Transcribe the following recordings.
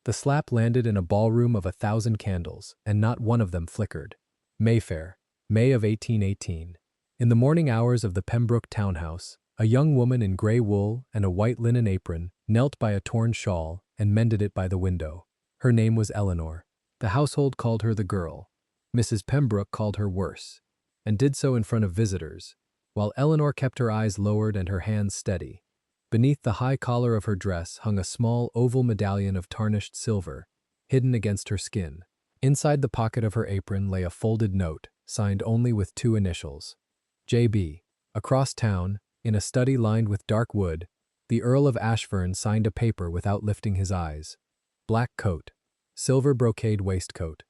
The slap landed in a ballroom of 1,000 candles, and not one of them flickered. Mayfair, May of 1818. In the morning hours of the Pembroke townhouse, a young woman in gray wool and a white linen apron knelt by a torn shawl and mended it by the window. Her name was Eleanor. The household called her the girl. Mrs. Pembroke called her worse, and did so in front of visitors, while Eleanor kept her eyes lowered and her hands steady. Beneath the high collar of her dress hung a small oval medallion of tarnished silver, hidden against her skin. Inside the pocket of her apron lay a folded note, signed only with 2 initials. J.B. Across town, in a study lined with dark wood, the Earl of Ashfern signed a paper without lifting his eyes. Black coat, silver brocade waistcoat,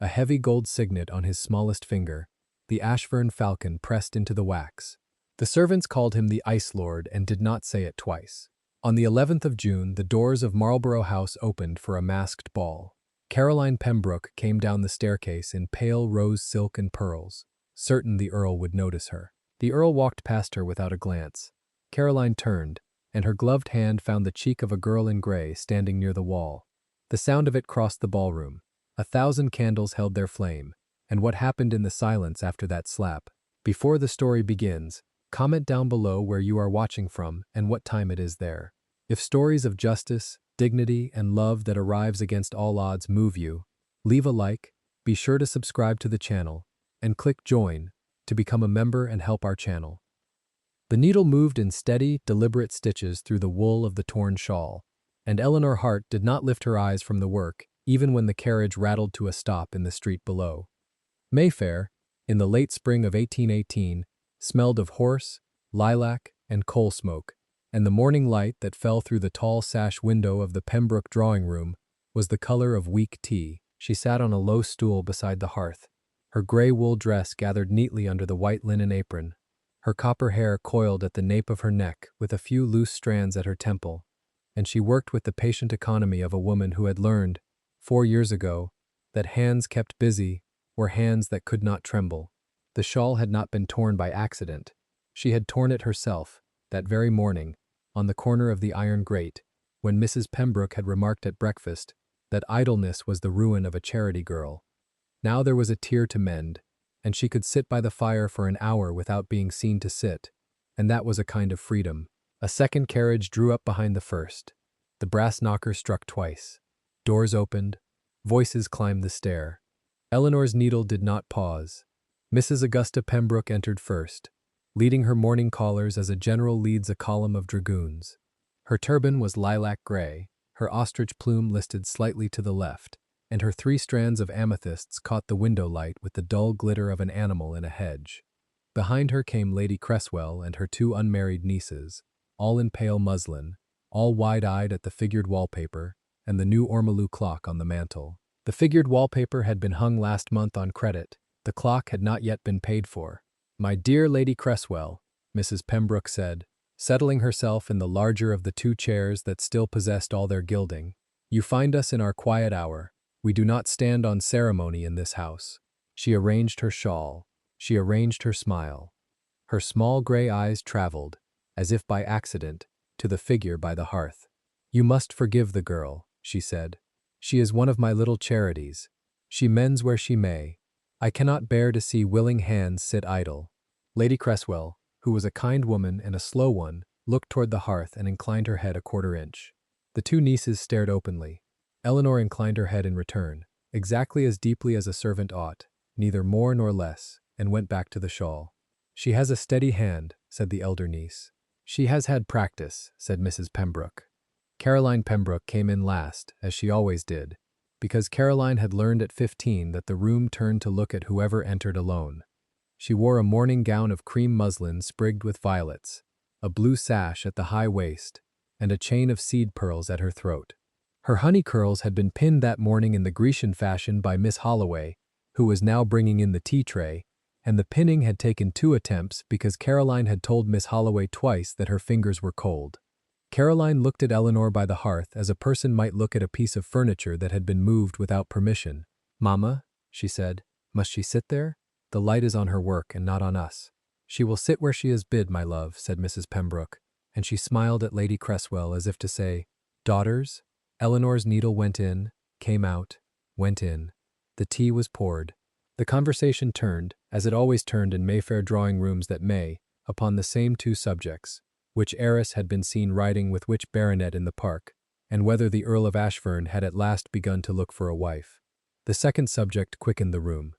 a heavy gold signet on his smallest finger, the Ashfern falcon pressed into the wax. The servants called him the Ice Lord and did not say it twice. On the 11th of June, the doors of Marlborough House opened for a masked ball. Caroline Pembroke came down the staircase in pale rose silk and pearls, certain the Earl would notice her. The Earl walked past her without a glance. Caroline turned, and her gloved hand found the cheek of a girl in gray standing near the wall. The sound of it crossed the ballroom. 1,000 candles held their flame. And what happened in the silence after that slap? Before the story begins, comment down below where you are watching from and what time it is there. If stories of justice, dignity, and love that arrives against all odds move you, leave a like, be sure to subscribe to the channel, and click join to become a member and help our channel. The needle moved in steady, deliberate stitches through the wool of the torn shawl, and Eleanor Hart did not lift her eyes from the work even when the carriage rattled to a stop in the street below. Mayfair, in the late spring of 1818, smelled of horse, lilac, and coal smoke, and the morning light that fell through the tall sash window of the Pembroke drawing-room was the color of weak tea. She sat on a low stool beside the hearth, her gray wool dress gathered neatly under the white linen apron, her copper hair coiled at the nape of her neck with a few loose strands at her temple, and she worked with the patient economy of a woman who had learned, 4 years ago, that hands kept busy were hands that could not tremble. The shawl had not been torn by accident. She had torn it herself, that very morning, on the corner of the iron grate, when Mrs. Pembroke had remarked at breakfast that idleness was the ruin of a charity girl. Now there was a tear to mend, and she could sit by the fire for an hour without being seen to sit, and that was a kind of freedom. A second carriage drew up behind the first. The brass knocker struck twice. Doors opened. Voices climbed the stair. Eleanor's needle did not pause. Mrs. Augusta Pembroke entered first, leading her morning callers as a general leads a column of dragoons. Her turban was lilac gray, her ostrich plume listed slightly to the left, and her 3 strands of amethysts caught the window light with the dull glitter of an animal in a hedge. Behind her came Lady Cresswell and her 2 unmarried nieces, all in pale muslin, all wide-eyed at the figured wallpaper and the new ormolu clock on the mantel. The figured wallpaper had been hung last month on credit. The clock had not yet been paid for. "My dear Lady Cresswell," Mrs. Pembroke said, settling herself in the larger of the 2 chairs that still possessed all their gilding, "you find us in our quiet hour. We do not stand on ceremony in this house." She arranged her shawl. She arranged her smile. Her small gray eyes traveled, as if by accident, to the figure by the hearth. "You must forgive the girl," she said. "She is one of my little charities. She mends where she may. I cannot bear to see willing hands sit idle." Lady Cresswell, who was a kind woman and a slow one, looked toward the hearth and inclined her head a quarter-inch. The 2 nieces stared openly. Eleanor inclined her head in return, exactly as deeply as a servant ought, neither more nor less, and went back to the shawl. "She has a steady hand," said the elder niece. "She has had practice," said Mrs. Pembroke. Caroline Pembroke came in last, as she always did, because Caroline had learned at 15 that the room turned to look at whoever entered alone. She wore a morning gown of cream muslin sprigged with violets, a blue sash at the high waist, and a chain of seed pearls at her throat. Her honey curls had been pinned that morning in the Grecian fashion by Miss Holloway, who was now bringing in the tea tray, and the pinning had taken 2 attempts because Caroline had told Miss Holloway twice that her fingers were cold. Caroline looked at Eleanor by the hearth as a person might look at a piece of furniture that had been moved without permission. "Mamma," she said, "must she sit there? The light is on her work and not on us." "She will sit where she is bid, my love," said Mrs. Pembroke, and she smiled at Lady Cresswell as if to say, "Daughters?" Eleanor's needle went in, came out, went in. The tea was poured. The conversation turned, as it always turned in Mayfair drawing rooms that May, upon the same two subjects, which heiress had been seen riding with which baronet in the park, and whether the Earl of Ashford had at last begun to look for a wife. The second subject quickened the room.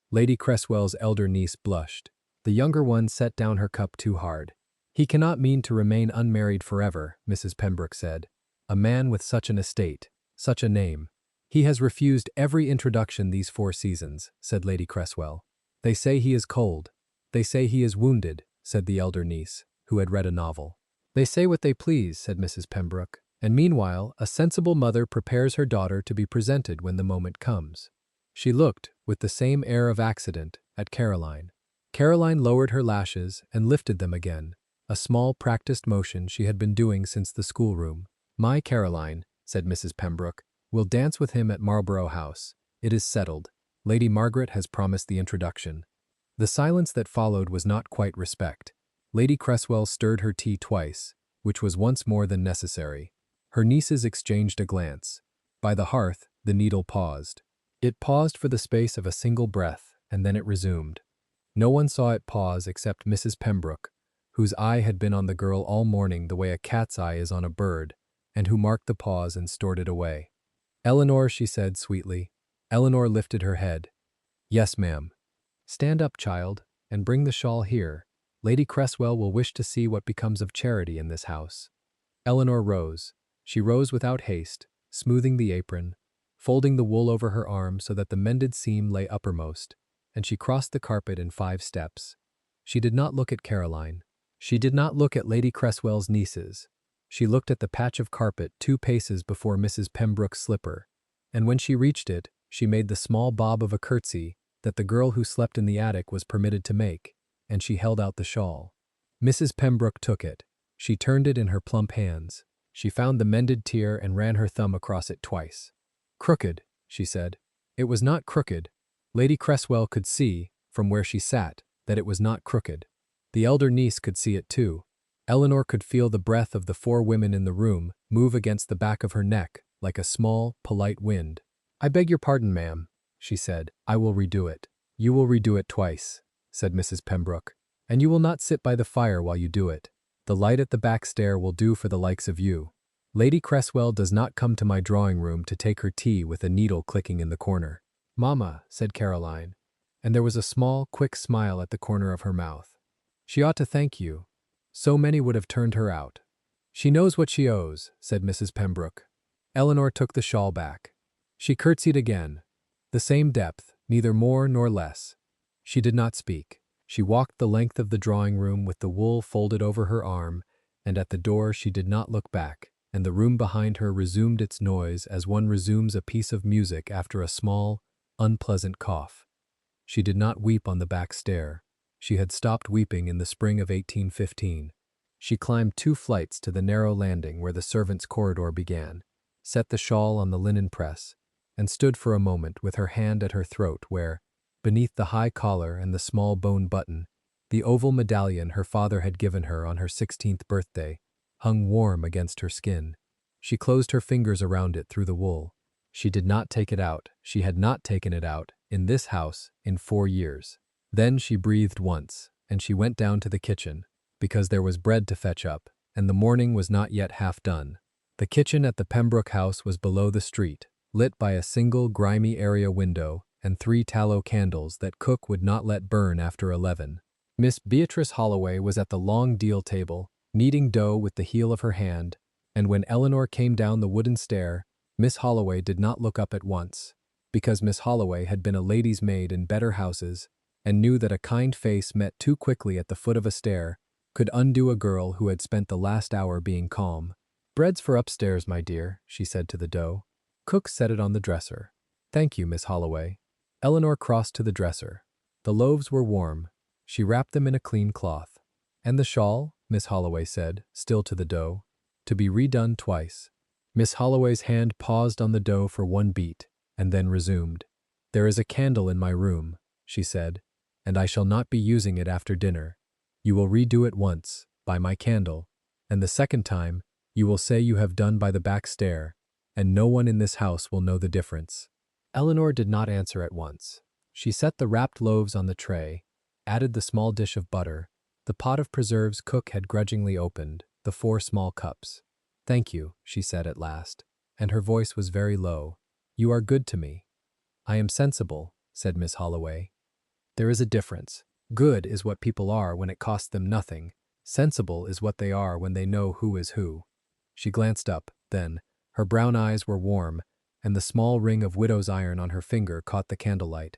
Lady Cresswell's elder niece blushed. The younger one set down her cup too hard. "He cannot mean to remain unmarried forever," Mrs. Pembroke said. "A man with such an estate, such a name." "He has refused every introduction these 4 seasons," said Lady Cresswell. "They say he is cold. They say he is wounded," said the elder niece, who had read a novel. "They say what they please," said Mrs. Pembroke, "and meanwhile a sensible mother prepares her daughter to be presented when the moment comes." She looked, with the same air of accident, at Caroline. Caroline lowered her lashes and lifted them again, a small practiced motion she had been doing since the schoolroom. "My Caroline," said Mrs. Pembroke, "will dance with him at Marlborough House. It is settled. Lady Margaret has promised the introduction." The silence that followed was not quite respect. Lady Cresswell stirred her tea twice, which was once more than necessary. Her nieces exchanged a glance. By the hearth, the needle paused. It paused for the space of a single breath, and then it resumed. No one saw it pause except Mrs. Pembroke, whose eye had been on the girl all morning the way a cat's eye is on a bird, and who marked the pause and stored it away. "Eleanor," she said sweetly. Eleanor lifted her head. "Yes, ma'am." "Stand up, child, and bring the shawl here. Lady Cresswell will wish to see what becomes of charity in this house." Eleanor rose. She rose without haste, smoothing the apron, folding the wool over her arm so that the mended seam lay uppermost, and she crossed the carpet in 5 steps. She did not look at Caroline. She did not look at Lady Cresswell's nieces. She looked at the patch of carpet 2 paces before Mrs. Pembroke's slipper, and when she reached it, she made the small bob of a curtsy that the girl who slept in the attic was permitted to make, and she held out the shawl. Mrs. Pembroke took it. She turned it in her plump hands. She found the mended tier and ran her thumb across it twice. "Crooked," she said. It was not crooked. Lady Cresswell could see, from where she sat, that it was not crooked. The elder niece could see it too. Eleanor could feel the breath of the 4 women in the room move against the back of her neck like a small, polite wind. "I beg your pardon, ma'am," she said. "I will redo it." "You will redo it twice," said Mrs. Pembroke. "And you will not sit by the fire while you do it. The light at the back stair will do for the likes of you. Lady Cresswell does not come to my drawing room to take her tea with a needle clicking in the corner." "Mamma," said Caroline, and there was a small, quick smile at the corner of her mouth. "She ought to thank you. So many would have turned her out." "She knows what she owes," said Mrs. Pembroke. Eleanor took the shawl back. She curtsied again. The same depth, neither more nor less. She did not speak. She walked the length of the drawing room with the wool folded over her arm, and at the door she did not look back, and the room behind her resumed its noise as one resumes a piece of music after a small, unpleasant cough. She did not weep on the back stair. She had stopped weeping in the spring of 1815. She climbed 2 flights to the narrow landing where the servants' corridor began, set the shawl on the linen press, and stood for a moment with her hand at her throat where, beneath the high collar and the small bone button, the oval medallion her father had given her on her 16th birthday hung warm against her skin. She closed her fingers around it through the wool. She did not take it out. She had not taken it out, in this house, in 4 years. Then she breathed once, and she went down to the kitchen, because there was bread to fetch up, and the morning was not yet half done. The kitchen at the Pembroke house was below the street, lit by a single grimy area window and 3 tallow candles that cook would not let burn after 11. Miss Beatrice Holloway was at the long deal table, kneading dough with the heel of her hand, and when Eleanor came down the wooden stair, Miss Holloway did not look up at once, because Miss Holloway had been a lady's maid in better houses and knew that a kind face met too quickly at the foot of a stair could undo a girl who had spent the last hour being calm. "Bread's for upstairs, my dear," she said to the dough. Cook set it on the dresser. "Thank you, Miss Holloway." Eleanor crossed to the dresser. The loaves were warm. She wrapped them in a clean cloth. "And the shawl," Miss Holloway said, still to the dough, "to be redone twice." Miss Holloway's hand paused on the dough for 1 beat, and then resumed. "There is a candle in my room," she said, "and I shall not be using it after dinner. You will redo it once, by my candle, and the second time, you will say you have done by the back stair, and no one in this house will know the difference." Eleanor did not answer at once. She set the wrapped loaves on the tray, added the small dish of butter, the pot of preserves cook had grudgingly opened, the 4 small cups. "Thank you," she said at last, and her voice was very low. "You are good to me." "I am sensible," said Miss Holloway. "There is a difference. Good is what people are when it costs them nothing. Sensible is what they are when they know who is who." She glanced up, then. Her brown eyes were warm, and the small ring of widow's iron on her finger caught the candlelight.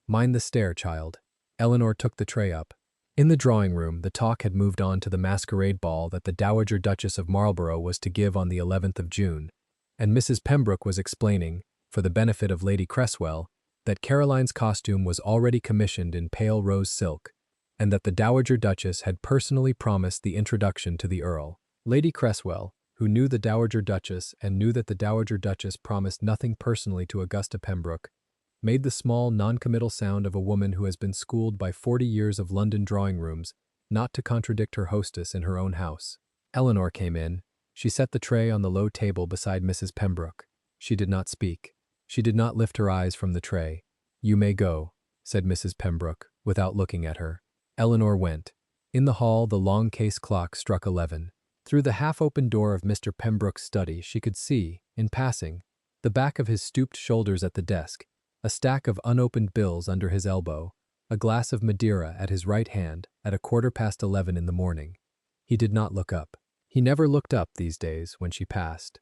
"Mind the stair, child." Eleanor took the tray up. In the drawing room, the talk had moved on to the masquerade ball that the Dowager Duchess of Marlborough was to give on the 11th of June, and Mrs. Pembroke was explaining, for the benefit of Lady Cresswell, that Caroline's costume was already commissioned in pale rose silk, and that the Dowager Duchess had personally promised the introduction to the Earl. Lady Cresswell, who knew the Dowager Duchess and knew that the Dowager Duchess promised nothing personally to Augusta Pembroke, made the small, non-committal sound of a woman who has been schooled by 40 years of London drawing-rooms not to contradict her hostess in her own house. Eleanor came in. She set the tray on the low table beside Mrs. Pembroke. She did not speak. She did not lift her eyes from the tray. "You may go," said Mrs. Pembroke, without looking at her. Eleanor went. In the hall, the long case clock struck 11. Through the half-open door of Mr. Pembroke's study, she could see, in passing, the back of his stooped shoulders at the desk, a stack of unopened bills under his elbow, a glass of Madeira at his right hand at 11:15 in the morning. He did not look up. He never looked up these days when she passed.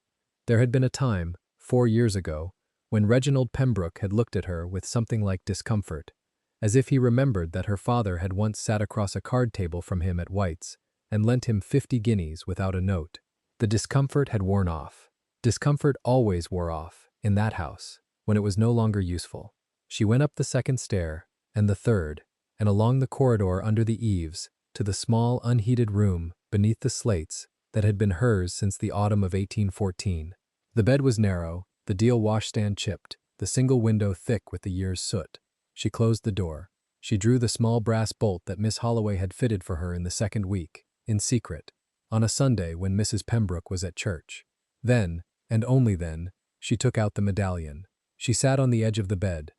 There had been a time, 4 years ago, when Reginald Pembroke had looked at her with something like discomfort, as if he remembered that her father had once sat across a card table from him at White's and lent him 50 guineas without a note. The discomfort had worn off. Discomfort always wore off, in that house, when it was no longer useful. She went up the 2nd stair, and the 3rd, and along the corridor under the eaves, to the small, unheated room beneath the slates that had been hers since the autumn of 1814. The bed was narrow, the deal washstand chipped, the single window thick with the year's soot. She closed the door. She drew the small brass bolt that Miss Holloway had fitted for her in the 2nd week, in secret, on a Sunday when Mrs. Pembroke was at church. Then, and only then, she took out the medallion. She sat on the edge of the bed.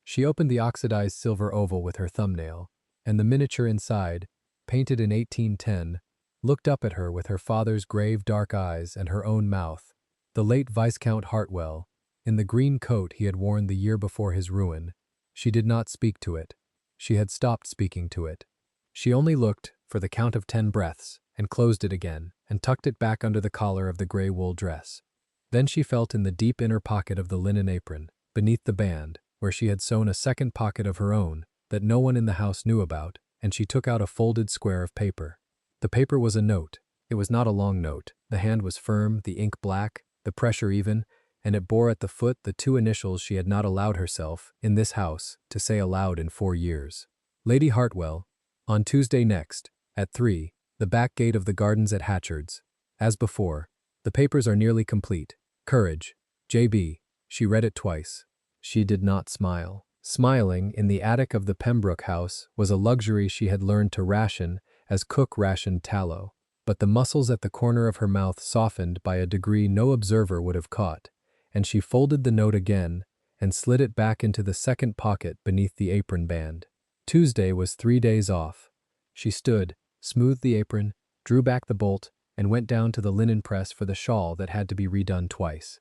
She opened the oxidized silver oval with her thumbnail, and the miniature inside, painted in 1810, looked up at her with her father's grave dark eyes and her own mouth. The late Viscount Hartwell, in the green coat he had worn the year before his ruin. She did not speak to it. She had stopped speaking to it. She only looked, for the count of 10 breaths, and closed it again, and tucked it back under the collar of the gray wool dress. Then she felt in the deep inner pocket of the linen apron, beneath the band, where she had sewn a second pocket of her own, that no one in the house knew about, and she took out a folded square of paper. The paper was a note. It was not a long note. The hand was firm, the ink black, the pressure even, and it bore at the foot the 2 initials she had not allowed herself, in this house, to say aloud in 4 years. Lady Hartwell, on Tuesday next, at 3, the back gate of the gardens at Hatchard's. As before, the papers are nearly complete. Courage. J.B. She read it twice. She did not smile. Smiling, in the attic of the Pembroke house, was a luxury she had learned to ration as cook rationed tallow. But the muscles at the corner of her mouth softened by a degree no observer would have caught, and she folded the note again and slid it back into the 2nd pocket beneath the apron band. Tuesday was 3 days off. She stood, smoothed the apron, drew back the bolt, and went down to the linen press for the shawl that had to be redone twice.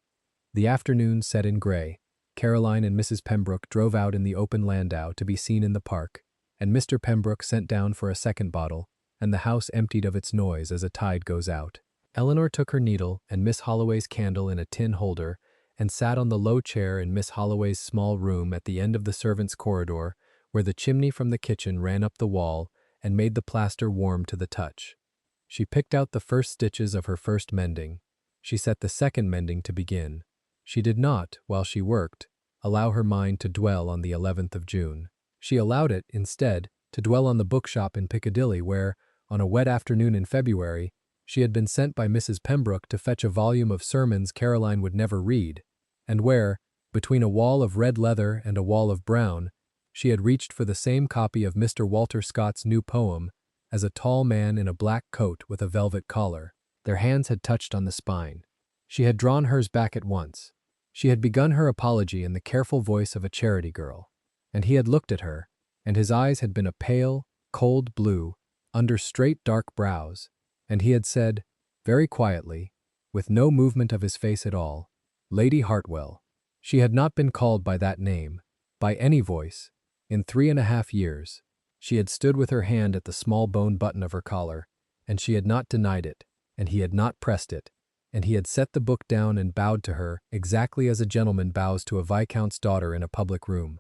The afternoon set in gray. Caroline and Mrs. Pembroke drove out in the open landau to be seen in the park, and Mr. Pembroke sent down for a second bottle, and the house emptied of its noise as a tide goes out. Eleanor took her needle and Miss Holloway's candle in a tin holder and sat on the low chair in Miss Holloway's small room at the end of the servants' corridor, where the chimney from the kitchen ran up the wall and made the plaster warm to the touch. She picked out the first stitches of her first mending. She set the second mending to begin. She did not, while she worked, allow her mind to dwell on the 11th of June. She allowed it, instead, to dwell on the bookshop in Piccadilly where, on a wet afternoon in February, she had been sent by Mrs. Pembroke to fetch a volume of sermons Caroline would never read, and where, between a wall of red leather and a wall of brown, she had reached for the same copy of Mr. Walter Scott's new poem as a tall man in a black coat with a velvet collar. Their hands had touched on the spine. She had drawn hers back at once. She had begun her apology in the careful voice of a charity girl. And he had looked at her, and his eyes had been a pale, cold blue, under straight dark brows, and he had said, very quietly, with no movement of his face at all, "Lady Hartwell." She had not been called by that name, by any voice, in 3.5 years. She had stood with her hand at the small bone button of her collar, and she had not denied it, and he had not pressed it, and he had set the book down and bowed to her exactly as a gentleman bows to a viscount's daughter in a public room.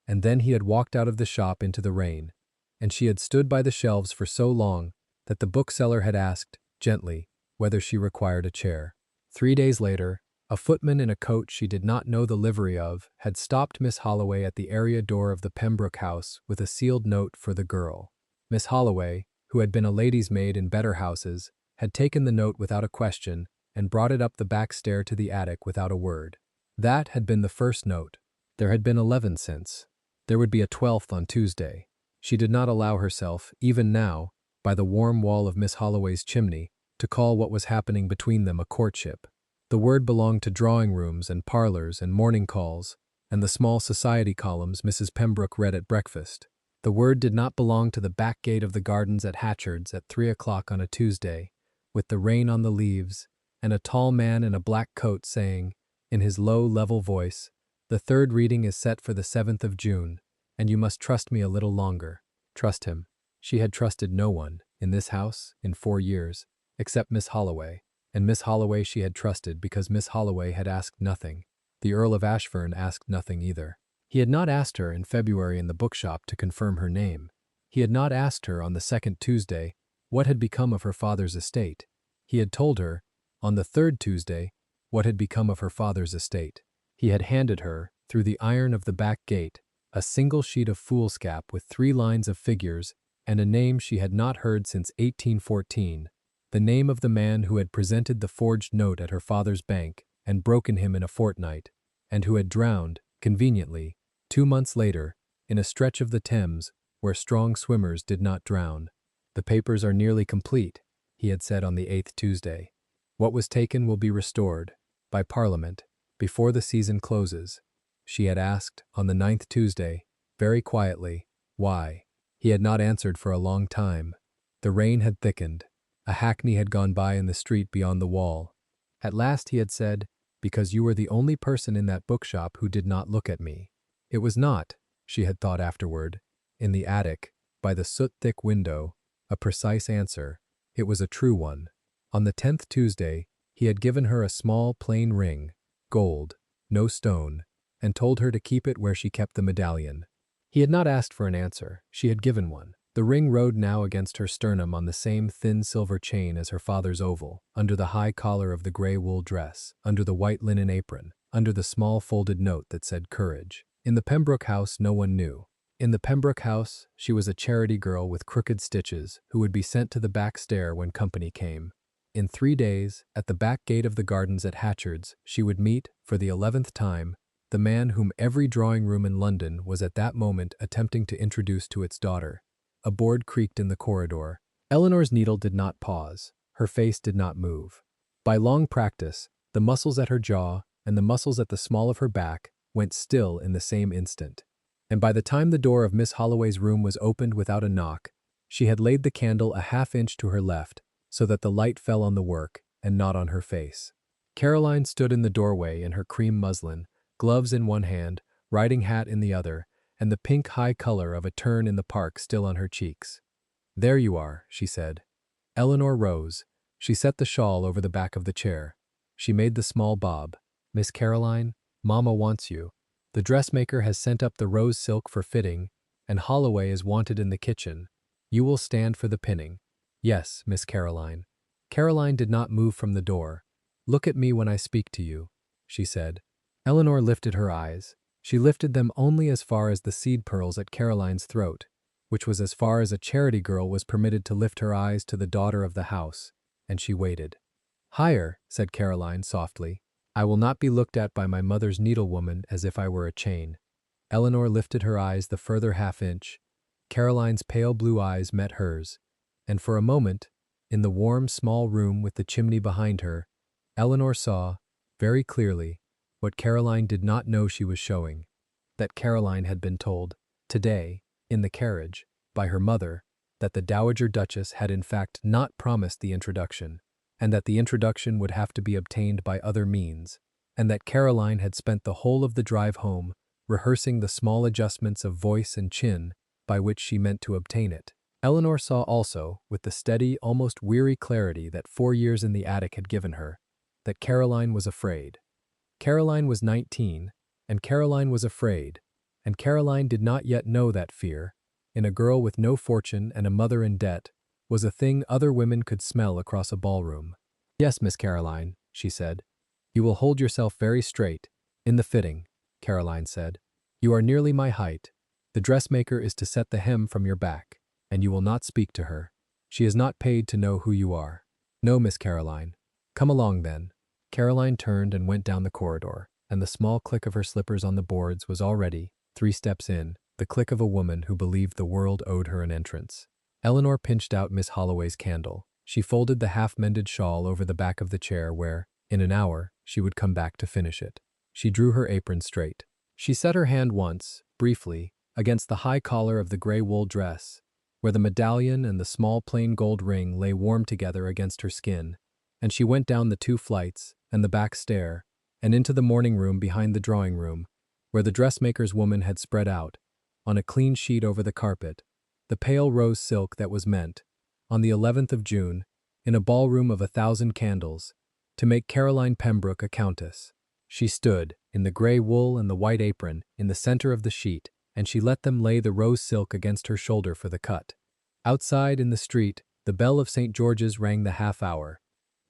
And then he had walked out of the shop into the rain, and she had stood by the shelves for so long that the bookseller had asked, gently, whether she required a chair. 3 days later, a footman in a coat she did not know the livery of had stopped Miss Holloway at the area door of the Pembroke house with a sealed note for the girl. Miss Holloway, who had been a lady's maid in better houses, had taken the note without a question and brought it up the back stair to the attic without a word. That had been the first note. There had been 11 since. There would be a 12th on Tuesday. She did not allow herself, even now, by the warm wall of Miss Holloway's chimney, to call what was happening between them a courtship. The word belonged to drawing rooms and parlors and morning calls, and the small society columns Mrs. Pembroke read at breakfast. The word did not belong to the back gate of the gardens at Hatchard's at 3 o'clock on a Tuesday, with the rain on the leaves, and a tall man in a black coat saying, in his low, level voice, "The third reading is set for the 7th of June, and you must trust me a little longer." Trust him. She had trusted no one, in this house, in 4 years, except Miss Holloway, and Miss Holloway she had trusted because Miss Holloway had asked nothing. The Earl of Ashfern asked nothing either. He had not asked her in February in the bookshop to confirm her name. He had not asked her on the second Tuesday what had become of her father's estate. He had told her, on the third Tuesday, what had become of her father's estate. He had handed her, through the iron of the back gate, a single sheet of foolscap with 3 lines of figures and a name she had not heard since 1814, the name of the man who had presented the forged note at her father's bank and broken him in a fortnight, and who had drowned, conveniently, 2 months later, in a stretch of the Thames where strong swimmers did not drown. "The papers are nearly complete," he had said on the 8th Tuesday. "What was taken will be restored, by Parliament, before the season closes." She had asked, on the 9th Tuesday, very quietly, why. He had not answered for a long time. The rain had thickened. A hackney had gone by in the street beyond the wall. At last he had said, "Because you were the only person in that bookshop who did not look at me." It was not, she had thought afterward, in the attic, by the soot-thick window, a precise answer. It was a true one. On the 10th Tuesday, he had given her a small plain ring, gold, no stone, and told her to keep it where she kept the medallion. He had not asked for an answer. She had given one. The ring rode now against her sternum on the same thin silver chain as her father's oval, under the high collar of the gray wool dress, under the white linen apron, under the small folded note that said courage. In the Pembroke house no one knew. In the Pembroke house she was a charity girl with crooked stitches who would be sent to the back stair when company came. In 3 days, at the back gate of the gardens at Hatchard's, she would meet, for the 11th time, the man whom every drawing-room in London was at that moment attempting to introduce to its daughter. A board creaked in the corridor. Eleanor's needle did not pause. Her face did not move. By long practice, the muscles at her jaw and the muscles at the small of her back went still in the same instant. And by the time the door of Miss Holloway's room was opened without a knock, she had laid the candle a half-inch to her left so that the light fell on the work and not on her face. Caroline stood in the doorway in her cream muslin, gloves in one hand, riding hat in the other, and the pink high color of a turn in the park still on her cheeks. "There you are," she said. Eleanor rose. She set the shawl over the back of the chair. She made the small bob. "Miss Caroline, Mamma wants you. The dressmaker has sent up the rose silk for fitting, and Holloway is wanted in the kitchen. You will stand for the pinning." "Yes, Miss Caroline." Caroline did not move from the door. "Look at me when I speak to you," she said. Eleanor lifted her eyes. She lifted them only as far as the seed pearls at Caroline's throat, which was as far as a charity girl was permitted to lift her eyes to the daughter of the house, and she waited. "Higher," said Caroline softly. "I will not be looked at by my mother's needlewoman as if I were a chain." Eleanor lifted her eyes the further half-inch. Caroline's pale blue eyes met hers, and for a moment, in the warm small room with the chimney behind her, Eleanor saw, very clearly, what Caroline did not know she was showing. That Caroline had been told, today, in the carriage, by her mother, that the Dowager Duchess had in fact not promised the introduction, and that the introduction would have to be obtained by other means, and that Caroline had spent the whole of the drive home rehearsing the small adjustments of voice and chin by which she meant to obtain it. Eleanor saw also, with the steady, almost weary clarity that 4 years in the attic had given her, that Caroline was afraid. Caroline was 19, and Caroline was afraid, and Caroline did not yet know that fear, in a girl with no fortune and a mother in debt, was a thing other women could smell across a ballroom. "Yes, Miss Caroline," she said. "You will hold yourself very straight, in the fitting," Caroline said. "You are nearly my height. The dressmaker is to set the hem from your back, and you will not speak to her. She is not paid to know who you are." "No, Miss Caroline." "Come along, then." Caroline turned and went down the corridor, and the small click of her slippers on the boards was already, 3 steps in, the click of a woman who believed the world owed her an entrance. Eleanor pinched out Miss Holloway's candle. She folded the half-mended shawl over the back of the chair where, in an hour, she would come back to finish it. She drew her apron straight. She set her hand once, briefly, against the high collar of the gray wool dress, where the medallion and the small plain gold ring lay warm together against her skin, and she went down the 2 flights and the back stair, and into the morning room behind the drawing room, where the dressmaker's woman had spread out, on a clean sheet over the carpet, the pale rose silk that was meant, on the 11th of June, in a ballroom of 1,000 candles, to make Caroline Pembroke a countess. She stood, in the gray wool and the white apron, in the center of the sheet, and she let them lay the rose silk against her shoulder for the cut. Outside, in the street, the bell of St. George's rang the half-hour.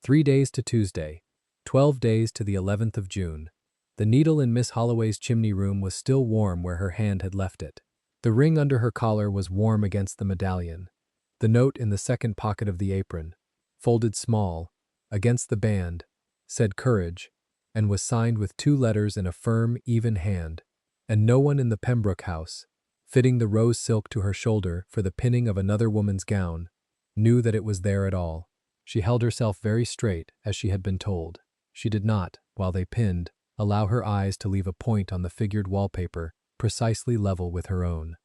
3 days to Tuesday, 12 days to the 11th of June. The needle in Miss Holloway's chimney room was still warm where her hand had left it. The ring under her collar was warm against the medallion. The note in the second pocket of the apron, folded small, against the band, said courage, and was signed with 2 letters in a firm, even hand, and no one in the Pembroke house, fitting the rose silk to her shoulder for the pinning of another woman's gown, knew that it was there at all. She held herself very straight, as she had been told. She did not, while they pinned, allow her eyes to leave a point on the figured wallpaper precisely level with her own.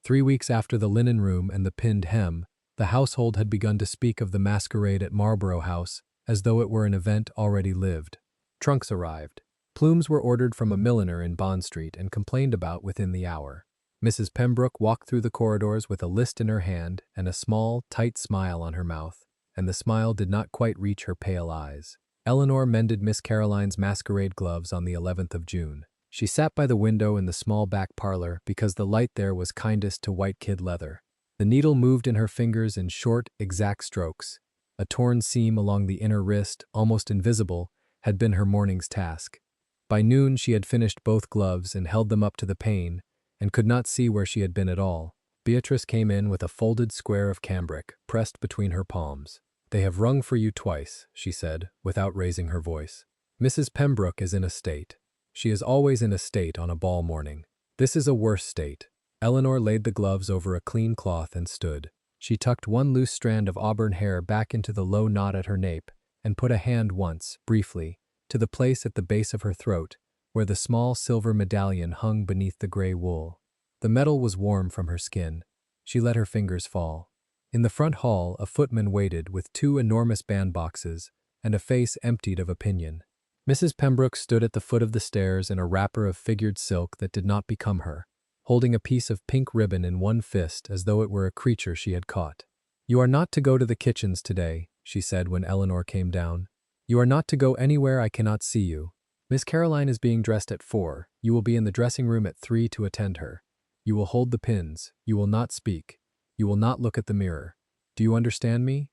3 weeks after the linen room and the pinned hem, the household had begun to speak of the masquerade at Marlborough House as though it were an event already lived. Trunks arrived. Plumes were ordered from a milliner in Bond Street and complained about within the hour. Mrs. Pembroke walked through the corridors with a list in her hand and a small, tight smile on her mouth, and the smile did not quite reach her pale eyes. Eleanor mended Miss Caroline's masquerade gloves on the 11th of June. She sat by the window in the small back parlor because the light there was kindest to white kid leather. The needle moved in her fingers in short, exact strokes. A torn seam along the inner wrist, almost invisible, had been her morning's task. By noon she had finished both gloves and held them up to the pane, and could not see where she had been at all. Beatrice came in with a folded square of cambric pressed between her palms. "They have rung for you twice," she said, without raising her voice. "Mrs. Pembroke is in a state. She is always in a state on a ball morning. This is a worse state." Eleanor laid the gloves over a clean cloth and stood. She tucked one loose strand of auburn hair back into the low knot at her nape and put a hand once, briefly, to the place at the base of her throat where the small silver medallion hung beneath the gray wool. The metal was warm from her skin. She let her fingers fall. In the front hall, a footman waited with 2 enormous bandboxes and a face emptied of opinion. Mrs. Pembroke stood at the foot of the stairs in a wrapper of figured silk that did not become her, holding a piece of pink ribbon in one fist as though it were a creature she had caught. "You are not to go to the kitchens today," she said when Eleanor came down. "You are not to go anywhere I cannot see you. Miss Caroline is being dressed at 4. You will be in the dressing room at 3 to attend her. You will hold the pins. You will not speak. You will not look at the mirror. Do you understand me?"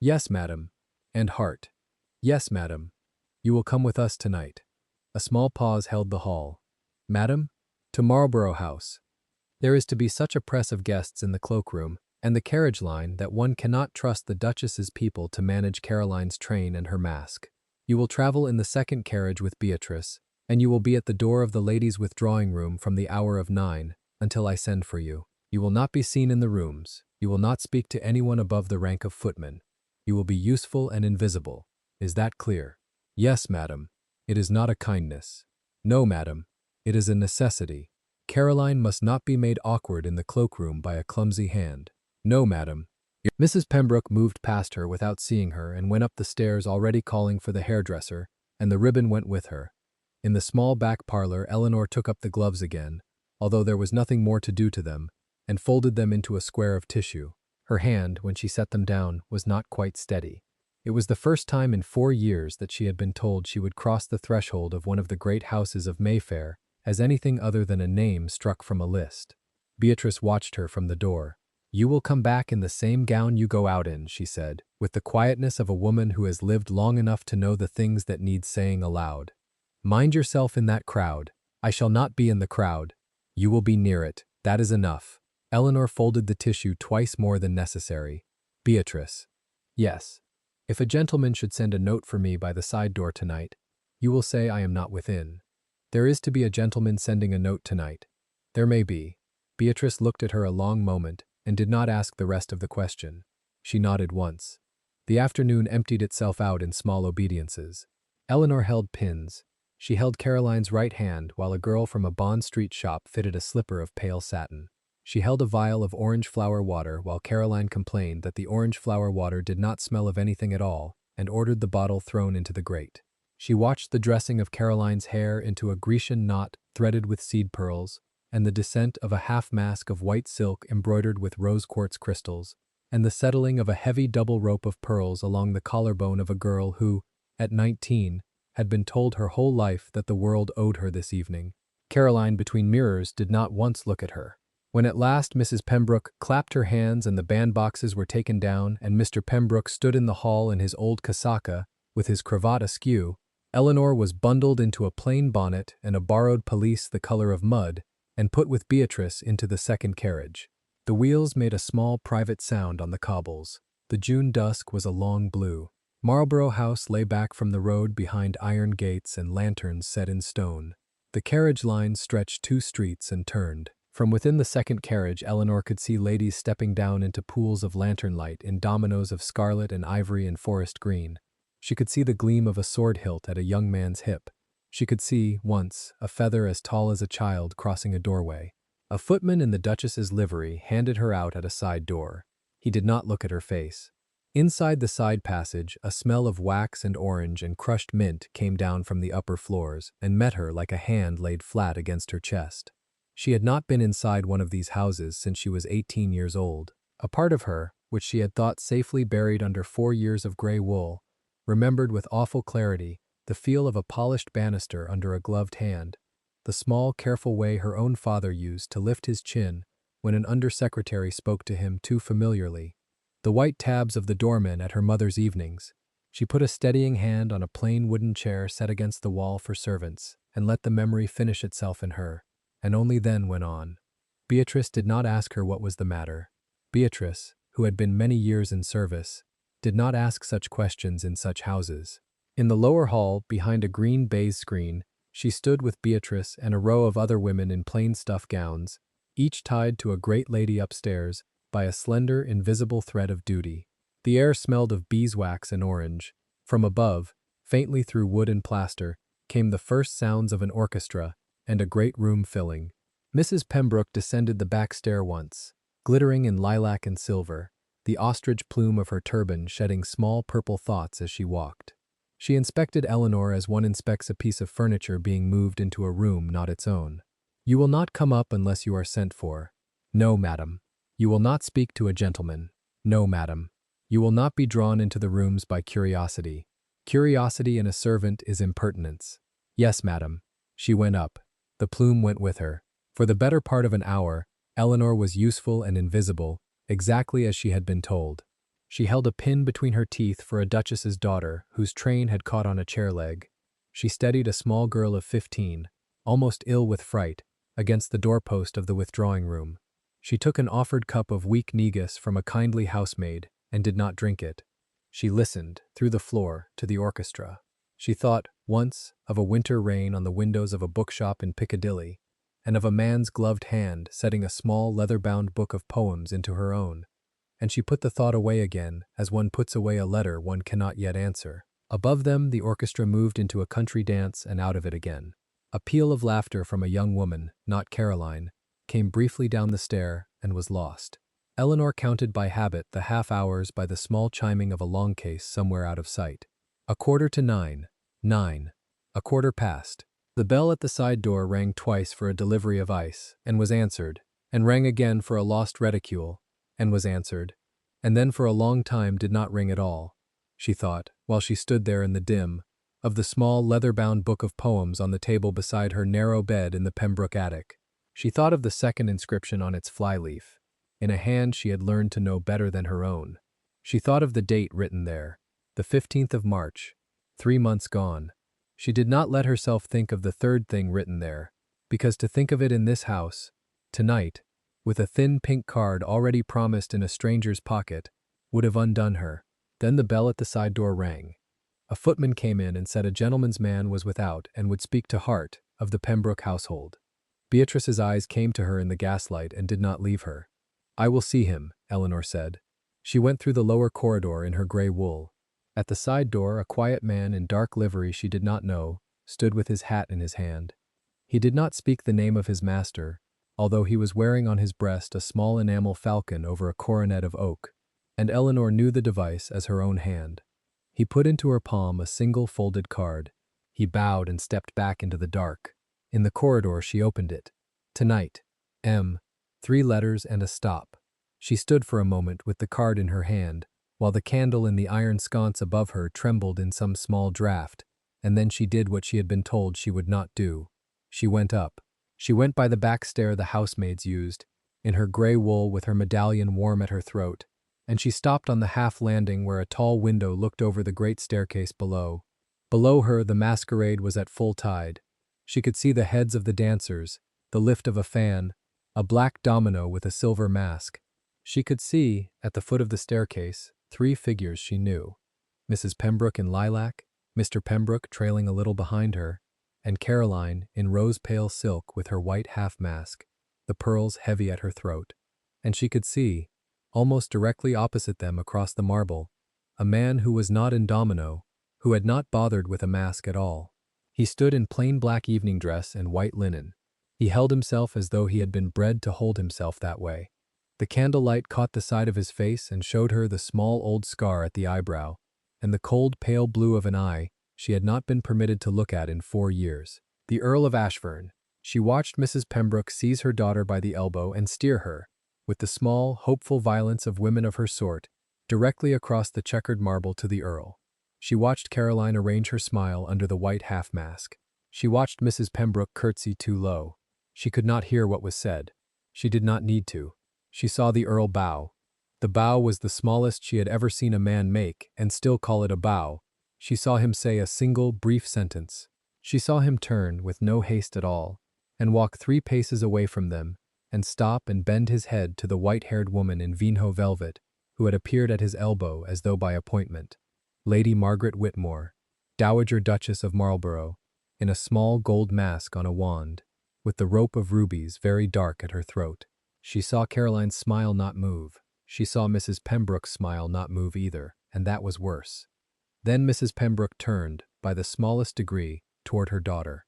"Yes, madam." "And heart." "Yes, madam. You will come with us tonight." A small pause held the hall. "Madam?" "To Marlborough House. There is to be such a press of guests in the cloakroom and the carriage line that one cannot trust the Duchess's people to manage Caroline's train and her mask. You will travel in the second carriage with Beatrice, and you will be at the door of the ladies' withdrawing room from the hour of 9 until I send for you. You will not be seen in the rooms. You will not speak to anyone above the rank of footman. You will be useful and invisible. Is that clear?" Yes, madam. It is not a kindness. No, madam. It is a necessity. Caroline must not be made awkward in the cloakroom by a clumsy hand. No, madam. Mrs. Pembroke moved past her without seeing her and went up the stairs already calling for the hairdresser, and the ribbon went with her. In the small back parlor, Eleanor took up the gloves again, although there was nothing more to do to them, and folded them into a square of tissue. Her hand, when she set them down, was not quite steady. It was the first time in 4 years that she had been told she would cross the threshold of one of the great houses of Mayfair as anything other than a name struck from a list. Beatrice watched her from the door. "You will come back in the same gown you go out in," she said, with the quietness of a woman who has lived long enough to know the things that need saying aloud. "Mind yourself in that crowd." "I shall not be in the crowd." "You will be near it. That is enough." Eleanor folded the tissue twice more than necessary. "Beatrice." "Yes. If a gentleman should send a note for me by the side door tonight, you will say I am not within. There is to be a gentleman sending a note tonight." "There may be." Beatrice looked at her a long moment and did not ask the rest of the question. She nodded once. The afternoon emptied itself out in small obediences. Eleanor held pins. She held Caroline's right hand while a girl from a Bond Street shop fitted a slipper of pale satin. She held a vial of orange flower water while Caroline complained that the orange flower water did not smell of anything at all and ordered the bottle thrown into the grate. She watched the dressing of Caroline's hair into a Grecian knot threaded with seed pearls, and the descent of a half-mask of white silk embroidered with rose quartz crystals, and the settling of a heavy double rope of pearls along the collarbone of a girl who, at 19, had been told her whole life that the world owed her this evening. Caroline, between mirrors, did not once look at her. When at last Mrs. Pembroke clapped her hands and the bandboxes were taken down and Mr. Pembroke stood in the hall in his old casaca, with his cravat askew, Eleanor was bundled into a plain bonnet and a borrowed pelisse the color of mud and put with Beatrice into the second carriage. The wheels made a small private sound on the cobbles. The June dusk was a long blue. Marlborough House lay back from the road behind iron gates and lanterns set in stone. The carriage line stretched 2 streets and turned. From within the second carriage, Eleanor could see ladies stepping down into pools of lantern light in dominoes of scarlet and ivory and forest green. She could see the gleam of a sword hilt at a young man's hip. She could see, once, a feather as tall as a child crossing a doorway. A footman in the Duchess's livery handed her out at a side door. He did not look at her face. Inside the side passage, a smell of wax and orange and crushed mint came down from the upper floors and met her like a hand laid flat against her chest. She had not been inside one of these houses since she was 18 years old. A part of her, which she had thought safely buried under 4 years of gray wool, remembered with awful clarity the feel of a polished banister under a gloved hand, the small, careful way her own father used to lift his chin when an undersecretary spoke to him too familiarly, the white tabs of the doorman at her mother's evenings. She put a steadying hand on a plain wooden chair set against the wall for servants and let the memory finish itself in her, and only then went on. Beatrice did not ask her what was the matter. Beatrice, who had been many years in service, did not ask such questions in such houses. In the lower hall, behind a green baize screen, she stood with Beatrice and a row of other women in plain stuff gowns, each tied to a great lady upstairs by a slender, invisible thread of duty. The air smelled of beeswax and orange. From above, faintly through wood and plaster, came the first sounds of an orchestra and a great room filling. Mrs. Pembroke descended the back stair once, glittering in lilac and silver, the ostrich plume of her turban shedding small purple thoughts as she walked. She inspected Eleanor as one inspects a piece of furniture being moved into a room not its own. "You will not come up unless you are sent for." "No, madam." "You will not speak to a gentleman." "No, madam." "You will not be drawn into the rooms by curiosity." "Curiosity in a servant is impertinence." "Yes, madam." She went up. The plume went with her. For the better part of an hour, Eleanor was useful and invisible, exactly as she had been told. She held a pin between her teeth for a duchess's daughter whose train had caught on a chair leg. She steadied a small girl of 15, almost ill with fright, against the doorpost of the withdrawing room. She took an offered cup of weak negus from a kindly housemaid and did not drink it. She listened, through the floor, to the orchestra. She thought, once, of a winter rain on the windows of a bookshop in Piccadilly, and of a man's gloved hand setting a small leather-bound book of poems into her own, and she put the thought away again as one puts away a letter one cannot yet answer. Above them, the orchestra moved into a country dance and out of it again. A peal of laughter from a young woman, not Caroline, came briefly down the stair and was lost. Eleanor counted by habit the half-hours by the small chiming of a long case somewhere out of sight. 9:15, 9, a quarter past. The bell at the side door rang twice for a delivery of ice, and was answered, and rang again for a lost reticule, and was answered, and then for a long time did not ring at all, she thought, while she stood there in the dim, of the small leather-bound book of poems on the table beside her narrow bed in the Pembroke attic. She thought of the second inscription on its flyleaf, in a hand she had learned to know better than her own. She thought of the date written there, the 15th of March, 3 months gone. She did not let herself think of the third thing written there, because to think of it in this house, tonight, with a thin pink card already promised in a stranger's pocket, would have undone her. Then the bell at the side door rang. A footman came in and said a gentleman's man was without and would speak to Hart, of the Pembroke household. Beatrice's eyes came to her in the gaslight and did not leave her. "I will see him," Eleanor said. She went through the lower corridor in her grey wool. At the side door, a quiet man in dark livery she did not know stood with his hat in his hand. He did not speak the name of his master, although he was wearing on his breast a small enamel falcon over a coronet of oak, and Eleanor knew the device as her own hand. He put into her palm a single folded card. He bowed and stepped back into the dark. In the corridor she opened it. Tonight. M. 3 letters and a stop. She stood for a moment with the card in her hand, while the candle in the iron sconce above her trembled in some small draught, and then she did what she had been told she would not do. She went up. She went by the back stair the housemaids used, in her grey wool with her medallion warm at her throat, and she stopped on the half landing where a tall window looked over the great staircase below. Below her the masquerade was at full tide. She could see the heads of the dancers, the lift of a fan, a black domino with a silver mask. She could see, at the foot of the staircase, 3 figures she knew. Mrs. Pembroke in lilac, Mr. Pembroke trailing a little behind her, and Caroline in rose-pale silk with her white half-mask, the pearls heavy at her throat. And she could see, almost directly opposite them across the marble, a man who was not in domino, who had not bothered with a mask at all. He stood in plain black evening dress and white linen. He held himself as though he had been bred to hold himself that way. The candlelight caught the side of his face and showed her the small old scar at the eyebrow, and the cold pale blue of an eye she had not been permitted to look at in 4 years. The Earl of Ashbourne. She watched Mrs. Pembroke seize her daughter by the elbow and steer her, with the small, hopeful violence of women of her sort, directly across the checkered marble to the Earl. She watched Caroline arrange her smile under the white half-mask. She watched Mrs. Pembroke curtsy too low. She could not hear what was said. She did not need to. She saw the Earl bow. The bow was the smallest she had ever seen a man make, and still call it a bow. She saw him say a single, brief sentence. She saw him turn, with no haste at all, and walk 3 paces away from them, and stop and bend his head to the white-haired woman in Vinho velvet, who had appeared at his elbow as though by appointment. Lady Margaret Whitmore, Dowager Duchess of Marlborough, in a small gold mask on a wand, with the rope of rubies very dark at her throat. She saw Caroline's smile not move. She saw Mrs. Pembroke's smile not move either, and that was worse. Then Mrs. Pembroke turned, by the smallest degree, toward her daughter.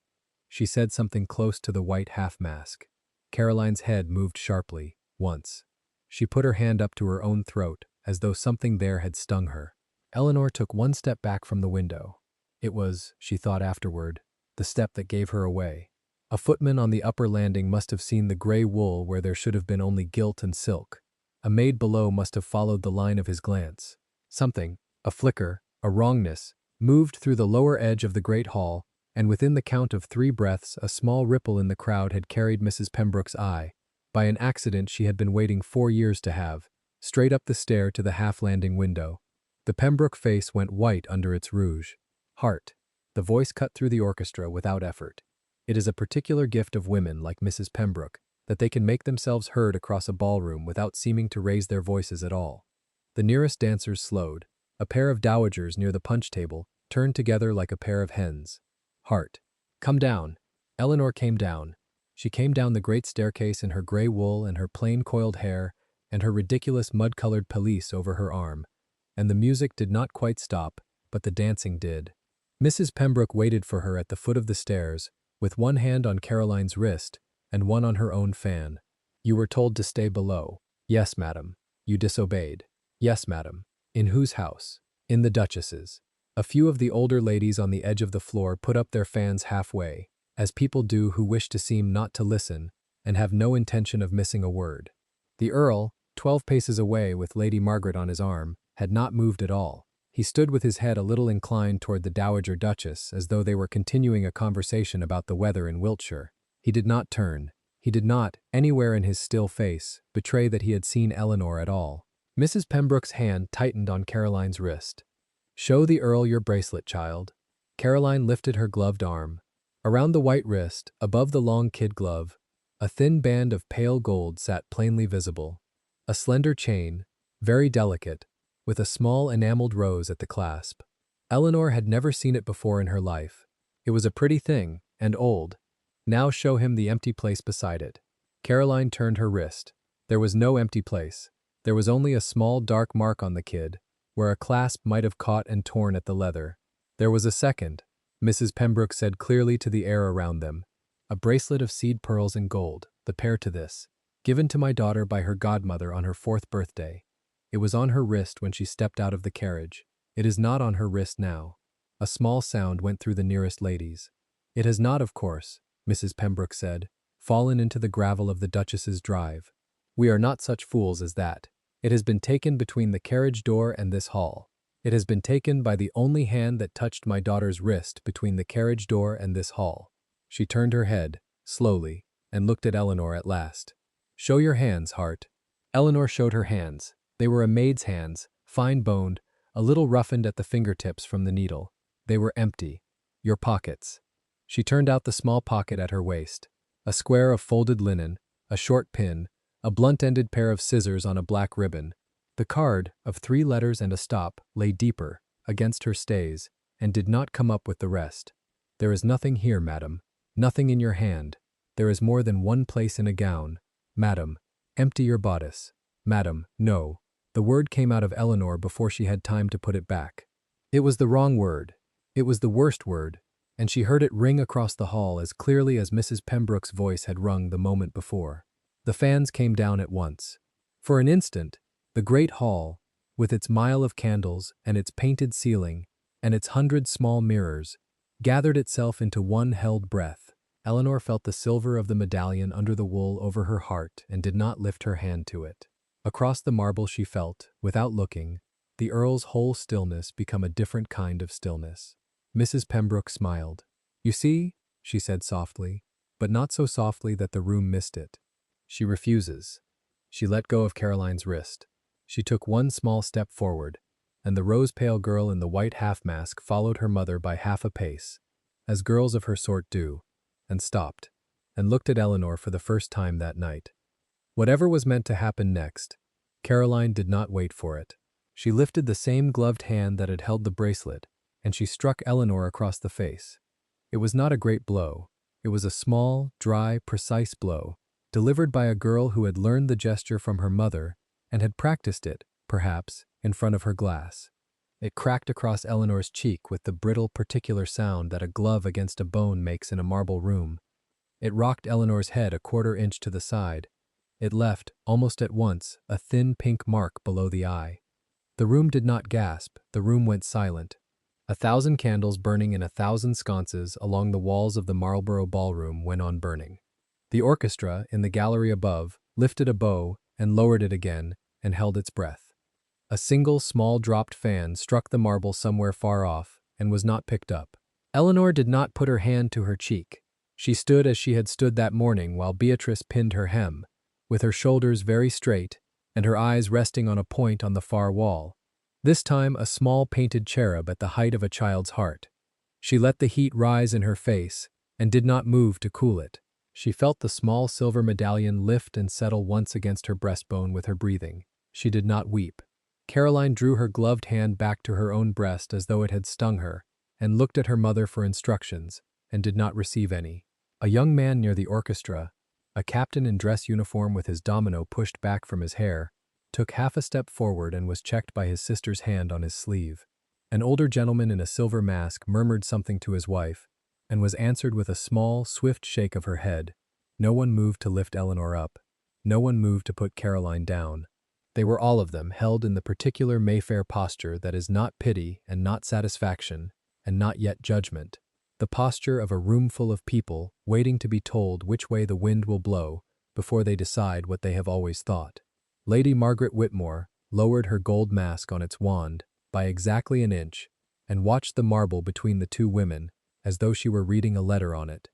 She said something close to the white half-mask. Caroline's head moved sharply, once. She put her hand up to her own throat, as though something there had stung her. Eleanor took 1 step back from the window. It was, she thought afterward, the step that gave her away. A footman on the upper landing must have seen the grey wool where there should have been only gilt and silk. A maid below must have followed the line of his glance. Something, a flicker, a wrongness, moved through the lower edge of the great hall, and within the count of 3 breaths a small ripple in the crowd had carried Mrs. Pembroke's eye, by an accident she had been waiting 4 years to have, straight up the stair to the half-landing window. The Pembroke face went white under its rouge. Hart. The voice cut through the orchestra without effort. It is a particular gift of women like Mrs. Pembroke, that they can make themselves heard across a ballroom without seeming to raise their voices at all. The nearest dancers slowed. A pair of dowagers near the punch table turned together like a pair of hens. Hart. Come down. Eleanor came down. She came down the great staircase in her grey wool and her plain coiled hair and her ridiculous mud-colored pelisse over her arm, and the music did not quite stop but the dancing did. Mrs. Pembroke waited for her at the foot of the stairs, with one hand on Caroline's wrist and one on her own fan. "You were told to stay below." "Yes, madam." "You disobeyed." "Yes, madam." "In whose house?" "In the Duchess's." A few of the older ladies on the edge of the floor put up their fans halfway, as people do who wish to seem not to listen and have no intention of missing a word. The Earl, 12 paces away with Lady Margaret on his arm, had not moved at all. He stood with his head a little inclined toward the Dowager Duchess, as though they were continuing a conversation about the weather in Wiltshire. He did not turn. He did not, anywhere in his still face, betray that he had seen Eleanor at all. Mrs. Pembroke's hand tightened on Caroline's wrist. "Show the Earl your bracelet, child." Caroline lifted her gloved arm. Around the white wrist, above the long kid glove, a thin band of pale gold sat plainly visible. A slender chain, very delicate, with a small enameled rose at the clasp. Eleanor had never seen it before in her life. It was a pretty thing, and old. Now show him the empty place beside it. Caroline turned her wrist. There was no empty place. There was only a small dark mark on the kid, where a clasp might have caught and torn at the leather. There was a second. Mrs. Pembroke said clearly to the air around them, "A bracelet of seed pearls and gold, the pair to this, given to my daughter by her godmother on her 4th birthday. It was on her wrist when she stepped out of the carriage. It is not on her wrist now." A small sound went through the nearest ladies. "It has not, of course," Mrs. Pembroke said, "fallen into the gravel of the Duchess's drive. We are not such fools as that. It has been taken between the carriage door and this hall. It has been taken by the only hand that touched my daughter's wrist between the carriage door and this hall." She turned her head, slowly, and looked at Eleanor at last. "Show your hands, Hart." Eleanor showed her hands. They were a maid's hands, fine-boned, a little roughened at the fingertips from the needle. They were empty. "Your pockets." She turned out the small pocket at her waist. A square of folded linen, a short pin, a blunt-ended pair of scissors on a black ribbon. The card, of 3 letters and a stop, lay deeper, against her stays, and did not come up with the rest. "There is nothing here, madam. Nothing in your hand. There is more than one place in a gown. Madam, empty your bodice." "Madam, no." The word came out of Eleanor before she had time to put it back. It was the wrong word. It was the worst word, and she heard it ring across the hall as clearly as Mrs. Pembroke's voice had rung the moment before. The fans came down at once. For an instant, the great hall, with its mile of candles and its painted ceiling and its 100 small mirrors, gathered itself into one held breath. Eleanor felt the silver of the medallion under the wool over her heart and did not lift her hand to it. Across the marble she felt, without looking, the Earl's whole stillness become a different kind of stillness. Mrs. Pembroke smiled. "You see," she said softly, but not so softly that the room missed it. "She refuses." She let go of Caroline's wrist. She took one small step forward, and the rose-pale girl in the white half-mask followed her mother by half a pace, as girls of her sort do, and stopped, and looked at Eleanor for the first time that night. Whatever was meant to happen next, Caroline did not wait for it. She lifted the same gloved hand that had held the bracelet, and she struck Eleanor across the face. It was not a great blow. It was a small, dry, precise blow, delivered by a girl who had learned the gesture from her mother and had practiced it, perhaps, in front of her glass. It cracked across Eleanor's cheek with the brittle, particular sound that a glove against a bone makes in a marble room. It rocked Eleanor's head a quarter-inch to the side. It left, almost at once, a thin pink mark below the eye. The room did not gasp. The room went silent. 1,000 candles burning in 1,000 sconces along the walls of the Marlborough ballroom went on burning. The orchestra, in the gallery above, lifted a bow and lowered it again and held its breath. A single small dropped fan struck the marble somewhere far off and was not picked up. Eleanor did not put her hand to her cheek. She stood as she had stood that morning while Beatrice pinned her hem, with her shoulders very straight and her eyes resting on a point on the far wall. This time a small painted cherub at the height of a child's heart. She let the heat rise in her face and did not move to cool it. She felt the small silver medallion lift and settle once against her breastbone with her breathing. She did not weep. Caroline drew her gloved hand back to her own breast as though it had stung her, and looked at her mother for instructions, and did not receive any. A young man near the orchestra, a captain in dress uniform with his domino pushed back from his hair, took half a step forward and was checked by his sister's hand on his sleeve. An older gentleman in a silver mask murmured something to his wife, and was answered with a small, swift shake of her head. No one moved to lift Eleanor up. No one moved to put Caroline down. They were all of them held in the particular Mayfair posture that is not pity and not satisfaction, and not yet judgment. The posture of a room full of people waiting to be told which way the wind will blow before they decide what they have always thought. Lady Margaret Whitmore lowered her gold mask on its wand by exactly an inch and watched the marble between the two women as though she were reading a letter on it.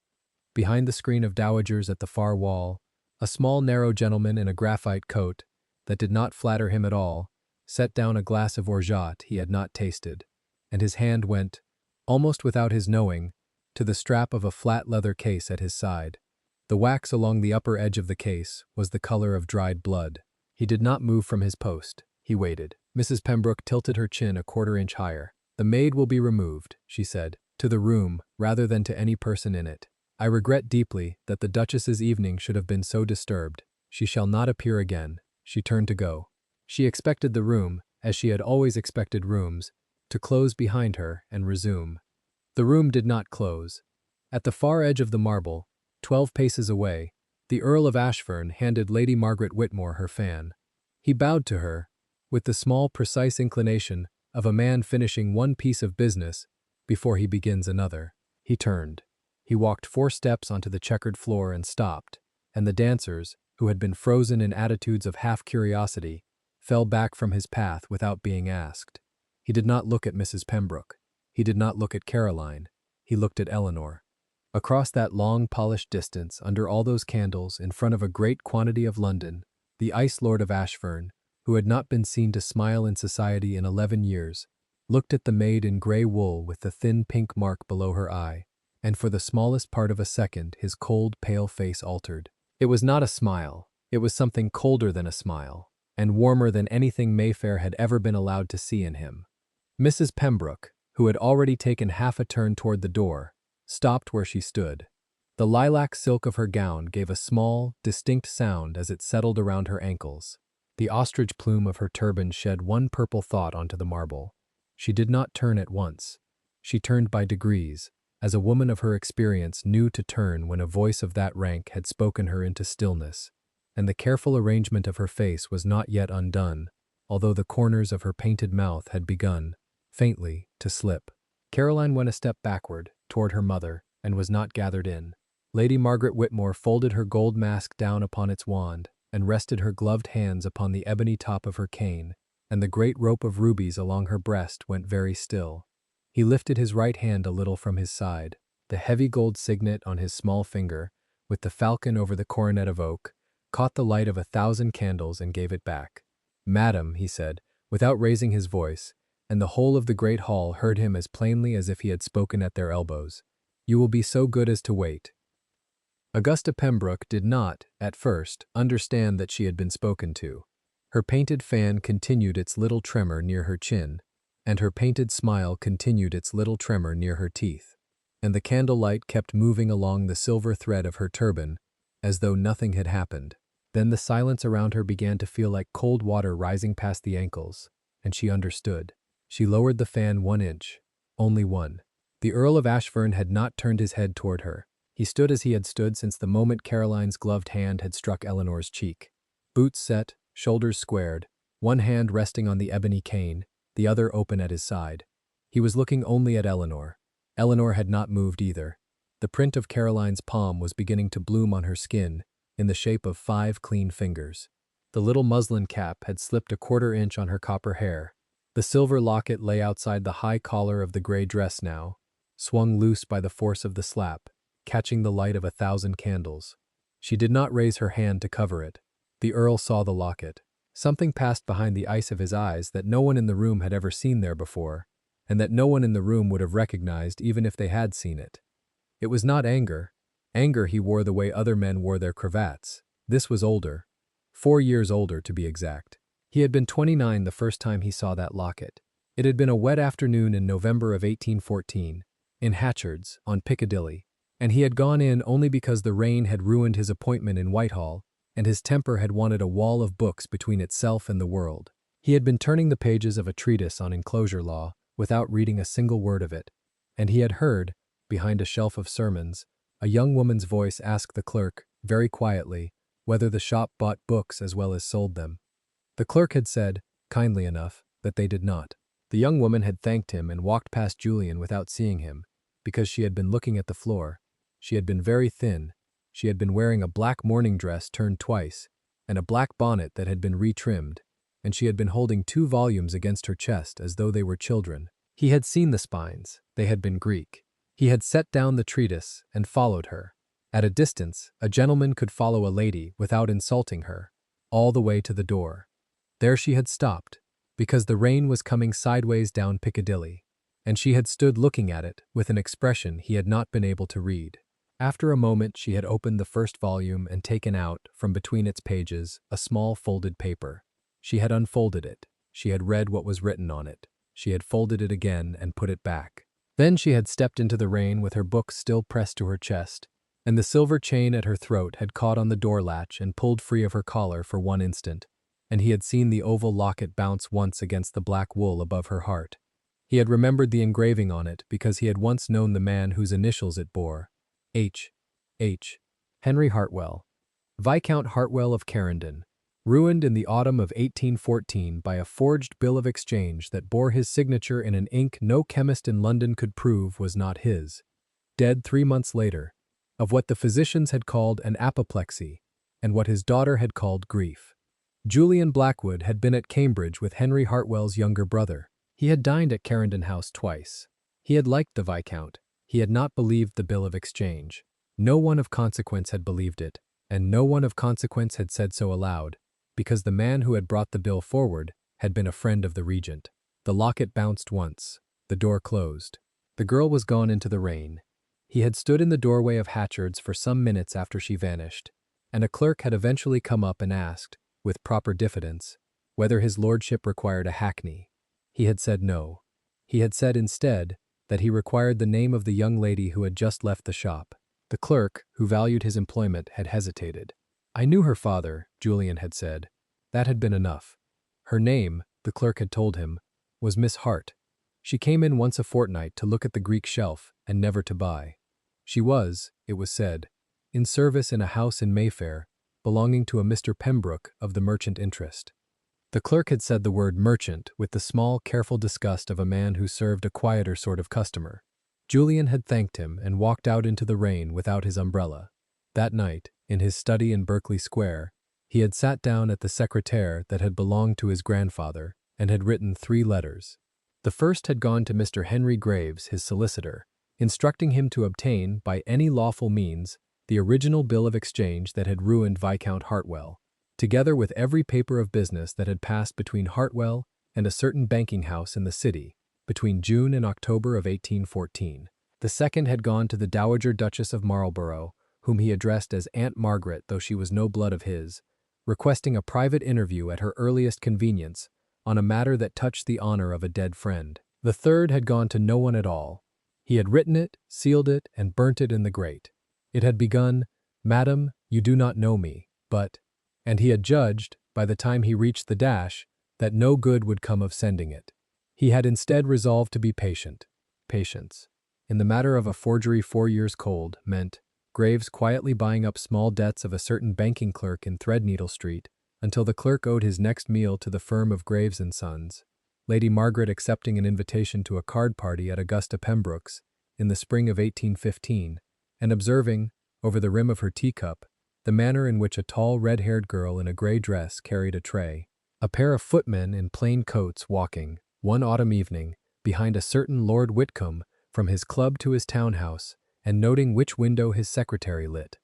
Behind the screen of dowagers at the far wall, a small narrow gentleman in a graphite coat that did not flatter him at all set down a glass of orgeat he had not tasted, and his hand went, almost without his knowing, to the strap of a flat leather case at his side. The wax along the upper edge of the case was the color of dried blood. He did not move from his post. He waited. Mrs. Pembroke tilted her chin a quarter-inch higher. "The maid will be removed," she said, "to the room rather than to any person in it. I regret deeply that the Duchess's evening should have been so disturbed. She shall not appear again." She turned to go. She expected the room, as she had always expected rooms, to close behind her and resume. The room did not close. At the far edge of the marble, 12 paces away, the Earl of Ashfern handed Lady Margaret Whitmore her fan. He bowed to her, with the small, precise inclination of a man finishing one piece of business before he begins another. He turned. He walked 4 steps onto the checkered floor and stopped, and the dancers, who had been frozen in attitudes of half-curiosity, fell back from his path without being asked. He did not look at Mrs. Pembroke. He did not look at Caroline. He looked at Eleanor. Across that long, polished distance, under all those candles, in front of a great quantity of London, the Ice Lord of Ashfern, who had not been seen to smile in society in 11 years, looked at the maid in grey wool with the thin pink mark below her eye, and for the smallest part of a second his cold, pale face altered. It was not a smile. It was something colder than a smile, and warmer than anything Mayfair had ever been allowed to see in him. Mrs. Pembroke, who had already taken half a turn toward the door, stopped where she stood. The lilac silk of her gown gave a small, distinct sound as it settled around her ankles. The ostrich plume of her turban shed one purple thought onto the marble. She did not turn at once. She turned by degrees, as a woman of her experience knew to turn when a voice of that rank had spoken her into stillness, and the careful arrangement of her face was not yet undone, although the corners of her painted mouth had begun, faintly, to slip. Caroline went a step backward, toward her mother, and was not gathered in. Lady Margaret Whitmore folded her gold mask down upon its wand, and rested her gloved hands upon the ebony top of her cane, and the great rope of rubies along her breast went very still. He lifted his right hand a little from his side. The heavy gold signet on his small finger, with the falcon over the coronet of oak, caught the light of 1,000 candles and gave it back. "Madam," he said, without raising his voice, and the whole of the great hall heard him as plainly as if he had spoken at their elbows, "you will be so good as to wait." Augusta Pembroke did not, at first, understand that she had been spoken to. Her painted fan continued its little tremor near her chin, and her painted smile continued its little tremor near her teeth, and the candlelight kept moving along the silver thread of her turban, as though nothing had happened. Then the silence around her began to feel like cold water rising past the ankles, and she understood. She lowered the fan 1 inch, only one. The Earl of Ashfern had not turned his head toward her. He stood as he had stood since the moment Caroline's gloved hand had struck Eleanor's cheek. Boots set, shoulders squared, one hand resting on the ebony cane, the other open at his side. He was looking only at Eleanor. Eleanor had not moved either. The print of Caroline's palm was beginning to bloom on her skin in the shape of 5 clean fingers. The little muslin cap had slipped a quarter-inch on her copper hair. The silver locket lay outside the high collar of the gray dress now, swung loose by the force of the slap, catching the light of 1,000 candles. She did not raise her hand to cover it. The Earl saw the locket. Something passed behind the ice of his eyes that no one in the room had ever seen there before, and that no one in the room would have recognized even if they had seen it. It was not anger. Anger he wore the way other men wore their cravats. This was older. 4 years older, to be exact. He had been 29 the first time he saw that locket. It had been a wet afternoon in November of 1814, in Hatchard's, on Piccadilly, and he had gone in only because the rain had ruined his appointment in Whitehall, and his temper had wanted a wall of books between itself and the world. He had been turning the pages of a treatise on enclosure law, without reading a single word of it, and he had heard, behind a shelf of sermons, a young woman's voice ask the clerk, very quietly, whether the shop bought books as well as sold them. The clerk had said, kindly enough, that they did not. The young woman had thanked him and walked past Julian without seeing him, because she had been looking at the floor. She had been very thin. She had been wearing a black morning dress turned twice, and a black bonnet that had been retrimmed, and she had been holding 2 volumes against her chest as though they were children. He had seen the spines. They had been Greek. He had set down the treatise and followed her. At a distance, a gentleman could follow a lady without insulting her, all the way to the door. There she had stopped, because the rain was coming sideways down Piccadilly, and she had stood looking at it with an expression he had not been able to read. After a moment she had opened the first volume and taken out, from between its pages, a small folded paper. She had unfolded it. She had read what was written on it. She had folded it again and put it back. Then she had stepped into the rain with her book still pressed to her chest, and the silver chain at her throat had caught on the door latch and pulled free of her collar for one instant, and he had seen the oval locket bounce once against the black wool above her heart. He had remembered the engraving on it because he had once known the man whose initials it bore. H. Henry Hartwell, Viscount Hartwell of Clarendon, ruined in the autumn of 1814 by a forged bill of exchange that bore his signature in an ink no chemist in London could prove was not his. Dead 3 months later, of what the physicians had called an apoplexy, and what his daughter had called grief. Julian Blackwood had been at Cambridge with Henry Hartwell's younger brother. He had dined at Clarendon House twice. He had liked the Viscount. He had not believed the bill of exchange. No one of consequence had believed it, and no one of consequence had said so aloud, because the man who had brought the bill forward had been a friend of the Regent. The locket bounced once. The door closed. The girl was gone into the rain. He had stood in the doorway of Hatchard's for some minutes after she vanished, and a clerk had eventually come up and asked, with proper diffidence, whether his lordship required a hackney. He had said no. He had said instead that he required the name of the young lady who had just left the shop. The clerk, who valued his employment, had hesitated. I knew her father, Julian had said. That had been enough. Her name, the clerk had told him, was Miss Hart. She came in once a fortnight to look at the Greek shelf and never to buy. She was, it was said, in service in a house in Mayfair, belonging to a Mr. Pembroke of the merchant interest. The clerk had said the word merchant with the small, careful disgust of a man who served a quieter sort of customer. Julian had thanked him and walked out into the rain without his umbrella. That night, in his study in Berkeley Square, he had sat down at the secretaire that had belonged to his grandfather and had written 3 letters. The first had gone to Mr. Henry Graves, his solicitor, instructing him to obtain, by any lawful means, the original bill of exchange that had ruined Viscount Hartwell, together with every paper of business that had passed between Hartwell and a certain banking house in the city between June and October of 1814. The second had gone to the Dowager Duchess of Marlborough, whom he addressed as Aunt Margaret, though she was no blood of his, requesting a private interview at her earliest convenience on a matter that touched the honor of a dead friend. The third had gone to no one at all. He had written it, sealed it, and burnt it in the grate. It had begun, Madam, you do not know me, but, and he had judged, by the time he reached the dash, that no good would come of sending it. He had instead resolved to be patient. Patience, in the matter of a forgery 4 years cold, meant Graves quietly buying up small debts of a certain banking clerk in Threadneedle Street until the clerk owed his next meal to the firm of Graves and Sons, Lady Margaret accepting an invitation to a card party at Augusta Pembroke's in the spring of 1815, and observing, over the rim of her teacup, the manner in which a tall red-haired girl in a grey dress carried a tray. A pair of footmen in plain coats walking, one autumn evening, behind a certain Lord Whitcomb from his club to his townhouse, and noting which window his secretary lit.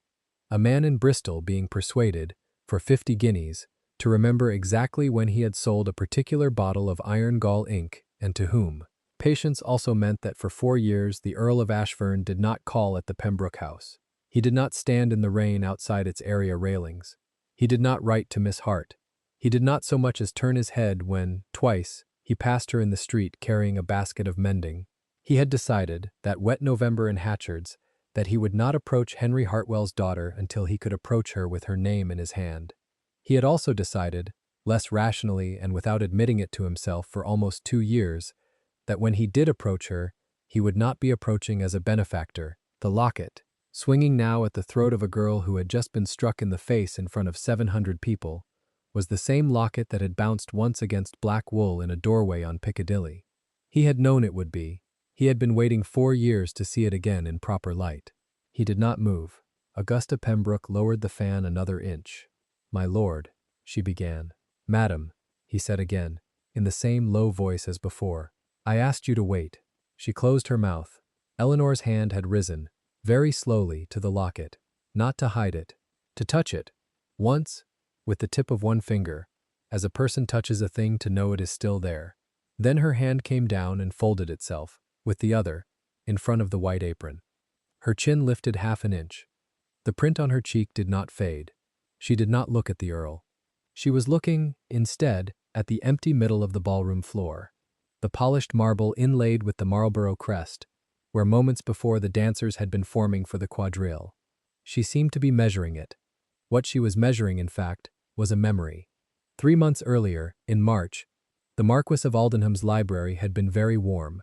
A man in Bristol being persuaded, for 50 guineas, to remember exactly when he had sold a particular bottle of iron gall ink, and to whom. Patience also meant that for 4 years the Earl of Ashford did not call at the Pembroke house. He did not stand in the rain outside its area railings. He did not write to Miss Hart. He did not so much as turn his head when, twice, he passed her in the street carrying a basket of mending. He had decided, that wet November in Hatchard's, that he would not approach Henry Hartwell's daughter until he could approach her with her name in his hand. He had also decided, less rationally and without admitting it to himself for almost 2 years, that when he did approach her, he would not be approaching as a benefactor. The locket, swinging now at the throat of a girl who had just been struck in the face in front of 700 people, was the same locket that had bounced once against black wool in a doorway on Piccadilly. He had known it would be. He had been waiting 4 years to see it again in proper light. He did not move. Augusta Pembroke lowered the fan another inch. "My lord," she began. "Madam," he said again, in the same low voice as before. "I asked you to wait." She closed her mouth. Eleanor's hand had risen, very slowly, to the locket, not to hide it, to touch it, once, with the tip of one finger, as a person touches a thing to know it is still there. Then her hand came down and folded itself, with the other, in front of the white apron. Her chin lifted half an inch. The print on her cheek did not fade. She did not look at the Earl. She was looking, instead, at the empty middle of the ballroom floor, the polished marble inlaid with the Marlborough crest, where moments before the dancers had been forming for the quadrille. She seemed to be measuring it. What she was measuring, in fact, was a memory. 3 months earlier, in March, the Marquis of Aldenham's library had been very warm.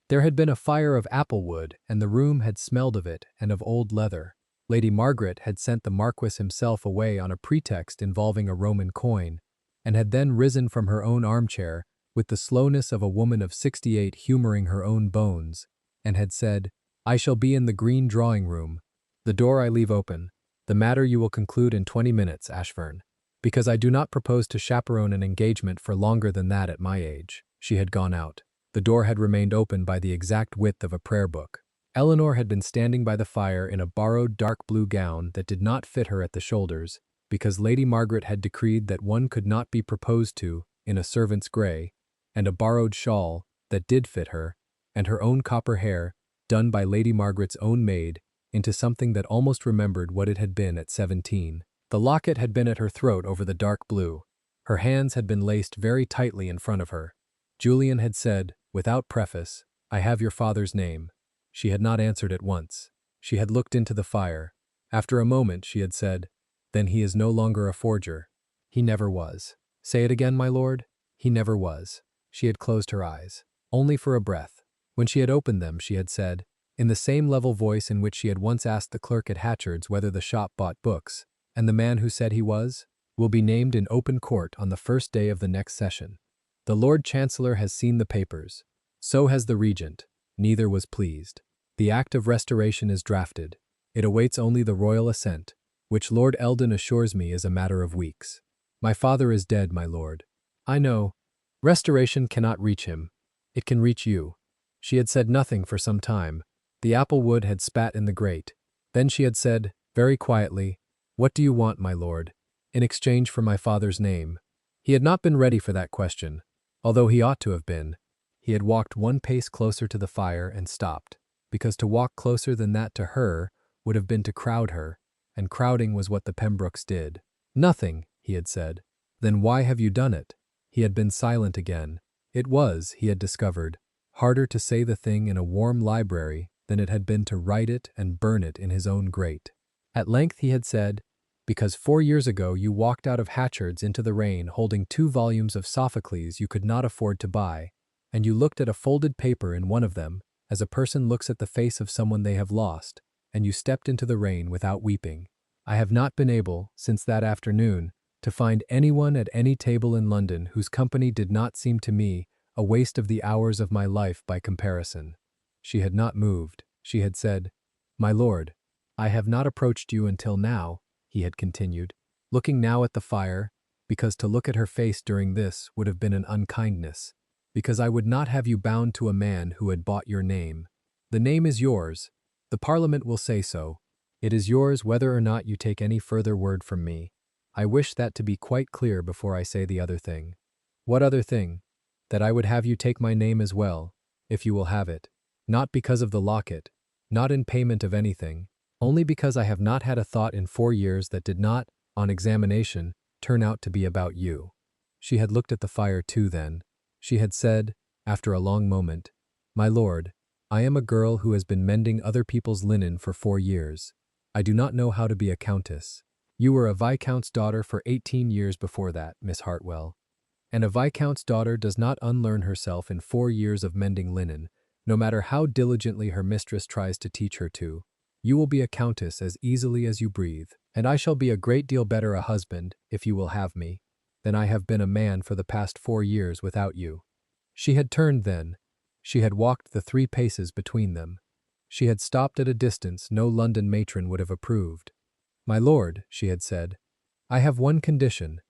There had been a fire of apple wood, and the room had smelled of it and of old leather. Lady Margaret had sent the Marquis himself away on a pretext involving a Roman coin, and had then risen from her own armchair with the slowness of a woman of 68 humoring her own bones, and had said, "I shall be in the green drawing-room. The door I leave open. The matter you will conclude in 20 minutes, Ashburn, because I do not propose to chaperone an engagement for longer than that at my age." She had gone out. The door had remained open by the exact width of a prayer book. Eleanor had been standing by the fire in a borrowed dark blue gown that did not fit her at the shoulders, because Lady Margaret had decreed that one could not be proposed to in a servant's grey, and a borrowed shawl that did fit her, and her own copper hair, done by Lady Margaret's own maid, into something that almost remembered what it had been at 17. The locket had been at her throat over the dark blue. Her hands had been laced very tightly in front of her. Julian had said, without preface, "I have your father's name." She had not answered at once. She had looked into the fire. After a moment she had said, "Then he is no longer a forger." "He never was." "Say it again, my lord." "He never was." She had closed her eyes, only for a breath. When she had opened them, she had said, in the same level voice in which she had once asked the clerk at Hatchard's whether the shop bought books, "And the man who said he was, will be named in open court on the first day of the next session. The Lord Chancellor has seen the papers. So has the Regent. Neither was pleased. The Act of Restoration is drafted. It awaits only the royal assent, which Lord Eldon assures me is a matter of weeks. My father is dead, my lord. I know. Restoration cannot reach him. It can reach you." She had said nothing for some time. The apple wood had spat in the grate. Then she had said, very quietly, "What do you want, my lord, in exchange for my father's name?" He had not been ready for that question, although he ought to have been. He had walked one pace closer to the fire and stopped, because to walk closer than that to her would have been to crowd her, and crowding was what the Pembrokes did. "Nothing," he had said. "Then why have you done it?" He had been silent again. It was, he had discovered, harder to say the thing in a warm library than it had been to write it and burn it in his own grate. At length he had said, "Because 4 years ago you walked out of Hatchard's into the rain holding 2 volumes of Sophocles you could not afford to buy, and you looked at a folded paper in one of them, as a person looks at the face of someone they have lost, and you stepped into the rain without weeping. I have not been able, since that afternoon, to find anyone at any table in London whose company did not seem to me a waste of the hours of my life by comparison." She had not moved. She had said, "My lord, I have not approached you until now," he had continued, looking now at the fire, because to look at her face during this would have been an unkindness, "because I would not have you bound to a man who had bought your name. The name is yours. The Parliament will say so. It is yours whether or not you take any further word from me. I wish that to be quite clear before I say the other thing." "What other thing?" "That I would have you take my name as well, if you will have it. Not because of the locket, not in payment of anything, only because I have not had a thought in 4 years that did not, on examination, turn out to be about you." She had looked at the fire too then. She had said, after a long moment, "My lord, I am a girl who has been mending other people's linen for 4 years. I do not know how to be a countess. You were a viscount's daughter for 18 years before that, Miss Hartwell. And a viscount's daughter does not unlearn herself in 4 years of mending linen, no matter how diligently her mistress tries to teach her to. You will be a countess as easily as you breathe, and I shall be a great deal better a husband, if you will have me, than I have been a man for the past 4 years without you." She had turned then. She had walked the 3 paces between them. She had stopped at a distance no London matron would have approved. "My lord," she had said, "I have one condition."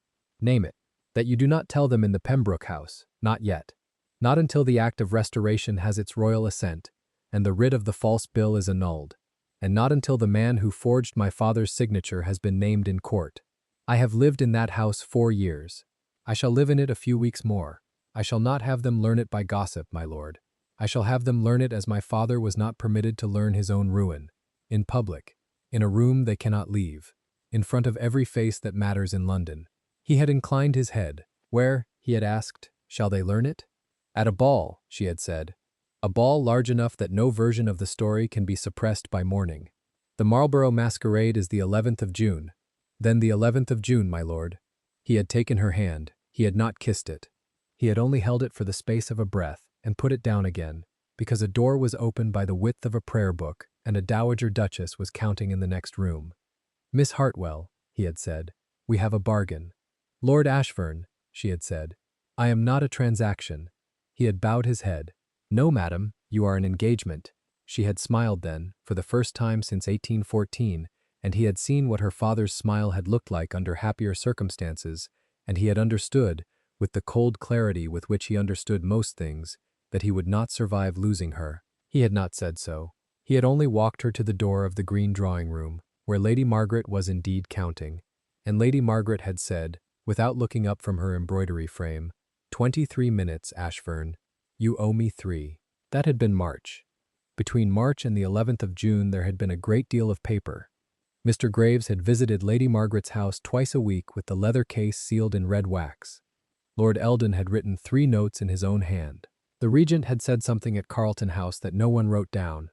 "Name it." "That you do not tell them in the Pembroke house, not yet. Not until the Act of Restoration has its royal assent, and the writ of the false bill is annulled, and not until the man who forged my father's signature has been named in court. I have lived in that house 4 years. I shall live in it a few weeks more. I shall not have them learn it by gossip, my lord. I shall have them learn it as my father was not permitted to learn his own ruin, in public, in a room they cannot leave, in front of every face that matters in London." He had inclined his head. "Where," he had asked, "shall they learn it?" "At a ball," she had said. "A ball large enough that no version of the story can be suppressed by morning. The Marlborough masquerade is the 11th of June. Then the 11th of June, my lord." He had taken her hand. He had not kissed it. He had only held it for the space of a breath and put it down again, because a door was opened by the width of a prayer book and a dowager duchess was counting in the next room. "Miss Hartwell," he had said, "we have a bargain." "Lord Ashburn," she had said, "I am not a transaction." He had bowed his head. "No, madam, you are an engagement." She had smiled then, for the first time since 1814, and he had seen what her father's smile had looked like under happier circumstances, and he had understood, with the cold clarity with which he understood most things, that he would not survive losing her. He had not said so. He had only walked her to the door of the green drawing-room, where Lady Margaret was indeed counting, and Lady Margaret had said, without looking up from her embroidery frame, "23 minutes, Ashburn. You owe me 3. That had been March. Between March and the 11th of June there had been a great deal of paper. Mr. Graves had visited Lady Margaret's house twice a week with the leather case sealed in red wax. Lord Eldon had written 3 notes in his own hand. The Regent had said something at Carlton House that no one wrote down.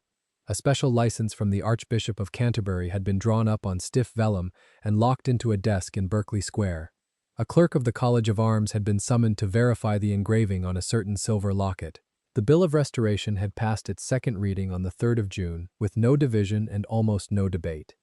A special license from the Archbishop of Canterbury had been drawn up on stiff vellum and locked into a desk in Berkeley Square. A clerk of the College of Arms had been summoned to verify the engraving on a certain silver locket. The Bill of Restoration had passed its second reading on the 3rd of June with no division and almost no debate,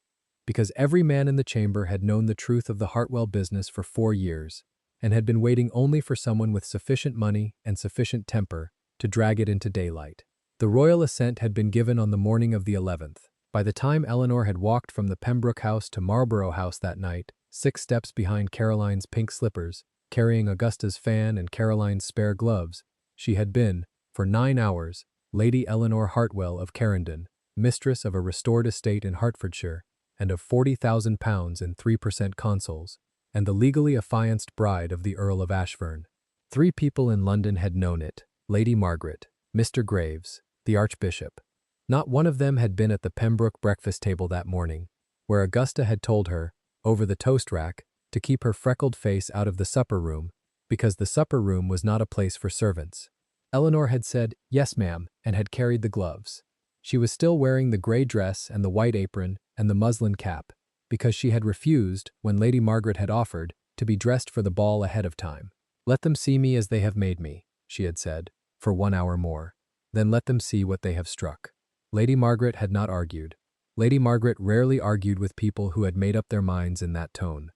because every man in the chamber had known the truth of the Hartwell business for 4 years, and had been waiting only for someone with sufficient money and sufficient temper to drag it into daylight. The royal assent had been given on the morning of the 11th. By the time Eleanor had walked from the Pembroke house to Marlborough House that night, 6 steps behind Caroline's pink slippers, carrying Augusta's fan and Caroline's spare gloves, she had been, for 9 hours, Lady Eleanor Hartwell of Clarendon, mistress of a restored estate in Hertfordshire, and of £40,000 in 3% consols, and the legally affianced bride of the Earl of Ashburn. 3 people in London had known it: Lady Margaret, Mr. Graves, the Archbishop. Not one of them had been at the Pembroke breakfast table that morning, where Augusta had told her, over the toast rack, to keep her freckled face out of the supper room, because the supper room was not a place for servants. Eleanor had said, "Yes, ma'am," and had carried the gloves. She was still wearing the grey dress and the white apron and the muslin cap, because she had refused, when Lady Margaret had offered, to be dressed for the ball ahead of time. "Let them see me as they have made me," she had said, "for 1 hour more. Then let them see what they have struck." Lady Margaret had not argued. Lady Margaret rarely argued with people who had made up their minds in that tone.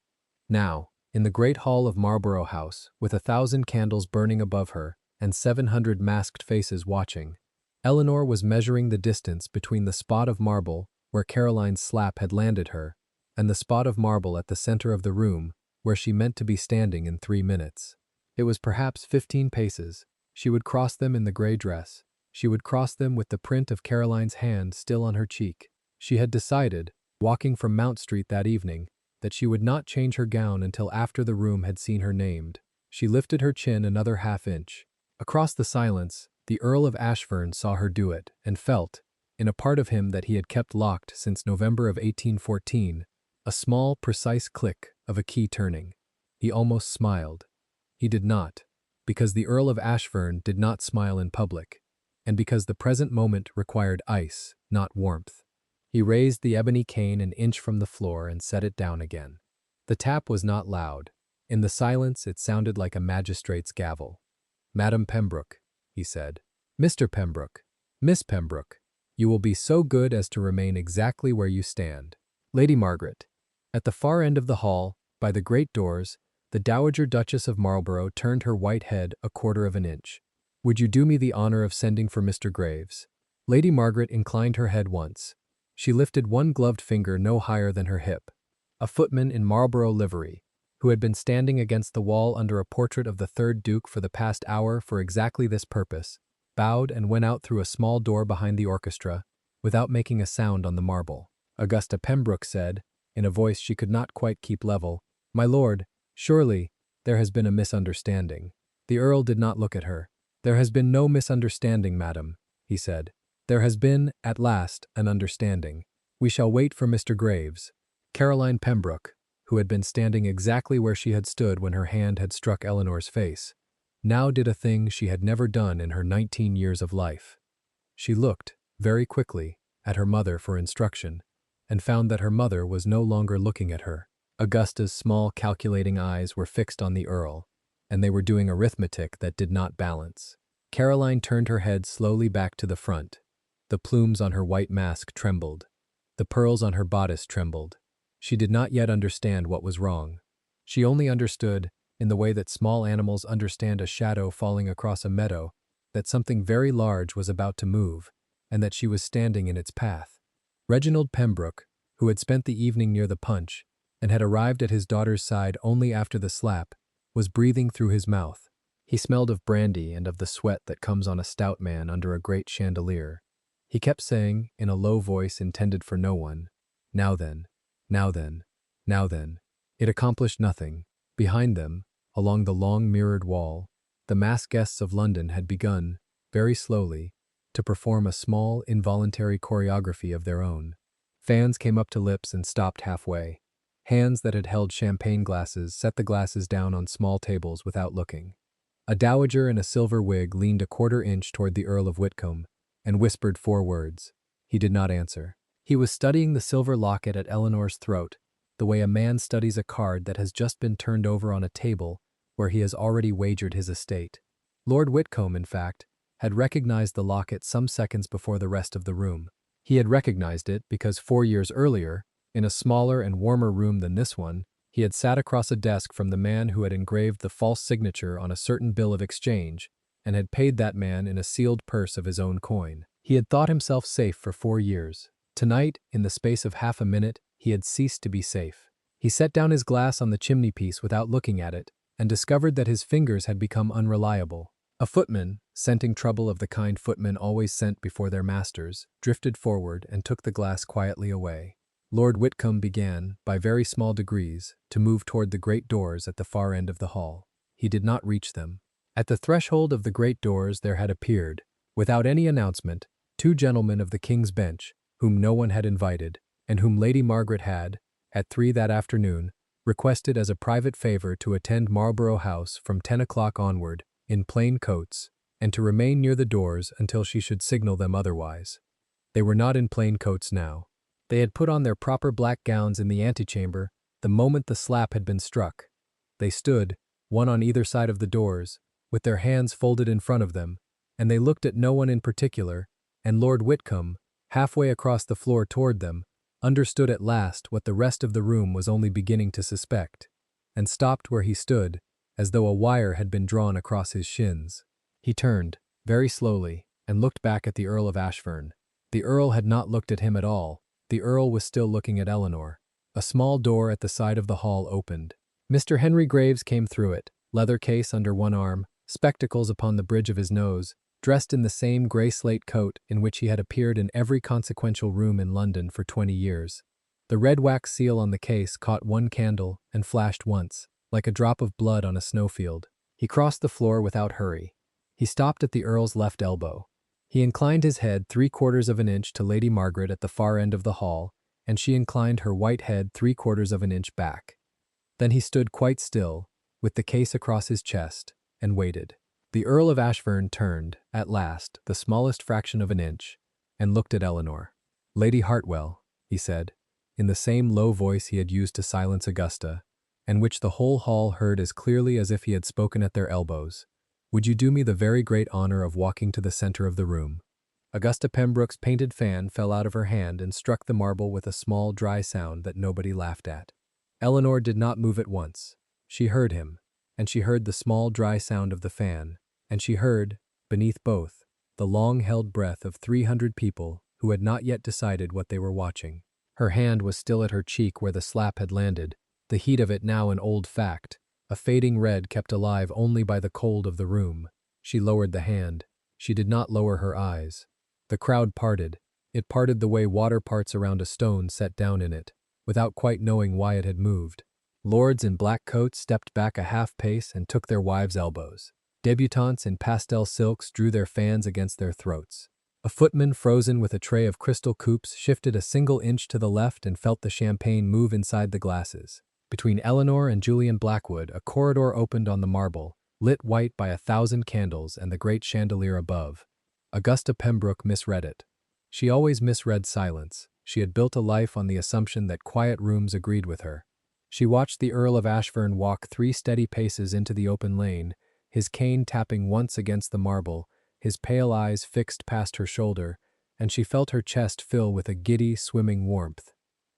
Now, in the great hall of Marlborough House, with 1,000 candles burning above her and 700 masked faces watching, Eleanor was measuring the distance between the spot of marble where Caroline's slap had landed her and the spot of marble at the center of the room where she meant to be standing in 3 minutes. It was perhaps 15 paces. She would cross them in the grey dress. She would cross them with the print of Caroline's hand still on her cheek. She had decided, walking from Mount Street that evening, that she would not change her gown until after the room had seen her named. She lifted her chin another half-inch. Across the silence, the Earl of Ashburn saw her do it and felt, in a part of him that he had kept locked since November of 1814, a small, precise click of a key turning. He almost smiled. He did not, because the Earl of Ashburn did not smile in public, and because the present moment required ice, not warmth. He raised the ebony cane an inch from the floor and set it down again. The tap was not loud. In the silence, it sounded like a magistrate's gavel. "Madam Pembroke," he said. "Mr. Pembroke, Miss Pembroke, you will be so good as to remain exactly where you stand." Lady Margaret. At the far end of the hall, by the great doors, the Dowager Duchess of Marlborough turned her white head a quarter of an inch. "Would you do me the honor of sending for Mr. Graves?" Lady Margaret inclined her head once. She lifted one gloved finger no higher than her hip. A footman in Marlborough livery, who had been standing against the wall under a portrait of the third Duke for the past hour for exactly this purpose, bowed and went out through a small door behind the orchestra, without making a sound on the marble. Augusta Pembroke said, in a voice she could not quite keep level, "My lord, surely there has been a misunderstanding." The Earl did not look at her. "There has been no misunderstanding, madam," he said. "There has been, at last, an understanding. We shall wait for Mr. Graves." Caroline Pembroke, who had been standing exactly where she had stood when her hand had struck Eleanor's face, now did a thing she had never done in her 19 years of life. She looked, very quickly, at her mother for instruction, and found that her mother was no longer looking at her. Augusta's small calculating eyes were fixed on the Earl, and they were doing arithmetic that did not balance. Caroline turned her head slowly back to the front. The plumes on her white mask trembled. The pearls on her bodice trembled. She did not yet understand what was wrong. She only understood, in the way that small animals understand a shadow falling across a meadow, that something very large was about to move, and that she was standing in its path. Reginald Pembroke, who had spent the evening near the punch, and had arrived at his daughter's side only after the slap, was breathing through his mouth. He smelled of brandy and of the sweat that comes on a stout man under a great chandelier. He kept saying, in a low voice intended for no one, "Now then, now then, now then." It accomplished nothing. Behind them, along the long mirrored wall, the masked guests of London had begun, very slowly, to perform a small, involuntary choreography of their own. Fans came up to lips and stopped halfway. Hands that had held champagne glasses set the glasses down on small tables without looking. A dowager in a silver wig leaned a quarter inch toward the Earl of Whitcomb and whispered 4 words. He did not answer. He was studying the silver locket at Eleanor's throat, the way a man studies a card that has just been turned over on a table where he has already wagered his estate. Lord Whitcomb, in fact, had recognized the locket some seconds before the rest of the room. He had recognized it because 4 years earlier, in a smaller and warmer room than this one, he had sat across a desk from the man who had engraved the false signature on a certain bill of exchange and had paid that man in a sealed purse of his own coin. He had thought himself safe for 4 years. Tonight, in the space of half a minute, he had ceased to be safe. He set down his glass on the chimney-piece without looking at it, and discovered that his fingers had become unreliable. A footman, scenting trouble of the kind footmen always scent before their masters, drifted forward and took the glass quietly away. Lord Whitcomb began, by very small degrees, to move toward the great doors at the far end of the hall. He did not reach them. At the threshold of the great doors there had appeared, without any announcement, 2 gentlemen of the King's Bench, whom no one had invited, and whom Lady Margaret had, at 3 that afternoon, requested as a private favor to attend Marlborough House from 10 o'clock onward, in plain coats, and to remain near the doors until she should signal them otherwise. They were not in plain coats now. They had put on their proper black gowns in the antechamber the moment the slap had been struck. They stood, one on either side of the doors, with their hands folded in front of them, and they looked at no one in particular, and Lord Whitcomb, halfway across the floor toward them, understood at last what the rest of the room was only beginning to suspect, and stopped where he stood, as though a wire had been drawn across his shins. He turned, very slowly, and looked back at the Earl of Ashfern. The Earl had not looked at him at all. The Earl was still looking at Eleanor. A small door at the side of the hall opened. Mr. Henry Graves came through it, leather case under one arm, spectacles upon the bridge of his nose, dressed in the same gray slate coat in which he had appeared in every consequential room in London for 20 years. The red wax seal on the case caught one candle and flashed once, like a drop of blood on a snowfield. He crossed the floor without hurry. He stopped at the Earl's left elbow. He inclined his head 3/4 of an inch to Lady Margaret at the far end of the hall, and she inclined her white head 3/4 of an inch back. Then he stood quite still, with the case across his chest, and waited. The Earl of Ashfern turned, at last, the smallest fraction of an inch, and looked at Eleanor. "Lady Hartwell," he said, in the same low voice he had used to silence Augusta, and which the whole hall heard as clearly as if he had spoken at their elbows. "Would you do me the very great honor of walking to the center of the room?" Augusta Pembroke's painted fan fell out of her hand and struck the marble with a small, dry sound that nobody laughed at. Eleanor did not move at once. She heard him, and she heard the small, dry sound of the fan, and she heard, beneath both, the long-held breath of 300 people who had not yet decided what they were watching. Her hand was still at her cheek where the slap had landed, the heat of it now an old fact, a fading red kept alive only by the cold of the room. She lowered the hand. She did not lower her eyes. The crowd parted. It parted the way water parts around a stone set down in it, without quite knowing why it had moved. Lords in black coats stepped back a half-pace and took their wives' elbows. Debutantes in pastel silks drew their fans against their throats. A footman frozen with a tray of crystal coupes shifted a single inch to the left and felt the champagne move inside the glasses. Between Eleanor and Julian Blackwood, a corridor opened on the marble, lit white by 1,000 candles and the great chandelier above. Augusta Pembroke misread it. She always misread silence. She had built a life on the assumption that quiet rooms agreed with her. She watched the Earl of Ashbourne walk 3 steady paces into the open lane, his cane tapping once against the marble, his pale eyes fixed past her shoulder, and she felt her chest fill with a giddy, swimming warmth.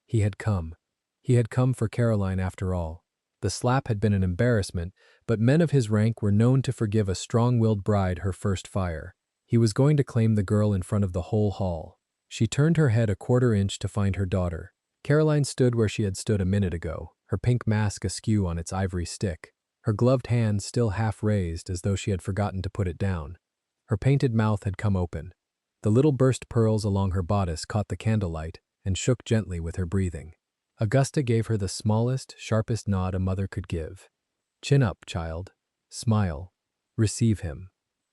He had come. He had come for Caroline after all. The slap had been an embarrassment, but men of his rank were known to forgive a strong-willed bride her first fire. He was going to claim the girl in front of the whole hall. She turned her head a quarter inch to find her daughter. Caroline stood where she had stood a minute ago, her pink mask askew on its ivory stick, her gloved hand still half raised as though she had forgotten to put it down. Her painted mouth had come open. The little burst pearls along her bodice caught the candlelight and shook gently with her breathing. Augusta gave her the smallest, sharpest nod a mother could give. "Chin up, child. Smile. Receive him."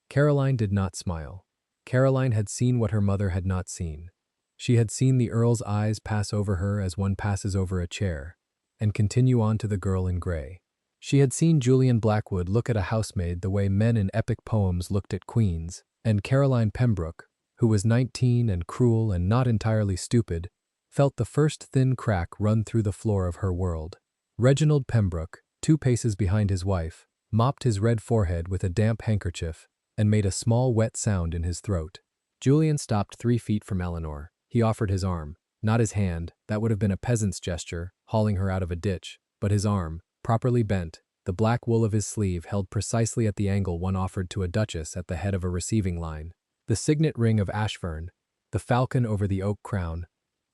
Caroline did not smile. Caroline had seen what her mother had not seen. She had seen the Earl's eyes pass over her as one passes over a chair, and continue on to the girl in gray. She had seen Julian Blackwood look at a housemaid the way men in epic poems looked at queens, and Caroline Pembroke, who was 19 and cruel and not entirely stupid, felt the first thin crack run through the floor of her world. Reginald Pembroke, 2 paces behind his wife, mopped his red forehead with a damp handkerchief and made a small wet sound in his throat. Julian stopped 3 feet from Eleanor. He offered his arm, not his hand, that would have been a peasant's gesture, hauling her out of a ditch, but his arm, properly bent, the black wool of his sleeve held precisely at the angle one offered to a duchess at the head of a receiving line. The signet ring of Ashbourne, the falcon over the oak crown,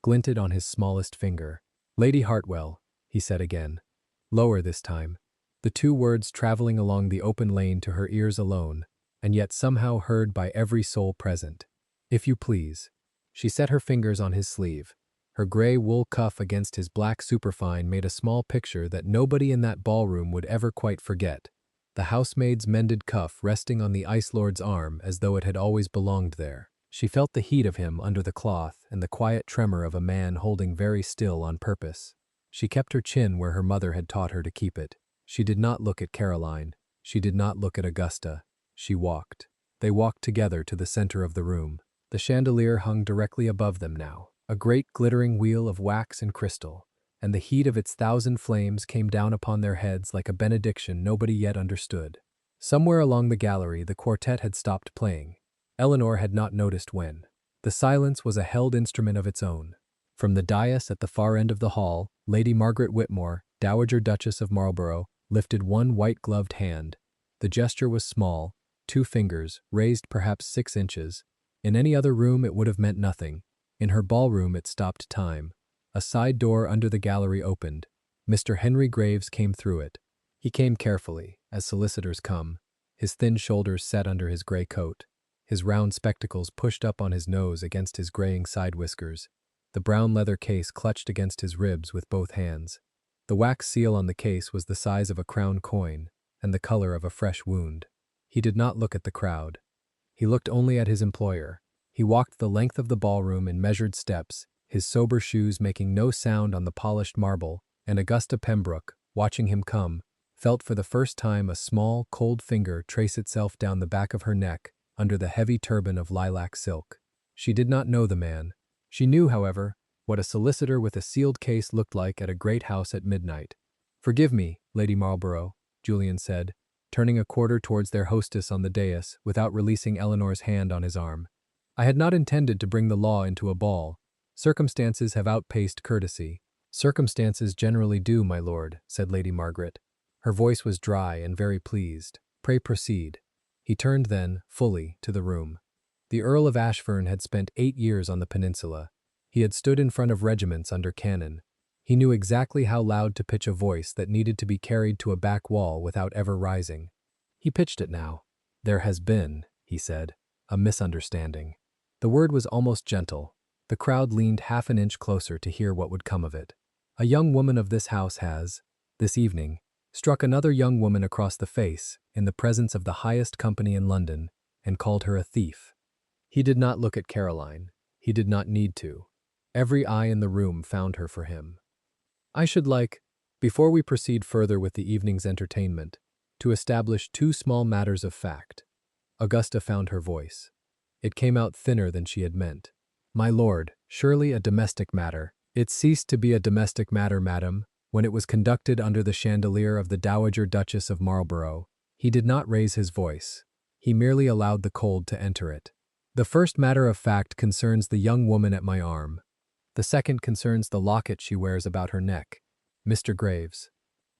glinted on his smallest finger. "Lady Hartwell," he said again. Lower this time, the 2 words traveling along the open lane to her ears alone, and yet somehow heard by every soul present. "If you please." She set her fingers on his sleeve. Her gray wool cuff against his black superfine made a small picture that nobody in that ballroom would ever quite forget. The housemaid's mended cuff resting on the Ice Lord's arm as though it had always belonged there. She felt the heat of him under the cloth and the quiet tremor of a man holding very still on purpose. She kept her chin where her mother had taught her to keep it. She did not look at Caroline. She did not look at Augusta. She walked. They walked together to the center of the room. The chandelier hung directly above them now, a great glittering wheel of wax and crystal, and the heat of its 1,000 flames came down upon their heads like a benediction nobody yet understood. Somewhere along the gallery the quartet had stopped playing. Eleanor had not noticed when. The silence was a held instrument of its own. From the dais at the far end of the hall, Lady Margaret Whitmore, Dowager Duchess of Marlborough, lifted one white-gloved hand. The gesture was small, 2 fingers, raised perhaps 6 inches. In any other room it would have meant nothing. In her ballroom it stopped time. A side door under the gallery opened. Mr. Henry Graves came through it. He came carefully, as solicitors come, his thin shoulders set under his gray coat, his round spectacles pushed up on his nose against his graying side whiskers, the brown leather case clutched against his ribs with both hands. The wax seal on the case was the size of a crown coin and the color of a fresh wound. He did not look at the crowd. He looked only at his employer. He walked the length of the ballroom in measured steps, his sober shoes making no sound on the polished marble, and Augusta Pembroke, watching him come, felt for the first time a small, cold finger trace itself down the back of her neck under the heavy turban of lilac silk. She did not know the man. She knew, however, what a solicitor with a sealed case looked like at a great house at midnight. "Forgive me, Lady Marlborough," Julian said, turning a quarter towards their hostess on the dais without releasing Eleanor's hand on his arm. "I had not intended to bring the law into a ball. Circumstances have outpaced courtesy." "Circumstances generally do, my lord," said Lady Margaret. Her voice was dry and very pleased. "Pray proceed." He turned then, fully, to the room. The Earl of Ashfern had spent 8 years on the peninsula. He had stood in front of regiments under cannon. He knew exactly how loud to pitch a voice that needed to be carried to a back wall without ever rising. He pitched it now. "There has been," he said, "a misunderstanding." The word was almost gentle. The crowd leaned half an inch closer to hear what would come of it. "A young woman of this house has, this evening, struck another young woman across the face in the presence of the highest company in London and called her a thief." He did not look at Caroline. He did not need to. Every eye in the room found her for him. "I should like, before we proceed further with the evening's entertainment, to establish 2 small matters of fact." Augusta found her voice. It came out thinner than she had meant. "My lord, surely a domestic matter." "It ceased to be a domestic matter, madam, when it was conducted under the chandelier of the Dowager Duchess of Marlborough." He did not raise his voice. He merely allowed the cold to enter it. "The first matter of fact concerns the young woman at my arm. The second concerns the locket she wears about her neck. Mr. Graves."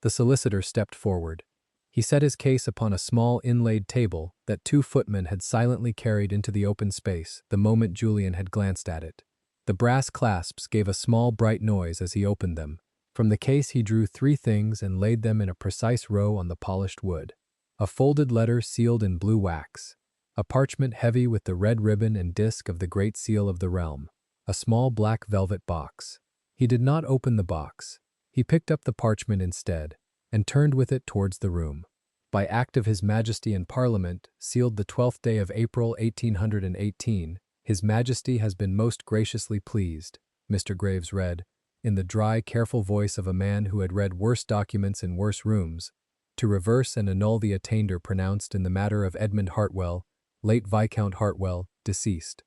The solicitor stepped forward. He set his case upon a small inlaid table that 2 footmen had silently carried into the open space the moment Julian had glanced at it. The brass clasps gave a small bright noise as he opened them. From the case he drew 3 things and laid them in a precise row on the polished wood. A folded letter sealed in blue wax. A parchment heavy with the red ribbon and disc of the Great Seal of the realm. A small black velvet box. He did not open the box. He picked up the parchment instead, and turned with it towards the room. "By act of His Majesty in Parliament, sealed the 12th day of April, 1818, His Majesty has been most graciously pleased," Mr. Graves read, in the dry, careful voice of a man who had read worse documents in worse rooms, "to reverse and annul the attainder pronounced in the matter of Edmund Hartwell, late Viscount Hartwell, deceased.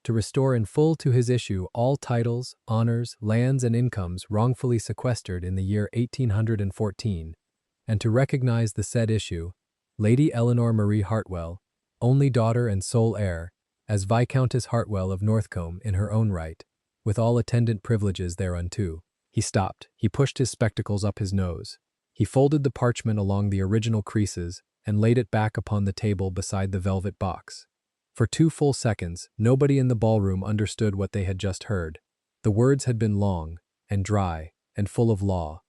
To restore in full to his issue all titles, honors, lands, and incomes wrongfully sequestered in the year 1814, and to recognize the said issue, Lady Eleanor Marie Hartwell, only daughter and sole heir, as Viscountess Hartwell of Northcombe in her own right, with all attendant privileges thereunto." He stopped. He pushed his spectacles up his nose. He folded the parchment along the original creases and laid it back upon the table beside the velvet box. For 2 full seconds, nobody in the ballroom understood what they had just heard. The words had been long, and dry, and full of law.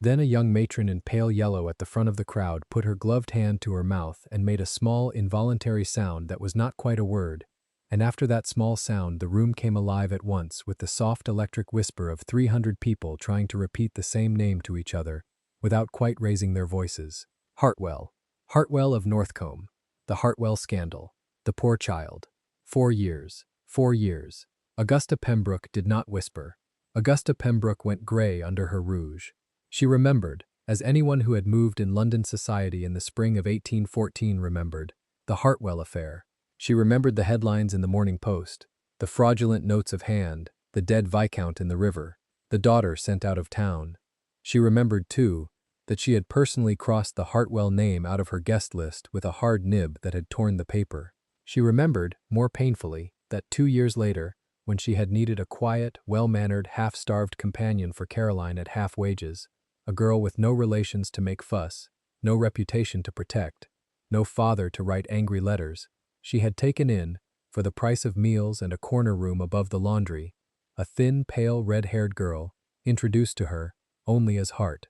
Then a young matron in pale yellow at the front of the crowd put her gloved hand to her mouth and made a small, involuntary sound that was not quite a word, and after that small sound the room came alive at once with the soft electric whisper of 300 people trying to repeat the same name to each other, without quite raising their voices. "Hartwell. Hartwell of Northcombe. The Hartwell scandal. The poor child. 4 years. 4 years." Augusta Pembroke did not whisper. Augusta Pembroke went grey under her rouge. She remembered, as anyone who had moved in London society in the spring of 1814 remembered, the Hartwell affair. She remembered the headlines in the Morning Post, the fraudulent notes of hand, the dead Viscount in the river, the daughter sent out of town. She remembered, too, that she had personally crossed the Hartwell name out of her guest list with a hard nib that had torn the paper. She remembered, more painfully, that 2 years later, when she had needed a quiet, well-mannered, half-starved companion for Caroline at half wages, a girl with no relations to make fuss, no reputation to protect, no father to write angry letters, she had taken in, for the price of meals and a corner room above the laundry, a thin, pale, red-haired girl, introduced to her only as Hart.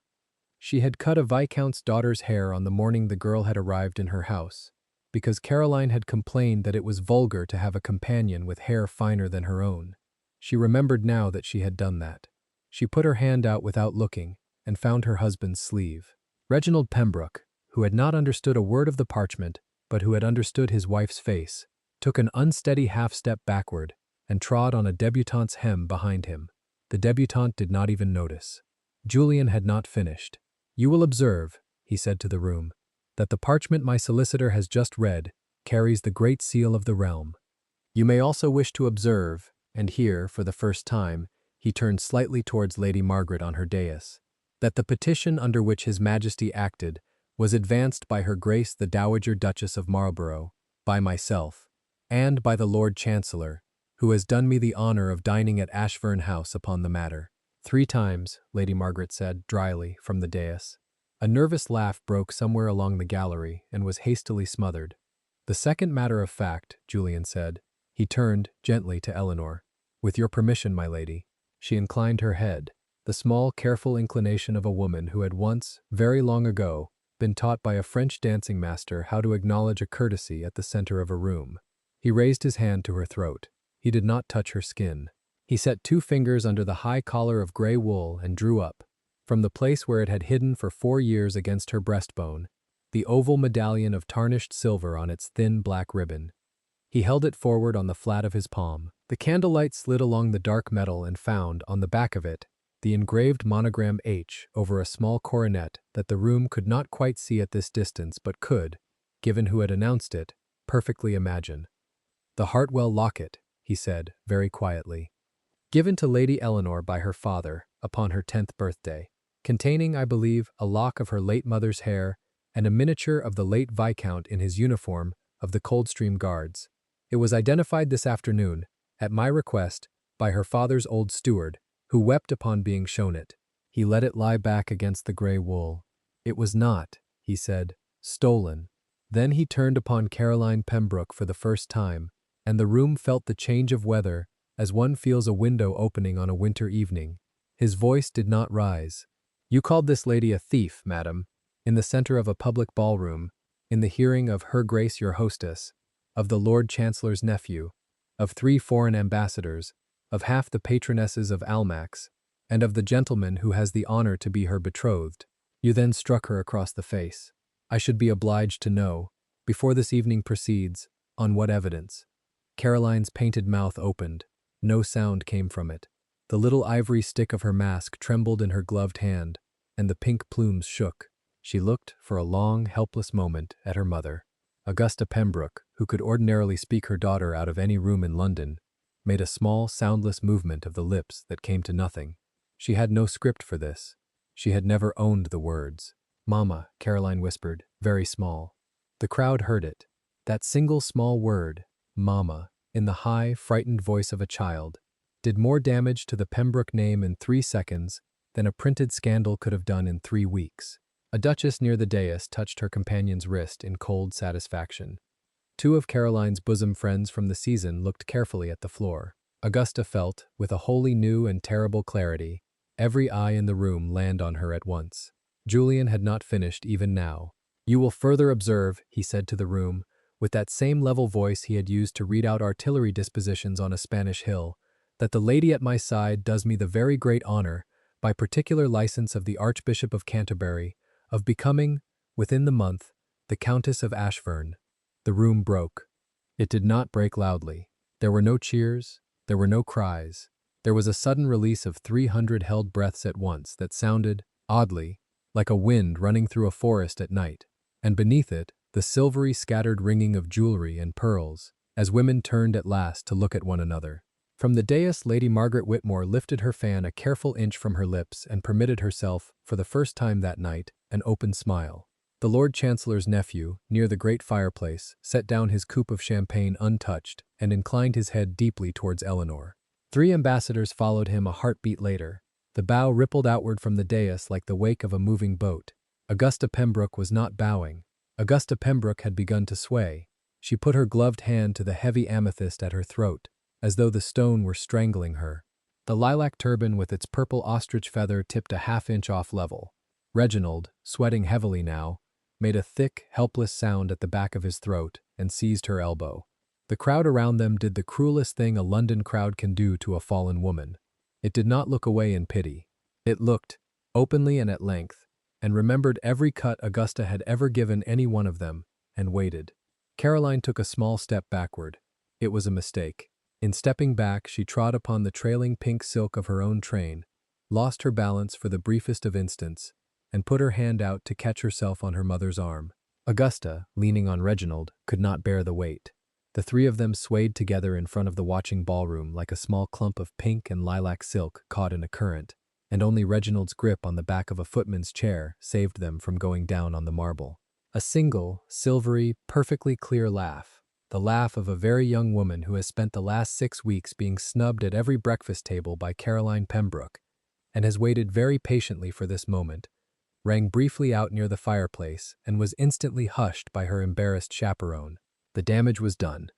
She had cut a viscount's daughter's hair on the morning the girl had arrived in her house, because Caroline had complained that it was vulgar to have a companion with hair finer than her own. She remembered now that she had done that. She put her hand out without looking, and found her husband's sleeve. Reginald Pembroke, who had not understood a word of the parchment, but who had understood his wife's face, took an unsteady half-step backward and trod on a debutante's hem behind him. The debutante did not even notice. Julian had not finished. "You will observe," he said to the room, "that the parchment my solicitor has just read carries the Great Seal of the realm. You may also wish to observe," and here, for the first time, he turned slightly towards Lady Margaret on her dais, that the petition under which His Majesty acted was advanced by Her Grace the Dowager Duchess of Marlborough, by myself, and by the Lord Chancellor, who has done me the honor of dining at Ashburn House upon the matter. 3 times, Lady Margaret said, dryly, from the dais. A nervous laugh broke somewhere along the gallery and was hastily smothered. The second matter of fact, Julian said. He turned, gently, to Eleanor. With your permission, my lady. She inclined her head, the small, careful inclination of a woman who had once, very long ago, been taught by a French dancing master how to acknowledge a courtesy at the center of a room. He raised his hand to her throat. He did not touch her skin. He set 2 fingers under the high collar of gray wool and drew up, from the place where it had hidden for 4 years against her breastbone, the oval medallion of tarnished silver on its thin black ribbon. He held it forward on the flat of his palm. The candlelight slid along the dark metal and found, on the back of it, the engraved monogram H over a small coronet that the room could not quite see at this distance but could, given who had announced it, perfectly imagine. The Hartwell locket, he said, very quietly. Given to Lady Eleanor by her father upon her 10th birthday, containing, I believe, a lock of her late mother's hair and a miniature of the late Viscount in his uniform of the Coldstream Guards. It was identified this afternoon, at my request, by her father's old steward, who wept upon being shown it. He let it lie back against the gray wool. It was not, he said, stolen. Then he turned upon Caroline Pembroke for the first time, and the room felt the change of weather as one feels a window opening on a winter evening. His voice did not rise. You called this lady a thief, madam, in the center of a public ballroom, in the hearing of Her Grace your hostess, of the Lord Chancellor's nephew, of 3 foreign ambassadors, of half the patronesses of Almack's, and of the gentleman who has the honor to be her betrothed. You then struck her across the face. I should be obliged to know, before this evening proceeds, on what evidence. Caroline's painted mouth opened. No sound came from it. The little ivory stick of her mask trembled in her gloved hand, and the pink plumes shook. She looked, for a long, helpless moment, at her mother. Augusta Pembroke, who could ordinarily speak her daughter out of any room in London, made a small, soundless movement of the lips that came to nothing. She had no script for this. She had never owned the words. "Mama," Caroline whispered, very small. The crowd heard it. That single small word, "Mama," in the high, frightened voice of a child, did more damage to the Pembroke name in 3 seconds than a printed scandal could have done in 3 weeks. A duchess near the dais touched her companion's wrist in cold satisfaction. 2 of Caroline's bosom friends from the season looked carefully at the floor. Augusta felt, with a wholly new and terrible clarity, every eye in the room land on her at once. Julian had not finished even now. You will further observe, he said to the room, with that same level voice he had used to read out artillery dispositions on a Spanish hill, that the lady at my side does me the very great honor, by particular license of the Archbishop of Canterbury, of becoming, within the month, the Countess of Ashburn. The room broke. It did not break loudly. There were no cheers, there were no cries. There was a sudden release of 300 held breaths at once that sounded, oddly, like a wind running through a forest at night, and beneath it, the silvery scattered ringing of jewelry and pearls, as women turned at last to look at one another. From the dais, Lady Margaret Whitmore lifted her fan a careful inch from her lips and permitted herself, for the first time that night, an open smile. The Lord Chancellor's nephew, near the great fireplace, set down his coupe of champagne untouched and inclined his head deeply towards Eleanor. 3 ambassadors followed him a heartbeat later. The bow rippled outward from the dais like the wake of a moving boat. Augusta Pembroke was not bowing. Augusta Pembroke had begun to sway. She put her gloved hand to the heavy amethyst at her throat, as though the stone were strangling her. The lilac turban with its purple ostrich feather tipped a half-inch off level. Reginald, sweating heavily now, made a thick, helpless sound at the back of his throat and seized her elbow. The crowd around them did the cruelest thing a London crowd can do to a fallen woman. It did not look away in pity. It looked, openly and at length, and remembered every cut Augusta had ever given any one of them, and waited. Caroline took a small step backward. It was a mistake. In stepping back, she trod upon the trailing pink silk of her own train, lost her balance for the briefest of instants, and put her hand out to catch herself on her mother's arm. Augusta, leaning on Reginald, could not bear the weight. The 3 of them swayed together in front of the watching ballroom like a small clump of pink and lilac silk caught in a current. and only Reginald's grip on the back of a footman's chair saved them from going down on the marble. A single, silvery, perfectly clear laugh. The laugh of a very young woman who has spent the last 6 weeks being snubbed at every breakfast table by Caroline Pembroke, and has waited very patiently for this moment, rang briefly out near the fireplace and was instantly hushed by her embarrassed chaperone. The damage was done.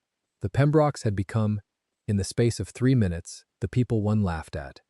The Pembrokes had become, in the space of 3 minutes, the people one laughed at.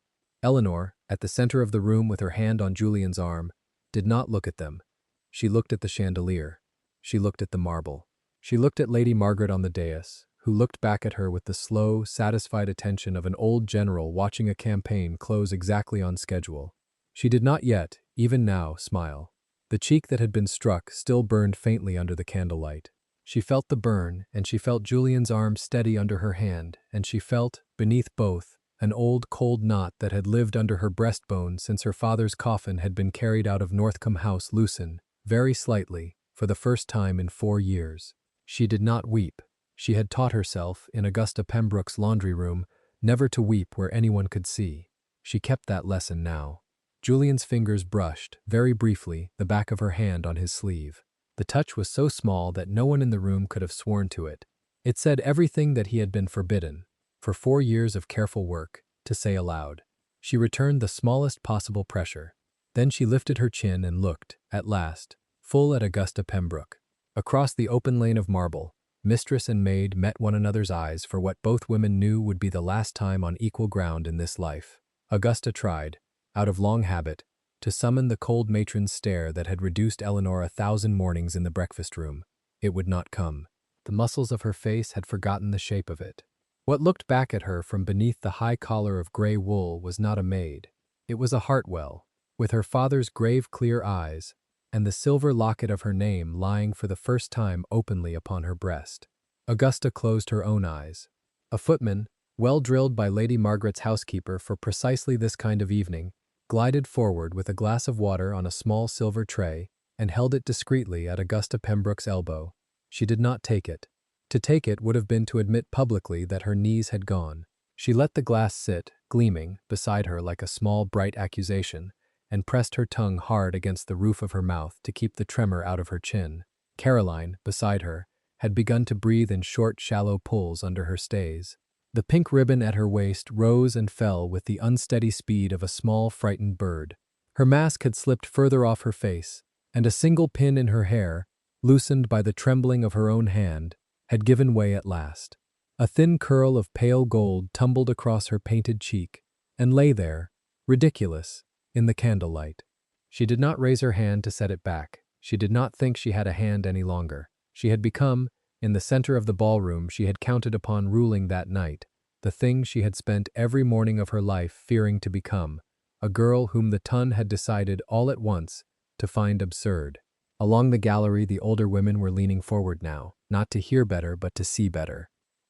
Eleanor, at the center of the room with her hand on Julian's arm, did not look at them. She looked at the chandelier. She looked at the marble. She looked at Lady Margaret on the dais, who looked back at her with the slow, satisfied attention of an old general watching a campaign close exactly on schedule. She did not yet, even now, smile. The cheek that had been struck still burned faintly under the candlelight. She felt the burn, and she felt Julian's arm steady under her hand, and she felt, beneath both, an old cold knot that had lived under her breastbone since her father's coffin had been carried out of Northcombe House loosen, very slightly, for the first time in 4 years. She did not weep. She had taught herself, in Augusta Pembroke's laundry room, never to weep where anyone could see. She kept that lesson now. Julian's fingers brushed, very briefly, the back of her hand on his sleeve. The touch was so small that no one in the room could have sworn to it. It said everything that he had been forbidden, for 4 years of careful work, to say aloud. She returned the smallest possible pressure. Then she lifted her chin and looked, at last, full at Augusta Pembroke. Across the open lane of marble, mistress and maid met one another's eyes for what both women knew would be the last time on equal ground in this life. Augusta tried, out of long habit, to summon the cold matron's stare that had reduced Eleanor 1,000 mornings in the breakfast room. It would not come. The muscles of her face had forgotten the shape of it. What looked back at her from beneath the high collar of gray wool was not a maid. It was a Hartwell, with her father's grave clear eyes, and the silver locket of her name lying for the first time openly upon her breast. Augusta closed her own eyes. A footman, well drilled by Lady Margaret's housekeeper for precisely this kind of evening, glided forward with a glass of water on a small silver tray and held it discreetly at Augusta Pembroke's elbow. She did not take it. To take it would have been to admit publicly that her knees had gone. She let the glass sit, gleaming, beside her like a small bright accusation, and pressed her tongue hard against the roof of her mouth to keep the tremor out of her chin. Caroline, beside her, had begun to breathe in short, shallow pulls under her stays. The pink ribbon at her waist rose and fell with the unsteady speed of a small, frightened bird. Her mask had slipped further off her face, and a single pin in her hair, loosened by the trembling of her own hand, had given way at last. A thin curl of pale gold tumbled across her painted cheek, and lay there, ridiculous, in the candlelight. She did not raise her hand to set it back. She did not think she had a hand any longer. She had become, in the center of the ballroom she had counted upon ruling that night, the thing she had spent every morning of her life fearing to become, a girl whom the ton had decided all at once to find absurd. Along the gallery the older women were leaning forward now, not to hear better but to see better.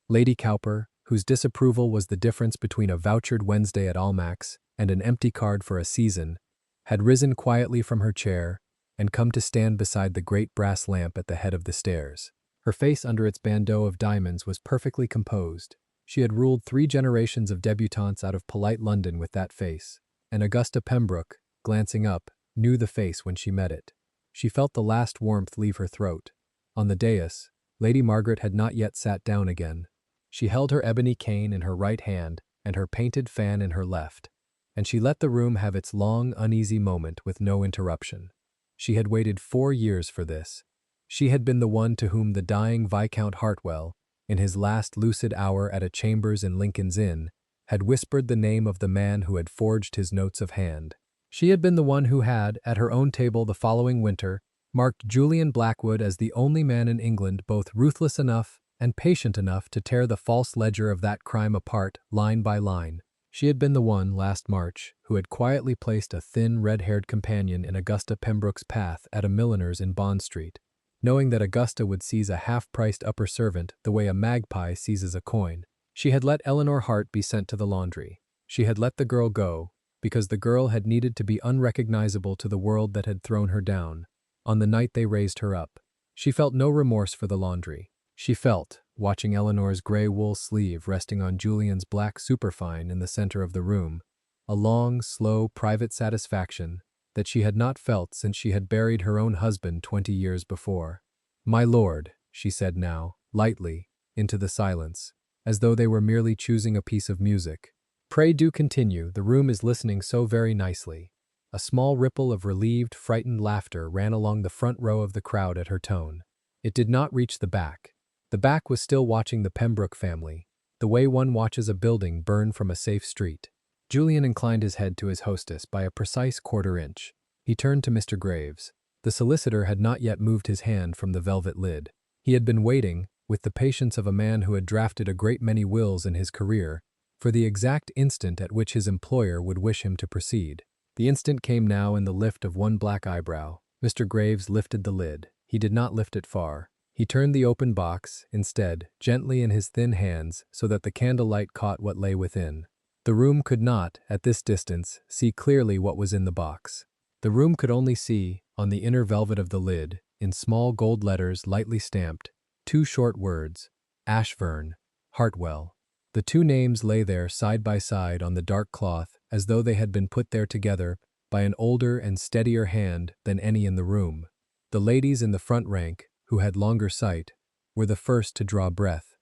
Lady Cowper, whose disapproval was the difference between a vouchered Wednesday at Almack's and an empty card for a season, had risen quietly from her chair and come to stand beside the great brass lamp at the head of the stairs. Her face under its bandeau of diamonds was perfectly composed. She had ruled 3 generations of debutantes out of polite London with that face, and Augusta Pembroke, glancing up, knew the face when she met it. She felt the last warmth leave her throat. On the dais, Lady Margaret had not yet sat down again. She held her ebony cane in her right hand and her painted fan in her left, and she let the room have its long, uneasy moment with no interruption. She had waited 4 years for this. She had been the one to whom the dying Viscount Hartwell, in his last lucid hour at a chambers in Lincoln's Inn, had whispered the name of the man who had forged his notes of hand. She had been the one who had, at her own table the following winter, marked Julian Blackwood as the only man in England both ruthless enough and patient enough to tear the false ledger of that crime apart, line by line. She had been the one, last March, who had quietly placed a thin, red-haired companion in Augusta Pembroke's path at a milliner's in Bond Street, knowing that Augusta would seize a half-priced upper servant the way a magpie seizes a coin. She had let Eleanor Hart be sent to the laundry. She had let the girl go, because the girl had needed to be unrecognizable to the world that had thrown her down, on the night they raised her up. She felt no remorse for the laundry. She felt, watching Eleanor's gray wool sleeve resting on Julian's black superfine in the center of the room, a long, slow, private satisfaction that she had not felt since she had buried her own husband 20 years before. "My lord," she said now, lightly, into the silence, as though they were merely choosing a piece of music. "Pray do continue, the room is listening so very nicely." A small ripple of relieved, frightened laughter ran along the front row of the crowd at her tone. It did not reach the back. The back was still watching the Pembroke family, the way one watches a building burn from a safe street. Julian inclined his head to his hostess by a precise quarter-inch. He turned to Mr. Graves. The solicitor had not yet moved his hand from the velvet lid. He had been waiting, with the patience of a man who had drafted a great many wills in his career, for the exact instant at which his employer would wish him to proceed. The instant came now in the lift of one black eyebrow. Mr. Graves lifted the lid. He did not lift it far. He turned the open box, instead, gently in his thin hands so that the candlelight caught what lay within. The room could not, at this distance, see clearly what was in the box. The room could only see, on the inner velvet of the lid, in small gold letters lightly stamped, two short words: Ashburn, Hartwell. The two names lay there side by side on the dark cloth as though they had been put there together by an older and steadier hand than any in the room. The ladies in the front rank, who had longer sight, were the first to draw breath.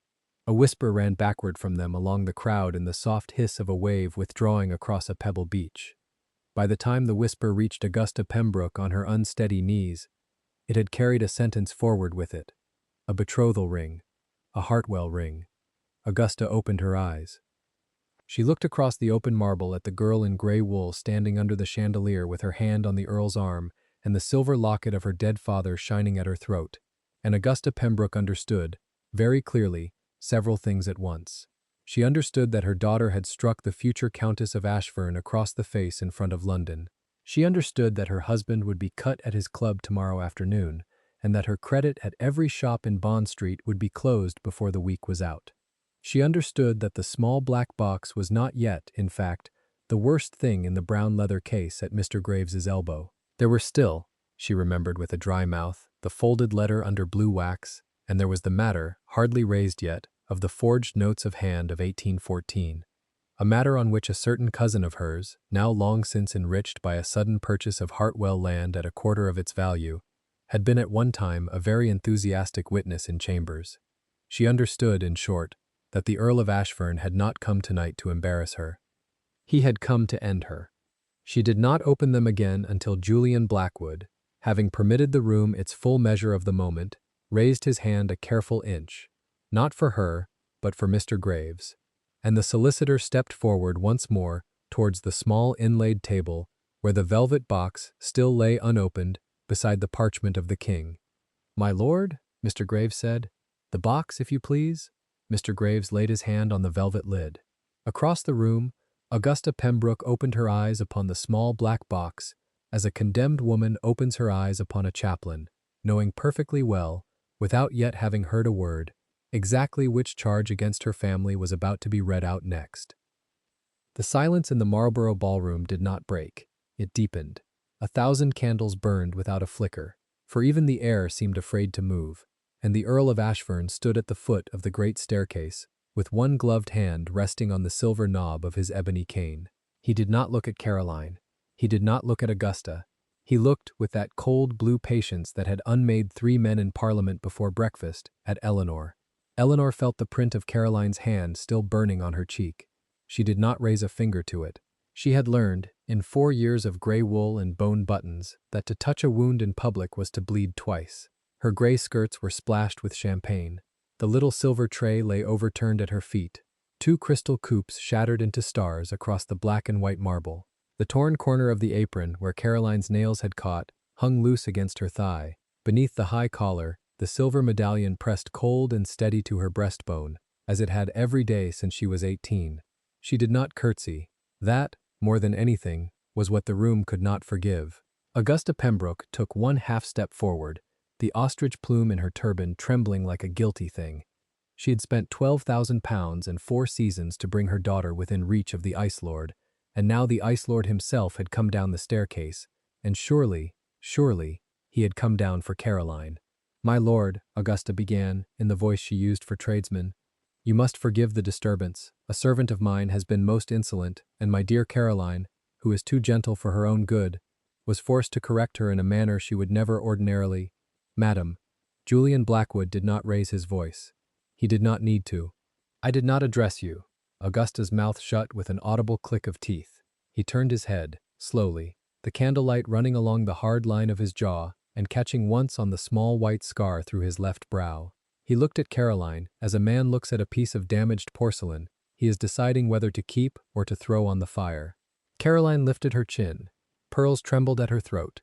A whisper ran backward from them along the crowd in the soft hiss of a wave withdrawing across a pebble beach. By the time the whisper reached Augusta Pembroke on her unsteady knees, it had carried a sentence forward with it. A betrothal ring. A Hartwell ring. Augusta opened her eyes. She looked across the open marble at the girl in gray wool standing under the chandelier with her hand on the Earl's arm and the silver locket of her dead father shining at her throat. And Augusta Pembroke understood, very clearly, several things at once. She understood that her daughter had struck the future Countess of Ashburn across the face in front of London. She understood that her husband would be cut at his club tomorrow afternoon, and that her credit at every shop in Bond Street would be closed before the week was out. She understood that the small black box was not yet, in fact, the worst thing in the brown leather case at Mr. Graves's elbow. There were still, she remembered with a dry mouth, the folded letter under blue wax, and there was the matter, hardly raised yet, of the forged notes of hand of 1814, a matter on which a certain cousin of hers, now long since enriched by a sudden purchase of Hartwell land at a quarter of its value, had been at one time a very enthusiastic witness in chambers. She understood, in short, that the Earl of Ashburn had not come tonight to embarrass her. He had come to end her. She did not open them again until Julian Blackwood, having permitted the room its full measure of the moment, raised his hand a careful inch, not for her, but for Mr. Graves, and the solicitor stepped forward once more towards the small inlaid table where the velvet box still lay unopened beside the parchment of the king. "My lord," Mr. Graves said, "the box, if you please." Mr. Graves laid his hand on the velvet lid. Across the room, Augusta Pembroke opened her eyes upon the small black box as a condemned woman opens her eyes upon a chaplain, knowing perfectly well, without yet having heard a word, exactly which charge against her family was about to be read out next. The silence in the Marlborough ballroom did not break. It deepened. 1,000 candles burned without a flicker, for even the air seemed afraid to move, and the Earl of Ashburn stood at the foot of the great staircase, with one gloved hand resting on the silver knob of his ebony cane. He did not look at Caroline. He did not look at Augusta. He looked, with that cold blue patience that had unmade 3 men in Parliament before breakfast, at Eleanor. Eleanor felt the print of Caroline's hand still burning on her cheek. She did not raise a finger to it. She had learned, in 4 years of gray wool and bone buttons, that to touch a wound in public was to bleed twice. Her gray skirts were splashed with champagne. The little silver tray lay overturned at her feet. 2 crystal coops shattered into stars across the black and white marble. The torn corner of the apron, where Caroline's nails had caught, hung loose against her thigh. Beneath the high collar, the silver medallion pressed cold and steady to her breastbone, as it had every day since she was 18. She did not curtsy. That, more than anything, was what the room could not forgive. Augusta Pembroke took 1 half-step forward, the ostrich plume in her turban trembling like a guilty thing. She had spent £12,000 and 4 seasons to bring her daughter within reach of the Ice Lord, and now the Ice Lord himself had come down the staircase, and surely, he had come down for Caroline. "My lord," Augusta began, in the voice she used for tradesmen, You must forgive the disturbance. A servant of mine has been most insolent, and my dear Caroline, who is too gentle for her own good, was forced to correct her in a manner she would never ordinarily. Madam, Julian Blackwood did not raise his voice. He did not need to. I did not address you. Augusta's mouth shut with an audible click of teeth. He turned his head, slowly, the candlelight running along the hard line of his jaw and catching once on the small white scar through his left brow. He looked at Caroline as a man looks at a piece of damaged porcelain. He is deciding whether to keep or to throw on the fire. Caroline lifted her chin. Pearls trembled at her throat.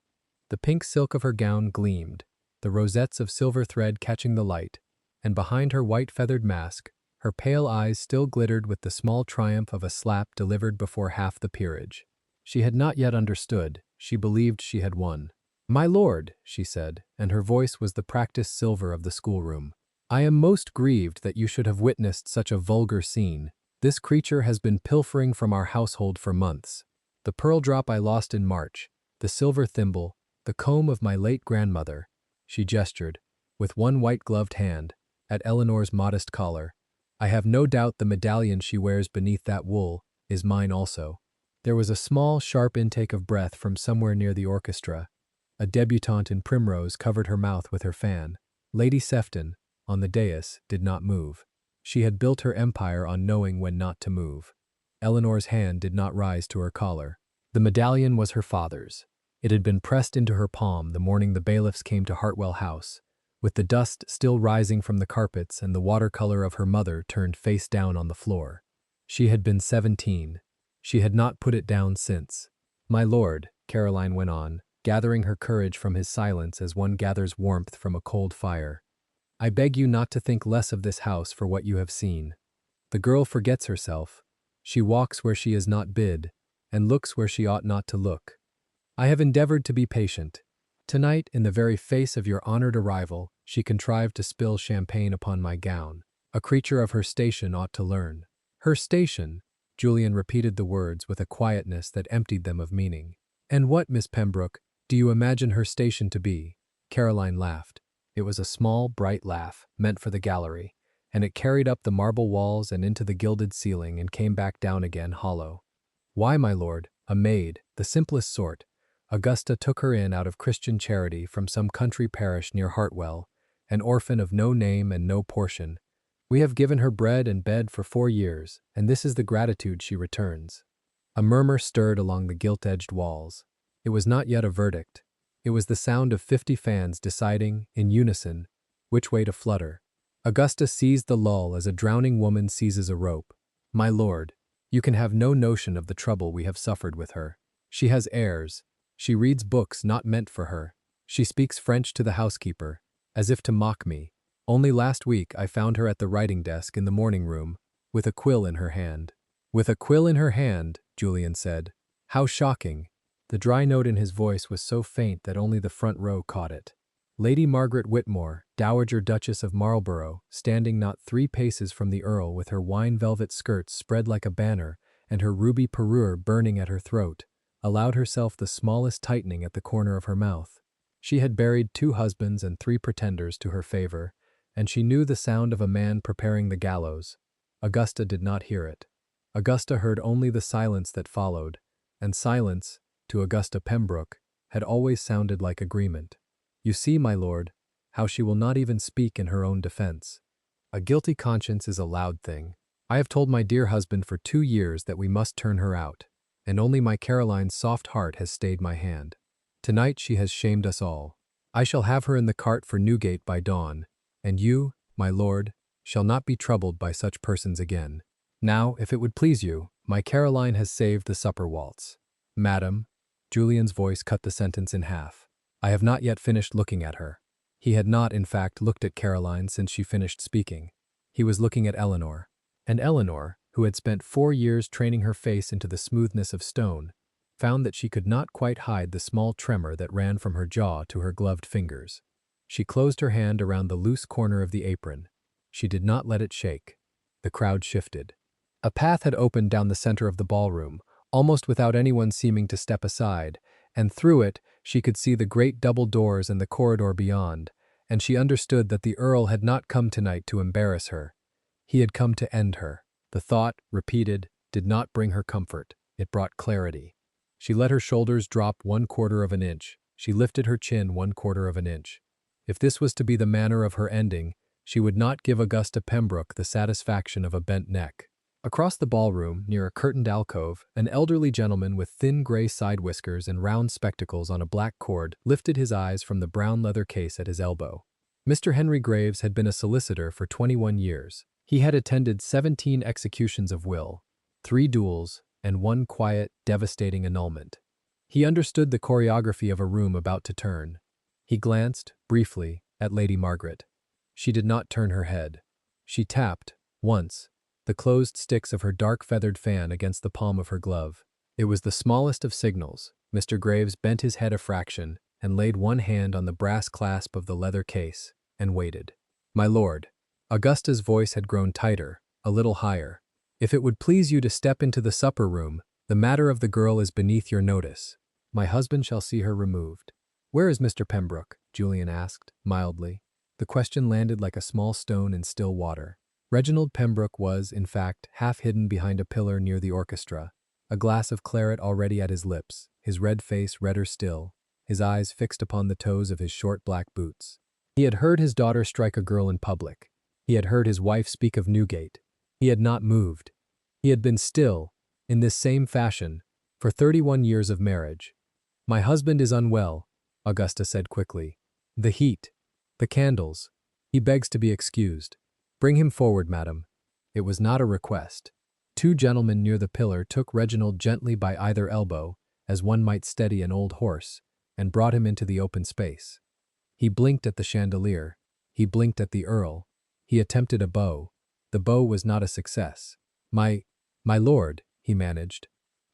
The pink silk of her gown gleamed, the rosettes of silver thread catching the light, and behind her white feathered mask, her pale eyes still glittered with the small triumph of a slap delivered before half the peerage. She had not yet understood. She believed she had won. "My lord," she said, and her voice was the practiced silver of the schoolroom, "I am most grieved that you should have witnessed such a vulgar scene. This creature has been pilfering from our household for months. The pearl drop I lost in March, the silver thimble, the comb of my late grandmother." She gestured, with one white-gloved hand, at Eleanor's modest collar. "I have no doubt the medallion she wears beneath that wool is mine also." There was a small, sharp intake of breath from somewhere near the orchestra. A debutante in primrose covered her mouth with her fan. Lady Sefton, on the dais, did not move. She had built her empire on knowing when not to move. Eleanor's hand did not rise to her collar. The medallion was her father's. It had been pressed into her palm the morning the bailiffs came to Hartwell House, with the dust still rising from the carpets and the watercolor of her mother turned face down on the floor. She had been 17. She had not put it down since. "My lord," Caroline went on, gathering her courage from his silence as one gathers warmth from a cold fire, "I beg you not to think less of this house for what you have seen. The girl forgets herself. She walks where she is not bid, and looks where she ought not to look. I have endeavored to be patient. Tonight, in the very face of your honored arrival, she contrived to spill champagne upon my gown. A creature of her station ought to learn." "Her station," Julian repeated the words with a quietness that emptied them of meaning. "And what, Miss Pembroke, do you imagine her station to be?" Caroline laughed. It was a small, bright laugh, meant for the gallery, and it carried up the marble walls and into the gilded ceiling and came back down again hollow. "Why, my lord, a maid, the simplest sort. Augusta took her in out of Christian charity from some country parish near Hartwell, an orphan of no name and no portion. We have given her bread and bed for 4 years, and this is the gratitude she returns." A murmur stirred along the gilt-edged walls. It was not yet a verdict. It was the sound of 50 fans deciding, in unison, which way to flutter. Augusta seized the lull as a drowning woman seizes a rope. "My lord, you can have no notion of the trouble we have suffered with her. She has airs. She reads books not meant for her. She speaks French to the housekeeper, as if to mock me. Only last week I found her at the writing desk in the morning room, with a quill in her hand." "With a quill in her hand," Julian said. "How shocking!" The dry note in his voice was so faint that only the front row caught it. Lady Margaret Whitmore, Dowager Duchess of Marlborough, standing not 3 paces from the Earl with her wine-velvet skirts spread like a banner and her ruby parure burning at her throat, allowed herself the smallest tightening at the corner of her mouth. She had buried 2 husbands and 3 pretenders to her favor, and she knew the sound of a man preparing the gallows. Augusta did not hear it. Augusta heard only the silence that followed, and silence, to Augusta Pembroke, had always sounded like agreement. "You see, my lord, how she will not even speak in her own defense. A guilty conscience is a loud thing. I have told my dear husband for 2 years that we must turn her out, and only my Caroline's soft heart has stayed my hand. Tonight she has shamed us all. I shall have her in the cart for Newgate by dawn, and you, my lord, shall not be troubled by such persons again. Now, if it would please you, my Caroline has saved the supper waltz." "Madam," Julian's voice cut the sentence in half. "I have not yet finished looking at her." He had not, in fact, looked at Caroline since she finished speaking. He was looking at Eleanor. And Eleanor, who had spent 4 years training her face into the smoothness of stone, found that she could not quite hide the small tremor that ran from her jaw to her gloved fingers. She closed her hand around the loose corner of the apron. She did not let it shake. The crowd shifted. A path had opened down the center of the ballroom, almost without anyone seeming to step aside, and through it she could see the great double doors and the corridor beyond, and she understood that the Earl had not come tonight to embarrass her. He had come to end her. The thought, repeated, did not bring her comfort. It brought clarity. She let her shoulders drop 1/4 of an inch. She lifted her chin 1/4 of an inch. If this was to be the manner of her ending, she would not give Augusta Pembroke the satisfaction of a bent neck. Across the ballroom, near a curtained alcove, an elderly gentleman with thin gray side whiskers and round spectacles on a black cord lifted his eyes from the brown leather case at his elbow. Mr. Henry Graves had been a solicitor for 21 years. He had attended 17 executions of will, 3 duels, and 1 quiet, devastating annulment. He understood the choreography of a room about to turn. He glanced, briefly, at Lady Margaret. She did not turn her head. She tapped, once, the closed sticks of her dark feathered fan against the palm of her glove. It was the smallest of signals. Mr. Graves bent his head a fraction and laid one hand on the brass clasp of the leather case, and waited. "My lord." Augusta's voice had grown tighter, a little higher. "If it would please you to step into the supper room, the matter of the girl is beneath your notice. My husband shall see her removed." "Where is Mr. Pembroke?" Julian asked, mildly. The question landed like a small stone in still water. Reginald Pembroke was, in fact, half hidden behind a pillar near the orchestra, a glass of claret already at his lips, his red face redder still, his eyes fixed upon the toes of his short black boots. He had heard his daughter strike a girl in public. He had heard his wife speak of Newgate. He had not moved. He had been still, in this same fashion, for 31 years of marriage. "My husband is unwell," Augusta said quickly. "The heat, the candles. He begs to be excused." "Bring him forward, madam." It was not a request. 2 gentlemen near the pillar took Reginald gently by either elbow, as one might steady an old horse, and brought him into the open space. He blinked at the chandelier. He blinked at the Earl. He attempted a bow. The bow was not a success. My lord," he managed.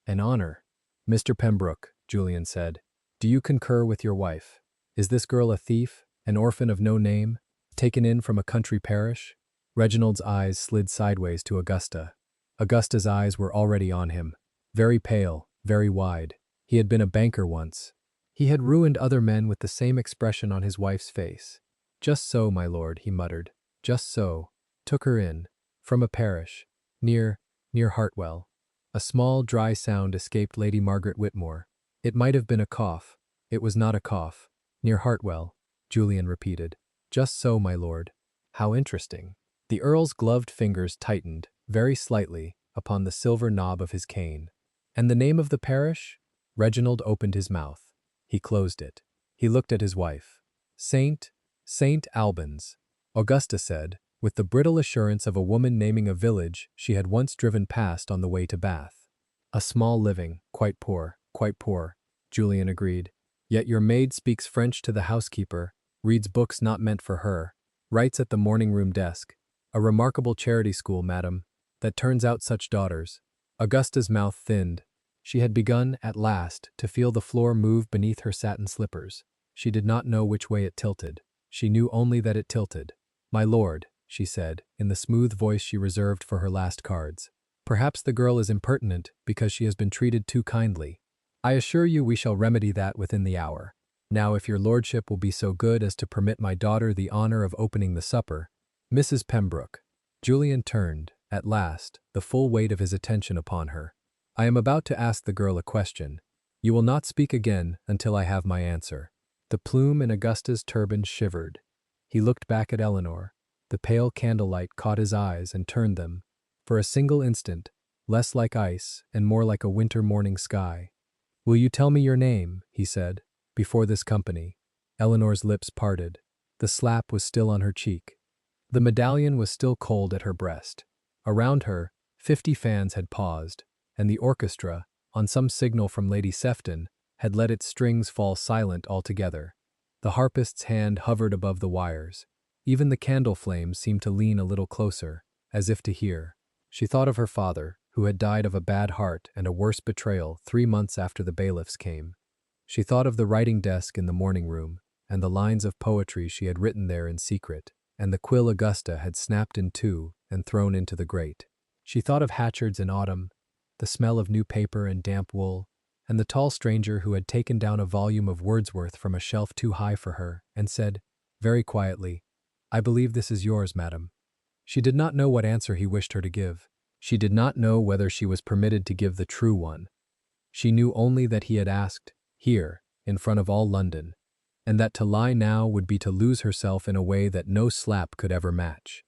"An honor." "Mr. Pembroke," Julian said, "do you concur with your wife? Is this girl a thief, an orphan of no name, taken in from a country parish?" Reginald's eyes slid sideways to Augusta. Augusta's eyes were already on him. Very pale, very wide. He had been a banker once. He had ruined other men with the same expression on his wife's face. "Just so, my lord," he muttered. "Just so. Took her in. From a parish. Near Hartwell." A small, dry sound escaped Lady Margaret Whitmore. It might have been a cough. It was not a cough. "Near Hartwell," Julian repeated. "Just so, my lord. How interesting." The Earl's gloved fingers tightened, very slightly, upon the silver knob of his cane. "And the name of the parish?" Reginald opened his mouth. He closed it. He looked at his wife. Saint Albans," Augusta said, with the brittle assurance of a woman naming a village she had once driven past on the way to Bath. "A small living, quite poor," Julian agreed. "Yet your maid speaks French to the housekeeper, reads books not meant for her, writes at the morning-room desk. A remarkable charity school, madam, that turns out such daughters." Augusta's mouth thinned. She had begun, at last, to feel the floor move beneath her satin slippers. She did not know which way it tilted. She knew only that it tilted. "My lord," she said, in the smooth voice she reserved for her last cards. "Perhaps the girl is impertinent because she has been treated too kindly. I assure you we shall remedy that within the hour. Now if your lordship will be so good as to permit my daughter the honor of opening the supper." "Mrs. Pembroke." Julian turned, at last, the full weight of his attention upon her. "I am about to ask the girl a question. You will not speak again until I have my answer." The plume in Augusta's turban shivered. He looked back at Eleanor. The pale candlelight caught his eyes and turned them, for a single instant, less like ice and more like a winter morning sky. "Will you tell me your name?" he said, "before this company?" Eleanor's lips parted. The slap was still on her cheek. The medallion was still cold at her breast. Around her, 50 fans had paused, and the orchestra, on some signal from Lady Sefton, had let its strings fall silent altogether. The harpist's hand hovered above the wires. Even the candle flames seemed to lean a little closer, as if to hear. She thought of her father, who had died of a bad heart and a worse betrayal 3 months after the bailiffs came. She thought of the writing desk in the morning room, and the lines of poetry she had written there in secret, and the quill Augusta had snapped in two and thrown into the grate. She thought of Hatchard's in autumn, the smell of new paper and damp wool, and the tall stranger who had taken down a volume of Wordsworth from a shelf too high for her and said, very quietly, "I believe this is yours, madam." She did not know what answer he wished her to give. She did not know whether she was permitted to give the true one. She knew only that he had asked, here, in front of all London, and that to lie now would be to lose herself in a way that no slap could ever match.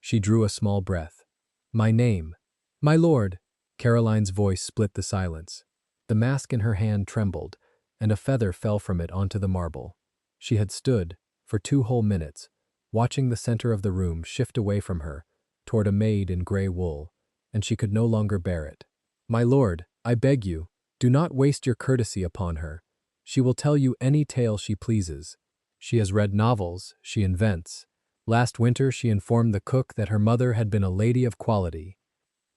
She drew a small breath. My name. My lord. Caroline's voice split the silence. The mask in her hand trembled, and a feather fell from it onto the marble. She had stood, for 2 whole minutes, watching the center of the room shift away from her, toward a maid in gray wool, and she could no longer bear it. My lord, I beg you, do not waste your courtesy upon her. She will tell you any tale she pleases. She has read novels, she invents. Last winter she informed the cook that her mother had been a lady of quality.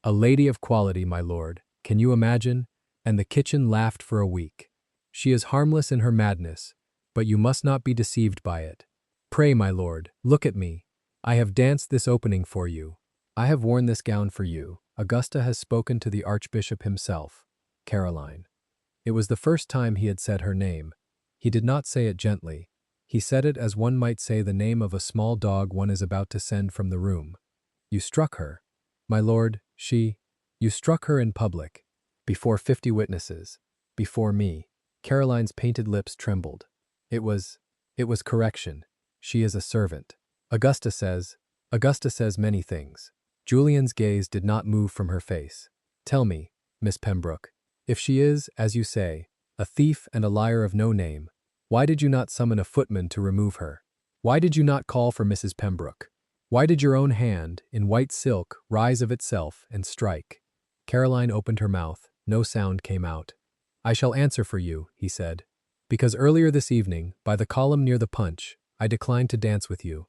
A lady of quality, my lord, can you imagine? And the kitchen laughed for a week. She is harmless in her madness, but you must not be deceived by it. Pray, my lord, look at me. I have danced this opening for you. I have worn this gown for you. Augusta has spoken to the Archbishop himself. Caroline. It was the first time he had said her name. He did not say it gently. He said it as one might say the name of a small dog one is about to send from the room. You struck her. My lord, you struck her in public, before 50 witnesses, before me. Caroline's painted lips trembled. It was correction. She is a servant. Augusta says many things. Julian's gaze did not move from her face. Tell me, Miss Pembroke, if she is, as you say, a thief and a liar of no name, why did you not summon a footman to remove her? Why did you not call for Mrs. Pembroke? Why did your own hand, in white silk, rise of itself and strike? Caroline opened her mouth. No sound came out. I shall answer for you, he said, because earlier this evening, by the column near the punch, I declined to dance with you,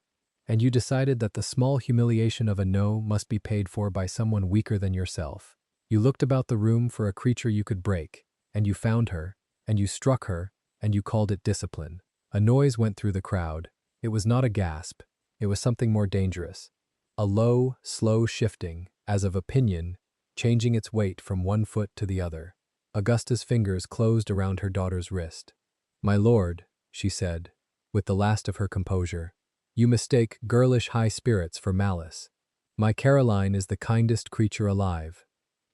and you decided that the small humiliation of a no must be paid for by someone weaker than yourself. You looked about the room for a creature you could break, and you found her, and you struck her, and you called it discipline. A noise went through the crowd. It was not a gasp. It was something more dangerous. A low, slow shifting, as of a pinion, changing its weight from one foot to the other. Augusta's fingers closed around her daughter's wrist. My lord, she said, with the last of her composure, you mistake girlish high spirits for malice. My Caroline is the kindest creature alive.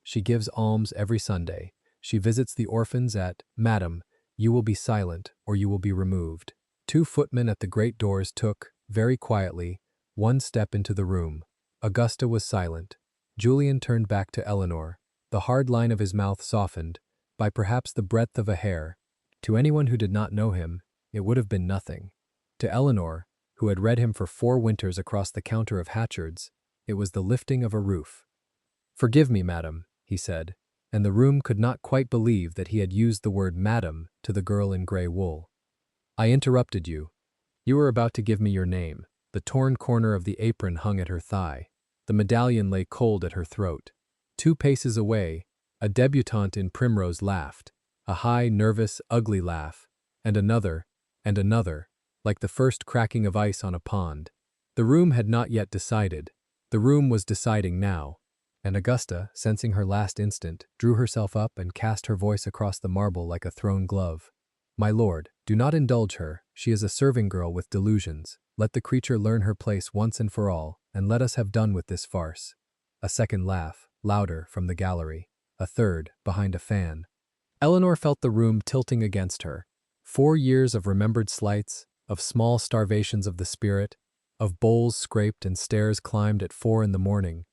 She gives alms every Sunday. She visits the orphans at, Madam, you will be silent or you will be removed. 2 footmen at the great doors took, very quietly, 1 step into the room. Augusta was silent. Julian turned back to Eleanor. The hard line of his mouth softened, by perhaps the breadth of a hair. To anyone who did not know him, it would have been nothing. To Eleanor, who had read him for 4 winters across the counter of Hatchard's, it was the lifting of a roof. Forgive me, madam, he said, and the room could not quite believe that he had used the word madam to the girl in gray wool. I interrupted you. You were about to give me your name. The torn corner of the apron hung at her thigh. The medallion lay cold at her throat. 2 paces away, a debutante in primrose laughed, a high, nervous, ugly laugh, and another, like the first cracking of ice on a pond. The room had not yet decided. The room was deciding now, and Augusta, sensing her last instant, drew herself up and cast her voice across the marble like a thrown glove. My lord, do not indulge her. She is a serving girl with delusions. Let the creature learn her place once and for all, and let us have done with this farce. A second laugh, louder, from the gallery. A third, behind a fan. Eleanor felt the room tilting against her. 4 years of remembered slights, of small starvations of the spirit, of bowls scraped and stairs climbed at 4 in the morning.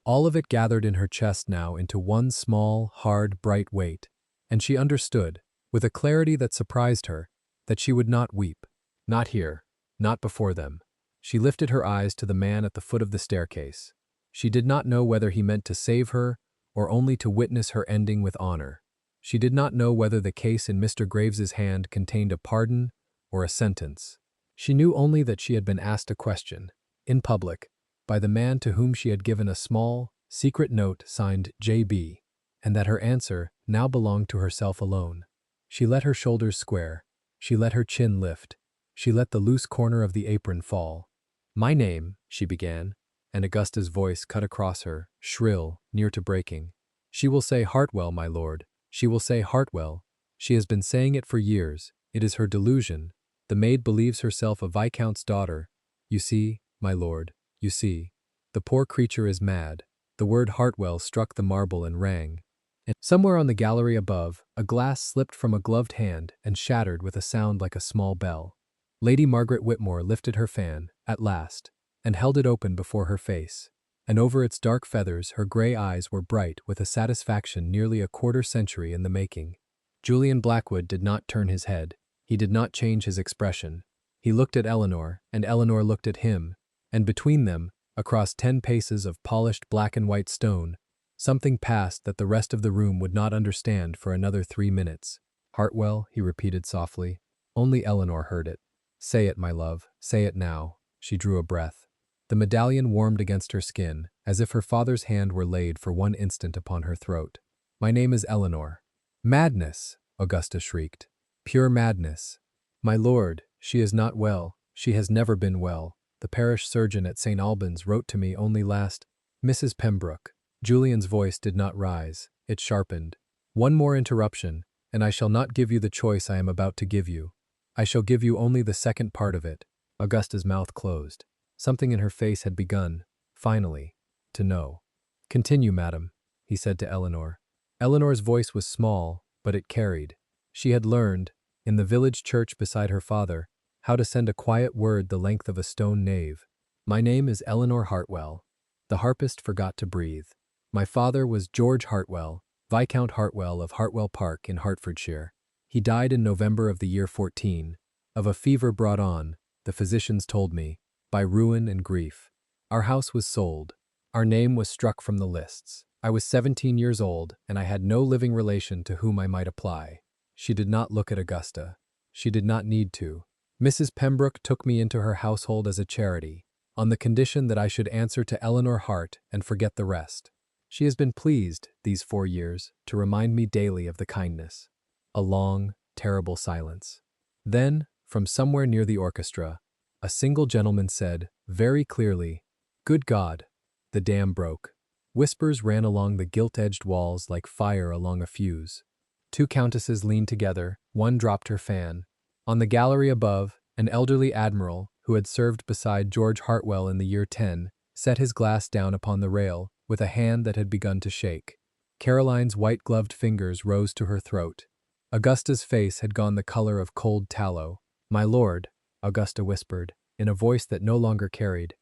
All of it gathered in her chest now into one small, hard, bright weight, and she understood, with a clarity that surprised her, that she would not weep. Not here, not before them. She lifted her eyes to the man at the foot of the staircase. She did not know whether he meant to save her or only to witness her ending with honor. She did not know whether the case in Mr. Graves's hand contained a pardon or a sentence. She knew only that she had been asked a question, in public, by the man to whom she had given a small, secret note signed J.B., and that her answer now belonged to herself alone. She let her shoulders square. She let her chin lift. She let the loose corner of the apron fall. My name, she began, and Augusta's voice cut across her, shrill, near to breaking. She will say Hartwell, my lord. She will say Hartwell. She has been saying it for years. It is her delusion. The maid believes herself a viscount's daughter. You see, my lord, you see. The poor creature is mad. The word Hartwell struck the marble and rang. And somewhere on the gallery above, a glass slipped from a gloved hand and shattered with a sound like a small bell. Lady Margaret Whitmore lifted her fan, at last, and held it open before her face. And over its dark feathers her gray eyes were bright with a satisfaction nearly a quarter-century in the making. Julian Blackwood did not turn his head. He did not change his expression. He looked at Eleanor, and Eleanor looked at him, and between them, across 10 paces of polished black and white stone, something passed that the rest of the room would not understand for another 3 minutes. "Hartwell," he repeated softly. Only Eleanor heard it. "Say it, my love, say it now." She drew a breath. The medallion warmed against her skin, as if her father's hand were laid for one instant upon her throat. "My name is Eleanor." "Madness!" Augusta shrieked. "Pure madness. My lord, she is not well. She has never been well. The parish surgeon at St. Albans wrote to me only last—" "Mrs. Pembroke." Julian's voice did not rise. It sharpened. "One more interruption, and I shall not give you the choice I am about to give you. I shall give you only the second part of it." Augusta's mouth closed. Something in her face had begun, finally, to know. "Continue, madam," he said to Eleanor. Eleanor's voice was small, but it carried. She had learned, in the village church beside her father, how to send a quiet word the length of a stone nave. "My name is Eleanor Hartwell." The harpist forgot to breathe. "My father was George Hartwell, Viscount Hartwell of Hartwell Park in Hertfordshire. He died in November of the year 14, of a fever brought on, the physicians told me, by ruin and grief. Our house was sold. Our name was struck from the lists. I was 17 years old, and I had no living relation to whom I might apply." She did not look at Augusta. She did not need to. "Mrs. Pembroke took me into her household as a charity, on the condition that I should answer to Eleanor Hart and forget the rest. She has been pleased, these 4 years, to remind me daily of the kindness." A long, terrible silence. Then, from somewhere near the orchestra, a single gentleman said, very clearly, "Good God!" The dam broke. Whispers ran along the gilt-edged walls like fire along a fuse. 2 countesses leaned together, one dropped her fan. On the gallery above, an elderly admiral, who had served beside George Hartwell in the year 10, set his glass down upon the rail, with a hand that had begun to shake. Caroline's white-gloved fingers rose to her throat. Augusta's face had gone the color of cold tallow. "My lord," Augusta whispered, in a voice that no longer carried,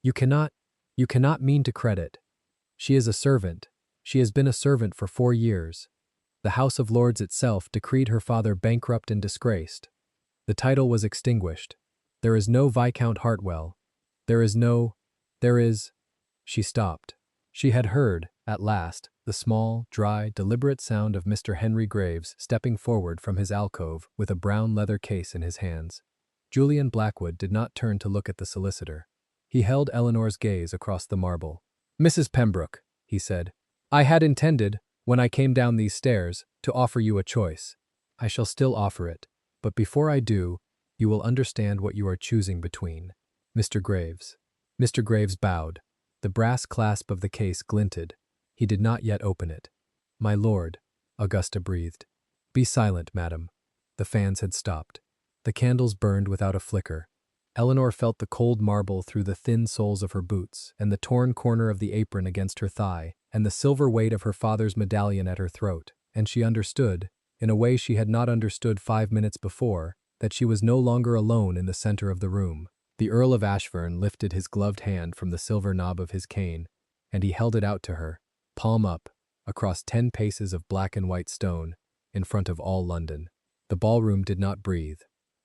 you cannot mean to credit. She is a servant. She has been a servant for 4 years. The House of Lords itself decreed her father bankrupt and disgraced. The title was extinguished. There is no Viscount Hartwell. There is—" She stopped. She had heard, at last, the small, dry, deliberate sound of Mr. Henry Graves stepping forward from his alcove with a brown leather case in his hands. Julian Blackwood did not turn to look at the solicitor. He held Eleanor's gaze across the marble. "Mrs. Pembroke," he said, "I had intended, when I came down these stairs, to offer you a choice. I shall still offer it, but before I do, you will understand what you are choosing between. Mr. Graves." Mr. Graves bowed. The brass clasp of the case glinted. He did not yet open it. "My lord," Augusta breathed. "Be silent, madam." The fans had stopped. The candles burned without a flicker. Eleanor felt the cold marble through the thin soles of her boots, and the torn corner of the apron against her thigh, and the silver weight of her father's medallion at her throat, and she understood, in a way she had not understood 5 minutes before, that she was no longer alone in the center of the room. The Earl of Ashbourne lifted his gloved hand from the silver knob of his cane, and he held it out to her, palm up, across 10 paces of black and white stone, in front of all London. The ballroom did not breathe.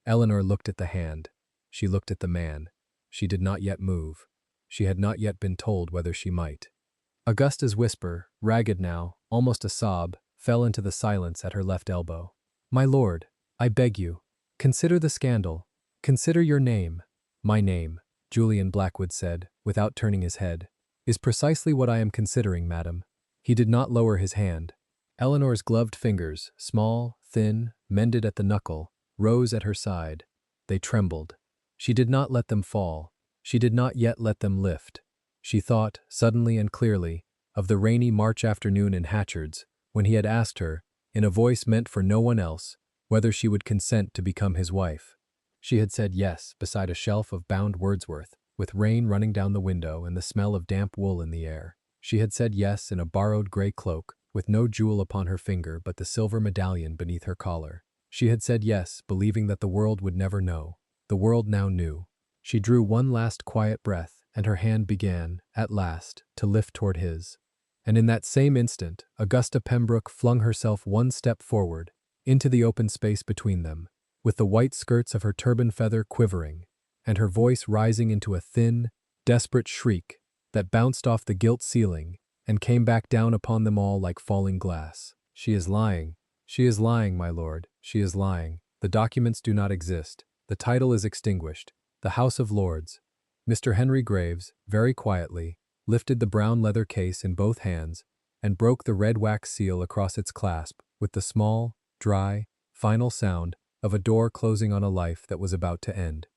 Eleanor looked at the hand. She looked at the man. She did not yet move. She had not yet been told whether she might. Augusta's whisper, ragged now, almost a sob, fell into the silence at her left elbow. "My lord, I beg you, consider the scandal. Consider your name." "My name," Julian Blackwood said, without turning his head, "is precisely what I am considering, madam." He did not lower his hand. Eleanor's gloved fingers, small, thin, mended at the knuckle, rose at her side. They trembled. She did not let them fall. She did not yet let them lift. She thought, suddenly and clearly, of the rainy March afternoon in Hatchards, when he had asked her, in a voice meant for no one else, whether she would consent to become his wife. She had said yes beside a shelf of bound Wordsworth. with rain running down the window and the smell of damp wool in the air. She had said yes in a borrowed gray cloak, with no jewel upon her finger but the silver medallion beneath her collar. She had said yes, believing that the world would never know. The world now knew. She drew one last quiet breath, and her hand began, at last, to lift toward his. And in that same instant, Augusta Pembroke flung herself one step forward, into the open space between them, with the white skirts of her turban feather quivering, and her voice rising into a thin, desperate shriek that bounced off the gilt ceiling and came back down upon them all like falling glass. She is lying. She is lying, my lord. She is lying. The documents do not exist. The title is extinguished. The House of Lords. Mr. Henry Graves, very quietly, lifted the brown leather case in both hands and broke the red wax seal across its clasp with the small, dry, final sound of a door closing on a life that was about to end.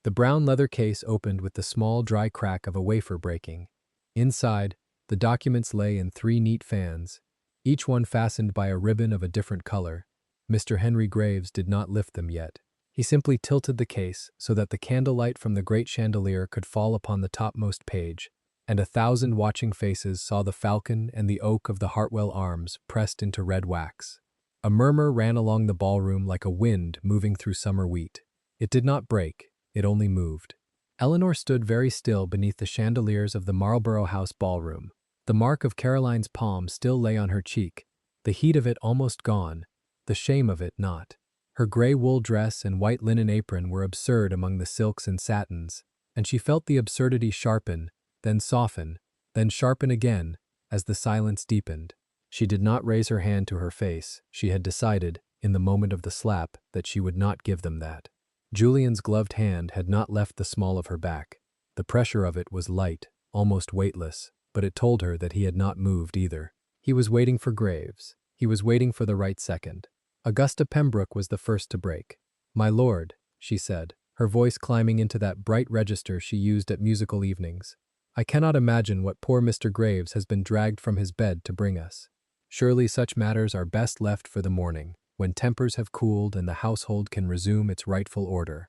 The brown leather case opened with the small, dry crack of a wafer breaking. Inside, the documents lay in 3 neat fans, each one fastened by a ribbon of a different color. Mr. Henry Graves did not lift them yet. He simply tilted the case so that the candlelight from the great chandelier could fall upon the topmost page, and 1,000 watching faces saw the falcon and the oak of the Hartwell arms pressed into red wax. A murmur ran along the ballroom like a wind moving through summer wheat. It did not break, it only moved. Eleanor stood very still beneath the chandeliers of the Marlborough House ballroom. The mark of Caroline's palm still lay on her cheek, the heat of it almost gone, the shame of it not. Her gray wool dress and white linen apron were absurd among the silks and satins, and she felt the absurdity sharpen, then soften, then sharpen again, as the silence deepened. She did not raise her hand to her face. She had decided, in the moment of the slap, that she would not give them that. Julian's gloved hand had not left the small of her back. The pressure of it was light, almost weightless, but it told her that he had not moved either. He was waiting for Graves. He was waiting for the right second. Augusta Pembroke was the first to break. "My lord," she said, her voice climbing into that bright register she used at musical evenings, "I cannot imagine what poor Mr. Graves has been dragged from his bed to bring us. Surely such matters are best left for the morning, when tempers have cooled and the household can resume its rightful order."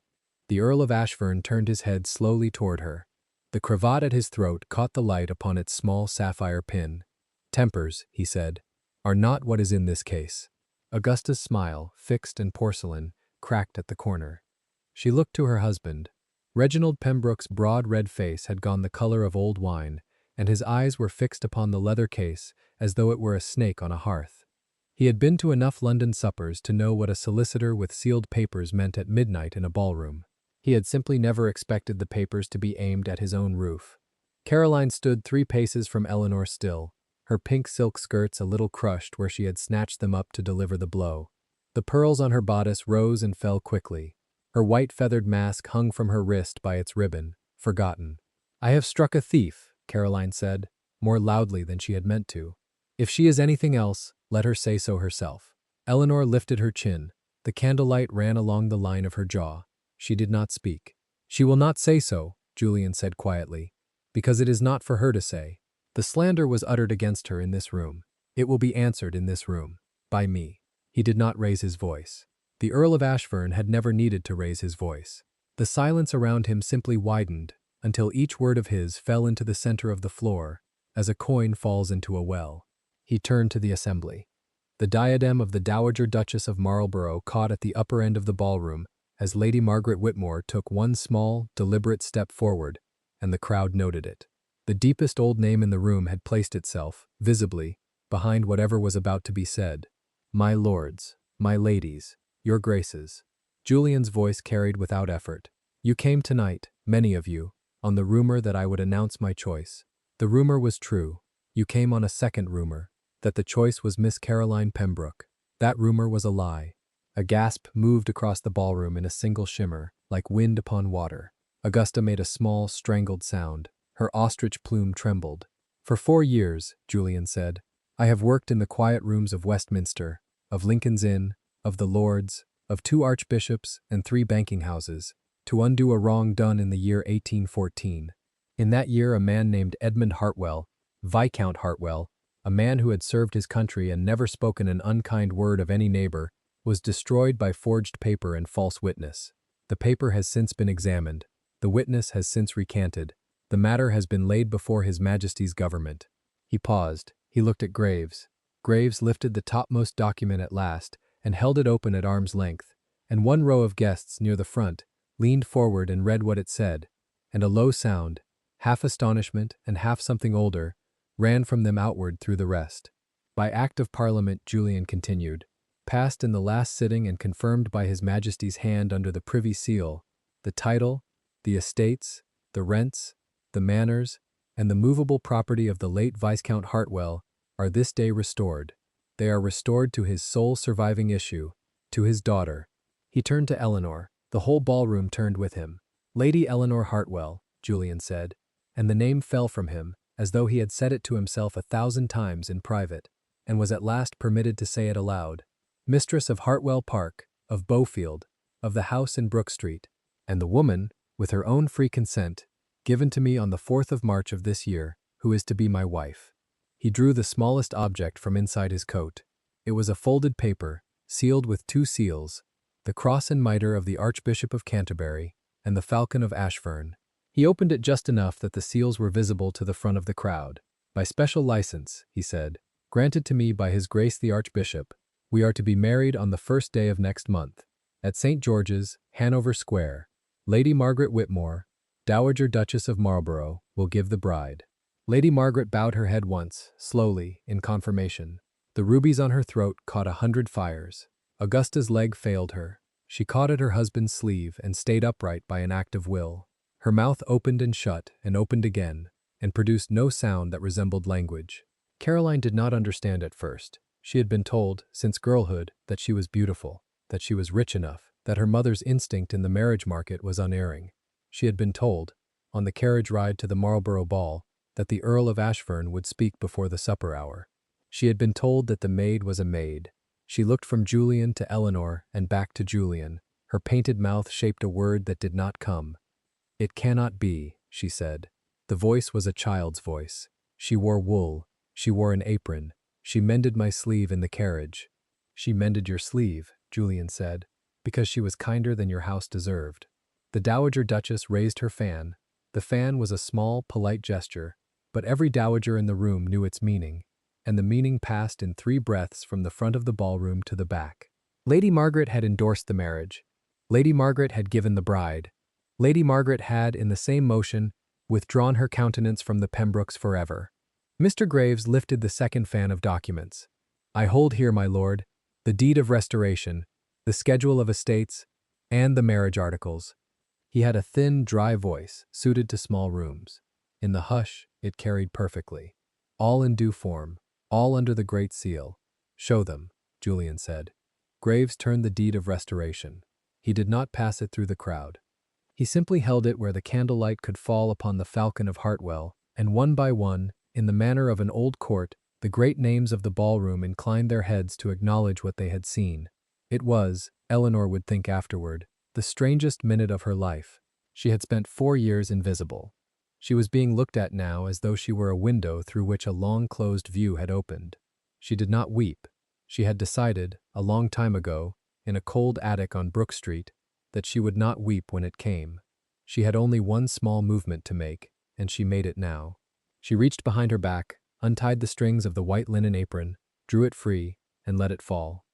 The Earl of Ashbourne turned his head slowly toward her. The cravat at his throat caught the light upon its small sapphire pin. "Tempers," he said, "are not what is in this case." Augusta's smile, fixed and porcelain, cracked at the corner. She looked to her husband. Reginald Pembroke's broad red face had gone the color of old wine, and his eyes were fixed upon the leather case as though it were a snake on a hearth. He had been to enough London suppers to know what a solicitor with sealed papers meant at midnight in a ballroom. He had simply never expected the papers to be aimed at his own roof. Caroline stood 3 paces from Eleanor still, her pink silk skirts a little crushed where she had snatched them up to deliver the blow. The pearls on her bodice rose and fell quickly. Her white feathered mask hung from her wrist by its ribbon, forgotten. "I have struck a thief," Caroline said, more loudly than she had meant to. "If she is anything else, let her say so herself." Eleanor lifted her chin. The candlelight ran along the line of her jaw. She did not speak. "She will not say so," Julian said quietly, "because it is not for her to say. The slander was uttered against her in this room. It will be answered in this room. By me." He did not raise his voice. The Earl of Ashbourne had never needed to raise his voice. The silence around him simply widened until each word of his fell into the center of the floor, as a coin falls into a well. He turned to the assembly. The diadem of the Dowager Duchess of Marlborough caught at the upper end of the ballroom as Lady Margaret Whitmore took one small, deliberate step forward, and the crowd noted it. The deepest old name in the room had placed itself, visibly, behind whatever was about to be said. "My lords, my ladies, your graces." Julian's voice carried without effort. "You came tonight, many of you, on the rumor that I would announce my choice. The rumor was true. You came on a second rumor, that the choice was Miss Caroline Pembroke. That rumor was a lie." A gasp moved across the ballroom in a single shimmer, like wind upon water. Augusta made a small, strangled sound. Her ostrich plume trembled. "For 4 years," Julian said, "I have worked in the quiet rooms of Westminster, of Lincoln's Inn, of the Lords, of 2 archbishops and 3 banking houses, to undo a wrong done in the year 1814. In that year a man named Edmund Hartwell, Viscount Hartwell, a man who had served his country and never spoken an unkind word of any neighbor, was destroyed by forged paper and false witness. The paper has since been examined. The witness has since recanted. The matter has been laid before His Majesty's government. He paused. He looked at Graves. Graves lifted the topmost document at last and held it open at arm's length, and one row of guests near the front leaned forward and read what it said, and a low sound, half astonishment and half something older, ran from them outward through the rest. By Act of Parliament, Julian continued, passed in the last sitting and confirmed by His Majesty's hand under the Privy Seal, the title, the estates, the rents, the manors, and the movable property of the late Viscount Hartwell are this day restored. They are restored to his sole surviving issue, to his daughter. He turned to Eleanor. The whole ballroom turned with him. Lady Eleanor Hartwell, Julian said, and the name fell from him, as though he had said it to himself 1,000 times in private, and was at last permitted to say it aloud. Mistress of Hartwell Park, of Bowfield, of the house in Brook Street, and the woman, with her own free consent, given to me on the 4th of March of this year, who is to be my wife. He drew the smallest object from inside his coat. It was a folded paper, sealed with 2 seals, the cross and mitre of the Archbishop of Canterbury, and the falcon of Ashfern. He opened it just enough that the seals were visible to the front of the crowd. By special license, he said, granted to me by His Grace the Archbishop, we are to be married on the 1st day of next month, at St. George's, Hanover Square. Lady Margaret Whitmore, Dowager Duchess of Marlborough, will give the bride. Lady Margaret bowed her head once, slowly, in confirmation. The rubies on her throat caught 100 fires. Augusta's leg failed her. She caught at her husband's sleeve and stayed upright by an act of will. Her mouth opened and shut and opened again, and produced no sound that resembled language. Caroline did not understand at first. She had been told, since girlhood, that she was beautiful, that she was rich enough, that her mother's instinct in the marriage market was unerring. She had been told, on the carriage ride to the Marlborough ball, that the Earl of Ashfern would speak before the supper hour. She had been told that the maid was a maid. She looked from Julian to Eleanor and back to Julian. Her painted mouth shaped a word that did not come. "It cannot be," she said. The voice was a child's voice. She wore wool. She wore an apron. She mended my sleeve in the carriage. "She mended your sleeve," Julian said, "because she was kinder than your house deserved." The Dowager Duchess raised her fan. The fan was a small, polite gesture, but every dowager in the room knew its meaning, and the meaning passed in 3 breaths from the front of the ballroom to the back. Lady Margaret had endorsed the marriage. Lady Margaret had given the bride. Lady Margaret had, in the same motion, withdrawn her countenance from the Pembrokes forever. Mr. Graves lifted the second fan of documents. "I hold here, my lord, the deed of restoration, the schedule of estates, and the marriage articles." He had a thin, dry voice, suited to small rooms. In the hush, it carried perfectly. "All in due form, all under the Great Seal." "Show them," Julian said. Graves turned the deed of restoration. He did not pass it through the crowd. He simply held it where the candlelight could fall upon the falcon of Hartwell, and one by one, in the manner of an old court, the great names of the ballroom inclined their heads to acknowledge what they had seen. It was, Eleanor would think afterward, the strangest minute of her life. She had spent 4 years invisible. She was being looked at now as though she were a window through which a long-closed view had opened. She did not weep. She had decided, a long time ago, in a cold attic on Brook Street, that she would not weep when it came. She had only one small movement to make, and she made it now. She reached behind her back, untied the strings of the white linen apron, drew it free, and let it fall.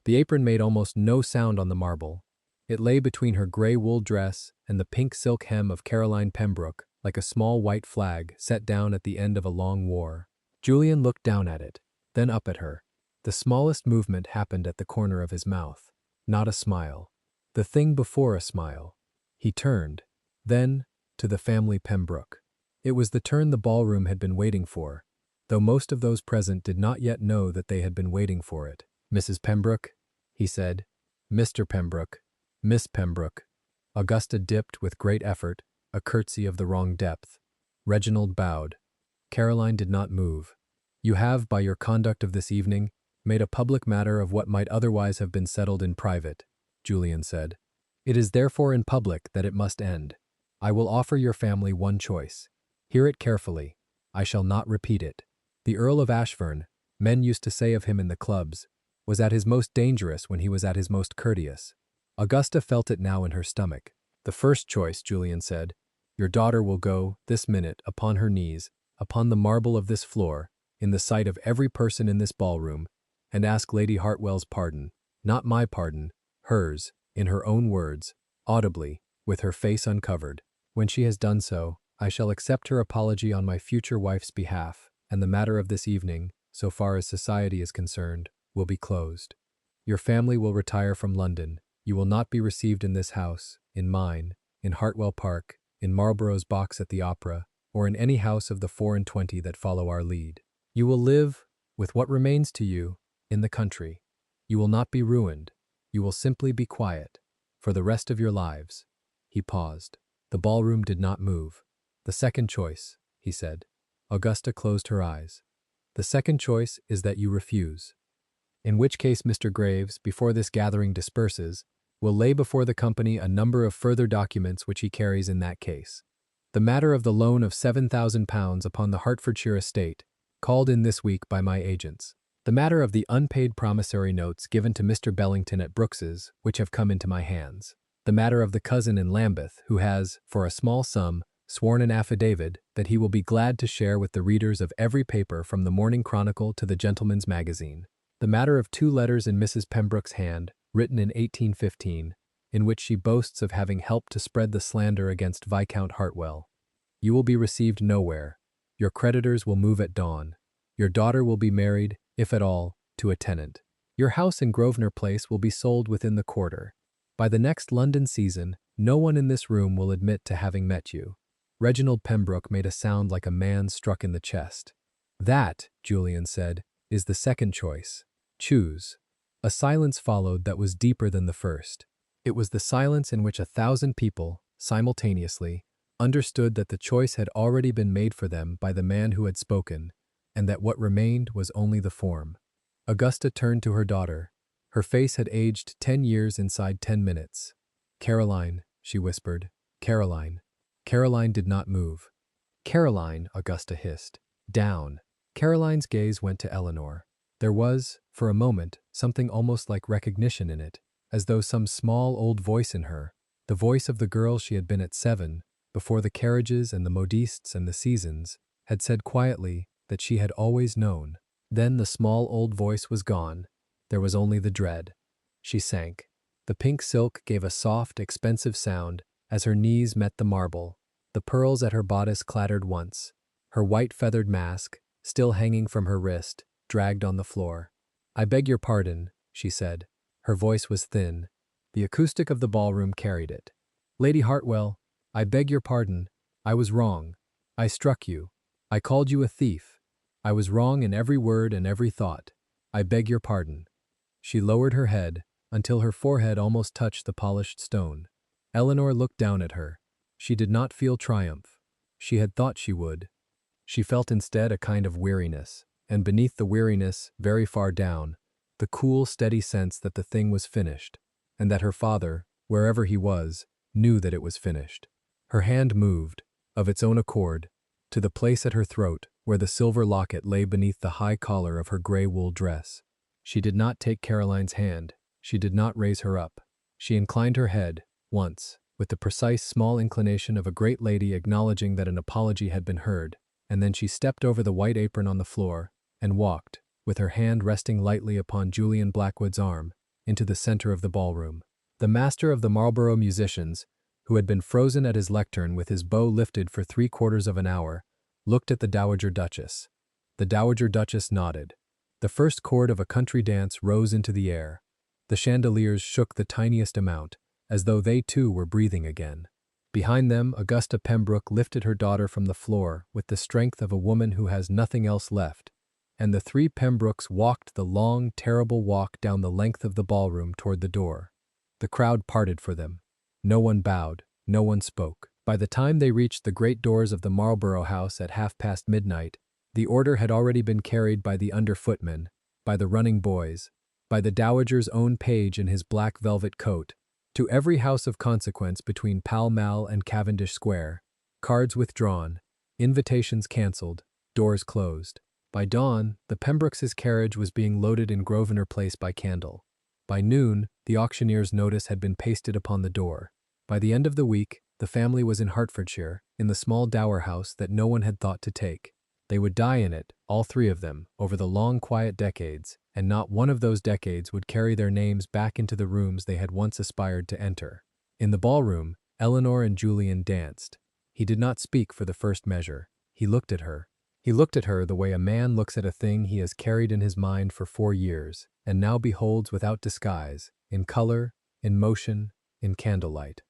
The apron made almost no sound on the marble. It lay between her gray wool dress and the pink silk hem of Caroline Pembroke, like a small white flag set down at the end of a long war. Julian looked down at it, then up at her. The smallest movement happened at the corner of his mouth. Not a smile. The thing before a smile. He turned, then, to the family Pembroke. It was the turn the ballroom had been waiting for, though most of those present did not yet know that they had been waiting for it. "Mrs. Pembroke," he said. "Mr. Pembroke. Miss Pembroke." Augusta dipped with great effort, a curtsy of the wrong depth. Reginald bowed. Caroline did not move. "You have, by your conduct of this evening, made a public matter of what might otherwise have been settled in private," Julian said. "It is therefore in public that it must end. I will offer your family one choice. Hear it carefully. I shall not repeat it. The Earl of Ashfern, men used to say of him in the clubs, was at his most dangerous when he was at his most courteous." Augusta felt it now in her stomach. The first choice, Julian said. Your daughter will go, this minute, upon her knees, upon the marble of this floor, in the sight of every person in this ballroom, and ask Lady Hartwell's pardon, not my pardon, hers, in her own words, audibly, with her face uncovered. When she has done so, I shall accept her apology on my future wife's behalf, and the matter of this evening, so far as society is concerned, will be closed. Your family will retire from London. You will not be received in this house, in mine, in Hartwell Park, in Marlborough's box at the Opera, or in any house of the 24 that follow our lead. You will live, with what remains to you, in the country. You will not be ruined. You will simply be quiet, for the rest of your lives. He paused. The ballroom did not move. The second choice, he said. Augusta closed her eyes. The second choice is that you refuse. In which case Mr. Graves, before this gathering disperses, will lay before the company a number of further documents which he carries in that case. The matter of the loan of £7,000 upon the Hertfordshire estate, called in this week by my agents. The matter of the unpaid promissory notes given to Mr. Bellington at Brooks's, which have come into my hands. The matter of the cousin in Lambeth, who has, for a small sum, sworn an affidavit that he will be glad to share with the readers of every paper from the Morning Chronicle to the Gentleman's Magazine. The matter of 2 letters in Mrs. Pembroke's hand, written in 1815, in which she boasts of having helped to spread the slander against Viscount Hartwell. You will be received nowhere. Your creditors will move at dawn. Your daughter will be married, if at all, to a tenant. Your house in Grosvenor Place will be sold within the quarter. By the next London season, no one in this room will admit to having met you. Reginald Pembroke made a sound like a man struck in the chest. That, Julian said, is the second choice. Choose. A silence followed that was deeper than the first. It was the silence in which 1,000 people, simultaneously, understood that the choice had already been made for them by the man who had spoken, and that what remained was only the form. Augusta turned to her daughter. Her face had aged 10 years inside 10 minutes. Caroline, she whispered. Caroline. Caroline did not move. Caroline, Augusta hissed. Down. Caroline's gaze went to Eleanor. There was, for a moment, something almost like recognition in it, as though some small old voice in her, the voice of the girl she had been at 7, before the carriages and the modistes and the seasons, had said quietly that she had always known. Then the small old voice was gone. There was only the dread. She sank. The pink silk gave a soft, expensive sound as her knees met the marble. The pearls at her bodice clattered once. Her white feathered mask, still hanging from her wrist, dragged on the floor. I beg your pardon, she said. Her voice was thin. The acoustic of the ballroom carried it. Lady Hartwell, I beg your pardon. I was wrong. I struck you. I called you a thief. I was wrong in every word and every thought. I beg your pardon. She lowered her head until her forehead almost touched the polished stone. Eleanor looked down at her. She did not feel triumph. She had thought she would. She felt instead a kind of weariness, and beneath the weariness, very far down, the cool, steady sense that the thing was finished, and that her father, wherever he was, knew that it was finished. Her hand moved, of its own accord, to the place at her throat where the silver locket lay beneath the high collar of her gray wool dress. She did not take Caroline's hand. She did not raise her up. She inclined her head, once, with the precise small inclination of a great lady acknowledging that an apology had been heard, and then she stepped over the white apron on the floor and walked, with her hand resting lightly upon Julian Blackwood's arm, into the center of the ballroom. The master of the Marlborough musicians, who had been frozen at his lectern with his bow lifted for 3/4 of an hour, looked at the Dowager Duchess. The Dowager Duchess nodded. The first chord of a country dance rose into the air. The chandeliers shook the tiniest amount, as though they too were breathing again. Behind them, Augusta Pembroke lifted her daughter from the floor with the strength of a woman who has nothing else left, and the 3 Pembrokes walked the long, terrible walk down the length of the ballroom toward the door. The crowd parted for them. No one bowed, no one spoke. By the time they reached the great doors of the Marlborough House at midnight, the order had already been carried by the under footmen, by the running boys, by the Dowager's own page in his black velvet coat, to every house of consequence between Pall Mall and Cavendish Square. Cards withdrawn, invitations cancelled, doors closed. By dawn, the Pembrokes' carriage was being loaded in Grosvenor Place by candle. By noon, the auctioneer's notice had been pasted upon the door. By the end of the week, the family was in Hertfordshire, in the small dower house that no one had thought to take. They would die in it, all three of them, over the long quiet decades, and not one of those decades would carry their names back into the rooms they had once aspired to enter. In the ballroom, Eleanor and Julian danced. He did not speak for the first measure. He looked at her. He looked at her the way a man looks at a thing he has carried in his mind for 4 years, and now beholds without disguise, in color, in motion, in candlelight.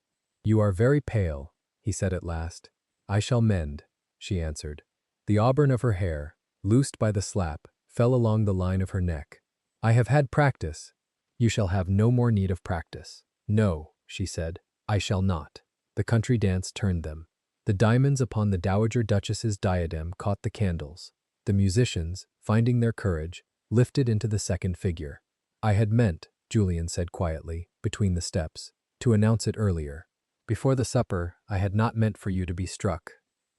"You are very pale," he said at last. "I shall mend," she answered. The auburn of her hair, loosed by the slap, fell along the line of her neck. "I have had practice." "You shall have no more need of practice." "No," she said, "I shall not." The country dance turned them. The diamonds upon the Dowager Duchess's diadem caught the candles. The musicians, finding their courage, lifted into the second figure. "I had meant," Julian said quietly, between the steps, "to announce it earlier. Before the supper, I had not meant for you to be struck."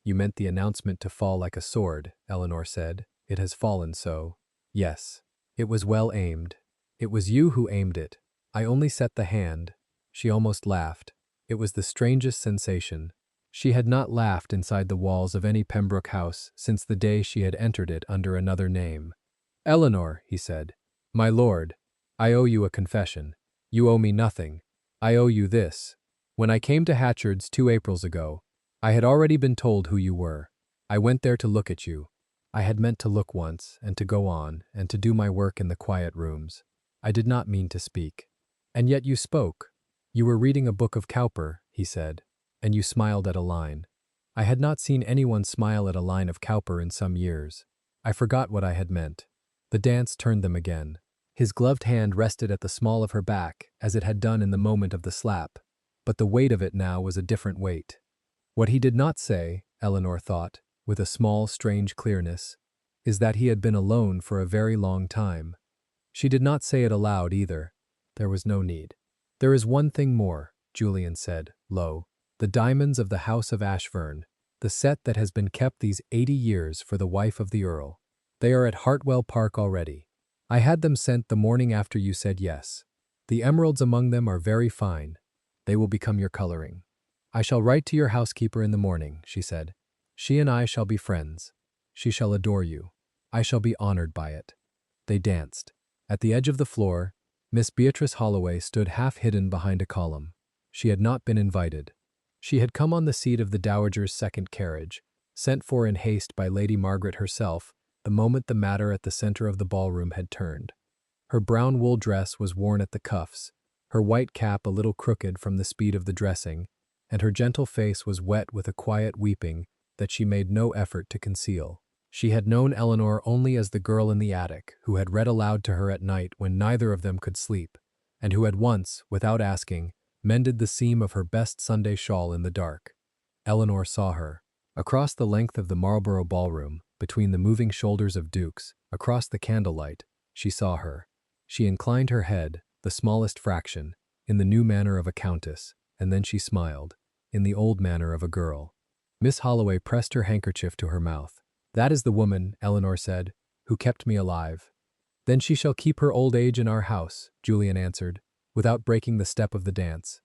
"You meant the announcement to fall like a sword," Eleanor said. "It has fallen so." "Yes. It was well aimed. It was you who aimed it. I only set the hand." She almost laughed. It was the strangest sensation. She had not laughed inside the walls of any Pembroke house since the day she had entered it under another name. "Eleanor," he said. "My lord, I owe you a confession. You owe me nothing. I owe you this. When I came to Hatchard's 2 Aprils ago, I had already been told who you were. I went there to look at you. I had meant to look once, and to go on, and to do my work in the quiet rooms. I did not mean to speak. And yet you spoke. You were reading a book of Cowper," he said, "and you smiled at a line. I had not seen anyone smile at a line of Cowper in some years. I forgot what I had meant." The dance turned them again. His gloved hand rested at the small of her back, as it had done in the moment of the slap, but the weight of it now was a different weight. What he did not say, Eleanor thought, with a small, strange clearness, is that he had been alone for a very long time. She did not say it aloud either. There was no need. "There is one thing more," Julian said, low. "The diamonds of the House of Ashburn, the set that has been kept these 80 years for the wife of the Earl. They are at Hartwell Park already. I had them sent the morning after you said yes. The emeralds among them are very fine. They will become your coloring. I shall write to your housekeeper in the morning," she said. "She and I shall be friends. She shall adore you. I shall be honored by it." They danced. At the edge of the floor, Miss Beatrice Holloway stood half hidden behind a column. She had not been invited. She had come on the seat of the Dowager's second carriage, sent for in haste by Lady Margaret herself the moment the matter at the center of the ballroom had turned. Her brown wool dress was worn at the cuffs, her white cap a little crooked from the speed of the dressing, and her gentle face was wet with a quiet weeping that she made no effort to conceal. She had known Eleanor only as the girl in the attic who had read aloud to her at night when neither of them could sleep, and who had once, without asking, mended the seam of her best Sunday shawl in the dark. Eleanor saw her. Across the length of the Marlborough ballroom, between the moving shoulders of dukes, across the candlelight, she saw her. She inclined her head, the smallest fraction, in the new manner of a countess, and then she smiled, in the old manner of a girl. Miss Holloway pressed her handkerchief to her mouth. "That is the woman," Eleanor said, "who kept me alive." "Then she shall keep her old age in our house," Julian answered, without breaking the step of the dance.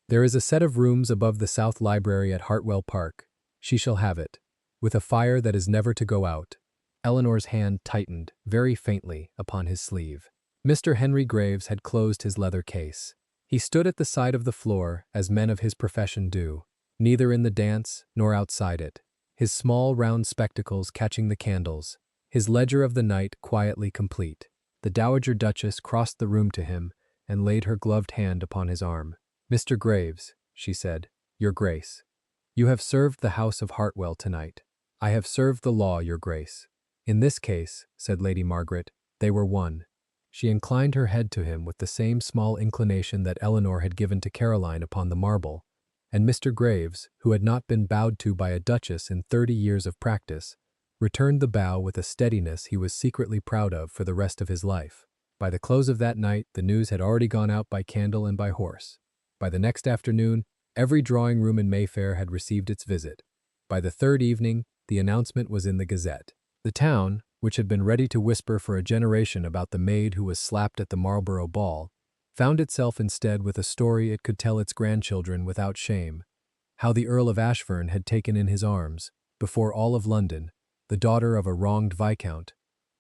"There is a set of rooms above the South Library at Hartwell Park. She shall have it, with a fire that is never to go out." Eleanor's hand tightened, very faintly, upon his sleeve. Mr. Henry Graves had closed his leather case. He stood at the side of the floor, as men of his profession do, neither in the dance nor outside it, his small round spectacles catching the candles, his ledger of the night quietly complete. The Dowager Duchess crossed the room to him and laid her gloved hand upon his arm. "Mr. Graves," she said, "Your Grace. You have served the House of Hartwell tonight. I have served the law, Your Grace." "In this case," said Lady Margaret, "they were one." She inclined her head to him with the same small inclination that Eleanor had given to Caroline upon the marble, and Mr. Graves, who had not been bowed to by a duchess in 30 years of practice, returned the bow with a steadiness he was secretly proud of for the rest of his life. By the close of that night, the news had already gone out by candle and by horse. By the next afternoon, every drawing-room in Mayfair had received its visit. By the third evening, the announcement was in the Gazette. The town, which had been ready to whisper for a generation about the maid who was slapped at the Marlborough ball, found itself instead with a story it could tell its grandchildren without shame. How the Earl of Ashfern had taken in his arms, before all of London, the daughter of a wronged viscount,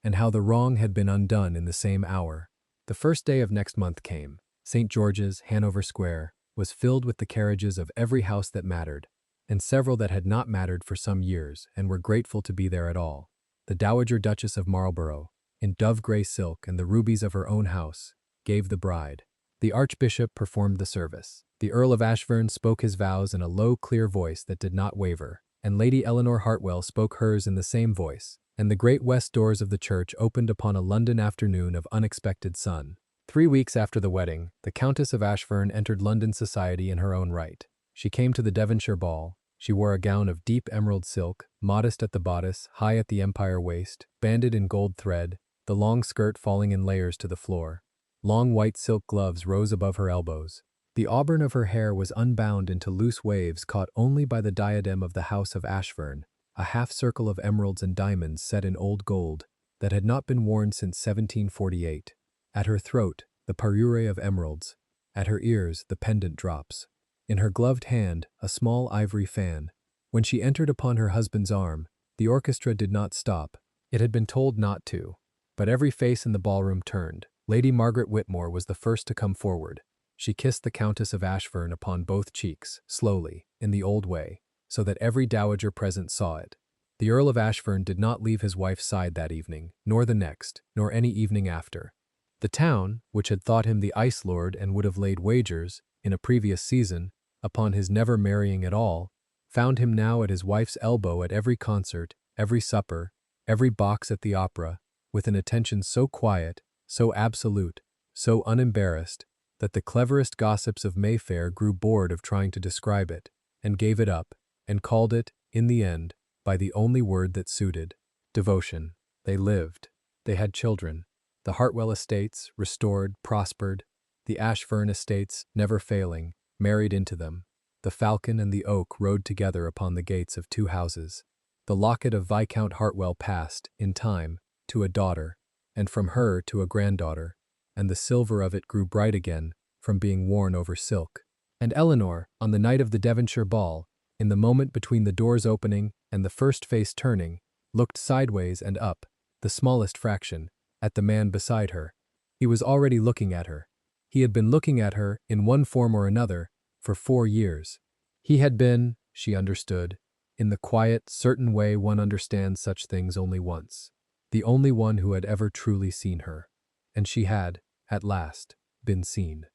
and how the wrong had been undone in the same hour. The first day of next month came. St. George's, Hanover Square, was filled with the carriages of every house that mattered, and several that had not mattered for some years and were grateful to be there at all. The Dowager Duchess of Marlborough, in dove-gray silk and the rubies of her own house, gave the bride. The Archbishop performed the service. The Earl of Ashfern spoke his vows in a low, clear voice that did not waver, and Lady Eleanor Hartwell spoke hers in the same voice, and the great west doors of the church opened upon a London afternoon of unexpected sun. 3 weeks after the wedding, the Countess of Ashfern entered London society in her own right. She came to the Devonshire ball. She wore a gown of deep emerald silk, modest at the bodice, high at the empire waist, banded in gold thread, the long skirt falling in layers to the floor. Long white silk gloves rose above her elbows. The auburn of her hair was unbound into loose waves caught only by the diadem of the House of Ashfern, a half-circle of emeralds and diamonds set in old gold that had not been worn since 1748. At her throat, the parure of emeralds. At her ears, the pendant drops. In her gloved hand, a small ivory fan. When she entered upon her husband's arm, the orchestra did not stop. It had been told not to. But every face in the ballroom turned. Lady Margaret Whitmore was the first to come forward. She kissed the Countess of Ashfern upon both cheeks, slowly, in the old way, so that every dowager present saw it. The Earl of Ashfern did not leave his wife's side that evening, nor the next, nor any evening after. The town, which had thought him the ice lord and would have laid wagers, in a previous season, upon his never marrying at all, found him now at his wife's elbow at every concert, every supper, every box at the opera, with an attention so quiet, so absolute, so unembarrassed, that the cleverest gossips of Mayfair grew bored of trying to describe it, and gave it up, and called it, in the end, by the only word that suited: devotion. They lived. They had children. The Hartwell estates, restored, prospered. The Ashfern estates, never failing, married into them. The Falcon and the Oak rode together upon the gates of 2 houses. The locket of Viscount Hartwell passed, in time, to a daughter, and from her to a granddaughter, and the silver of it grew bright again from being worn over silk. And Eleanor, on the night of the Devonshire ball, in the moment between the doors opening and the first face turning, looked sideways and up, the smallest fraction, at the man beside her. He was already looking at her. He had been looking at her, in one form or another, for 4 years. He had been, she understood, in the quiet, certain way one understands such things only once, the only one who had ever truly seen her. And she had, at last, been seen.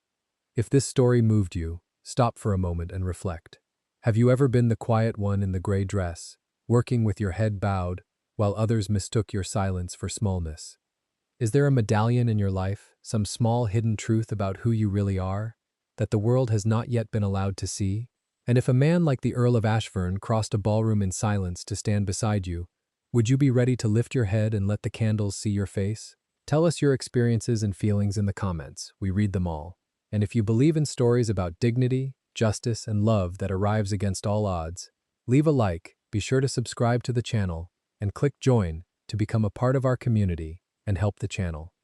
If this story moved you, stop for a moment and reflect. Have you ever been the quiet one in the gray dress, working with your head bowed, while others mistook your silence for smallness? Is there a medallion in your life, some small hidden truth about who you really are, that the world has not yet been allowed to see? And if a man like the Earl of Ashfern crossed a ballroom in silence to stand beside you, would you be ready to lift your head and let the candles see your face? Tell us your experiences and feelings in the comments. We read them all. And if you believe in stories about dignity, justice, and love that arrives against all odds, leave a like, be sure to subscribe to the channel, and click join to become a part of our community and help the channel.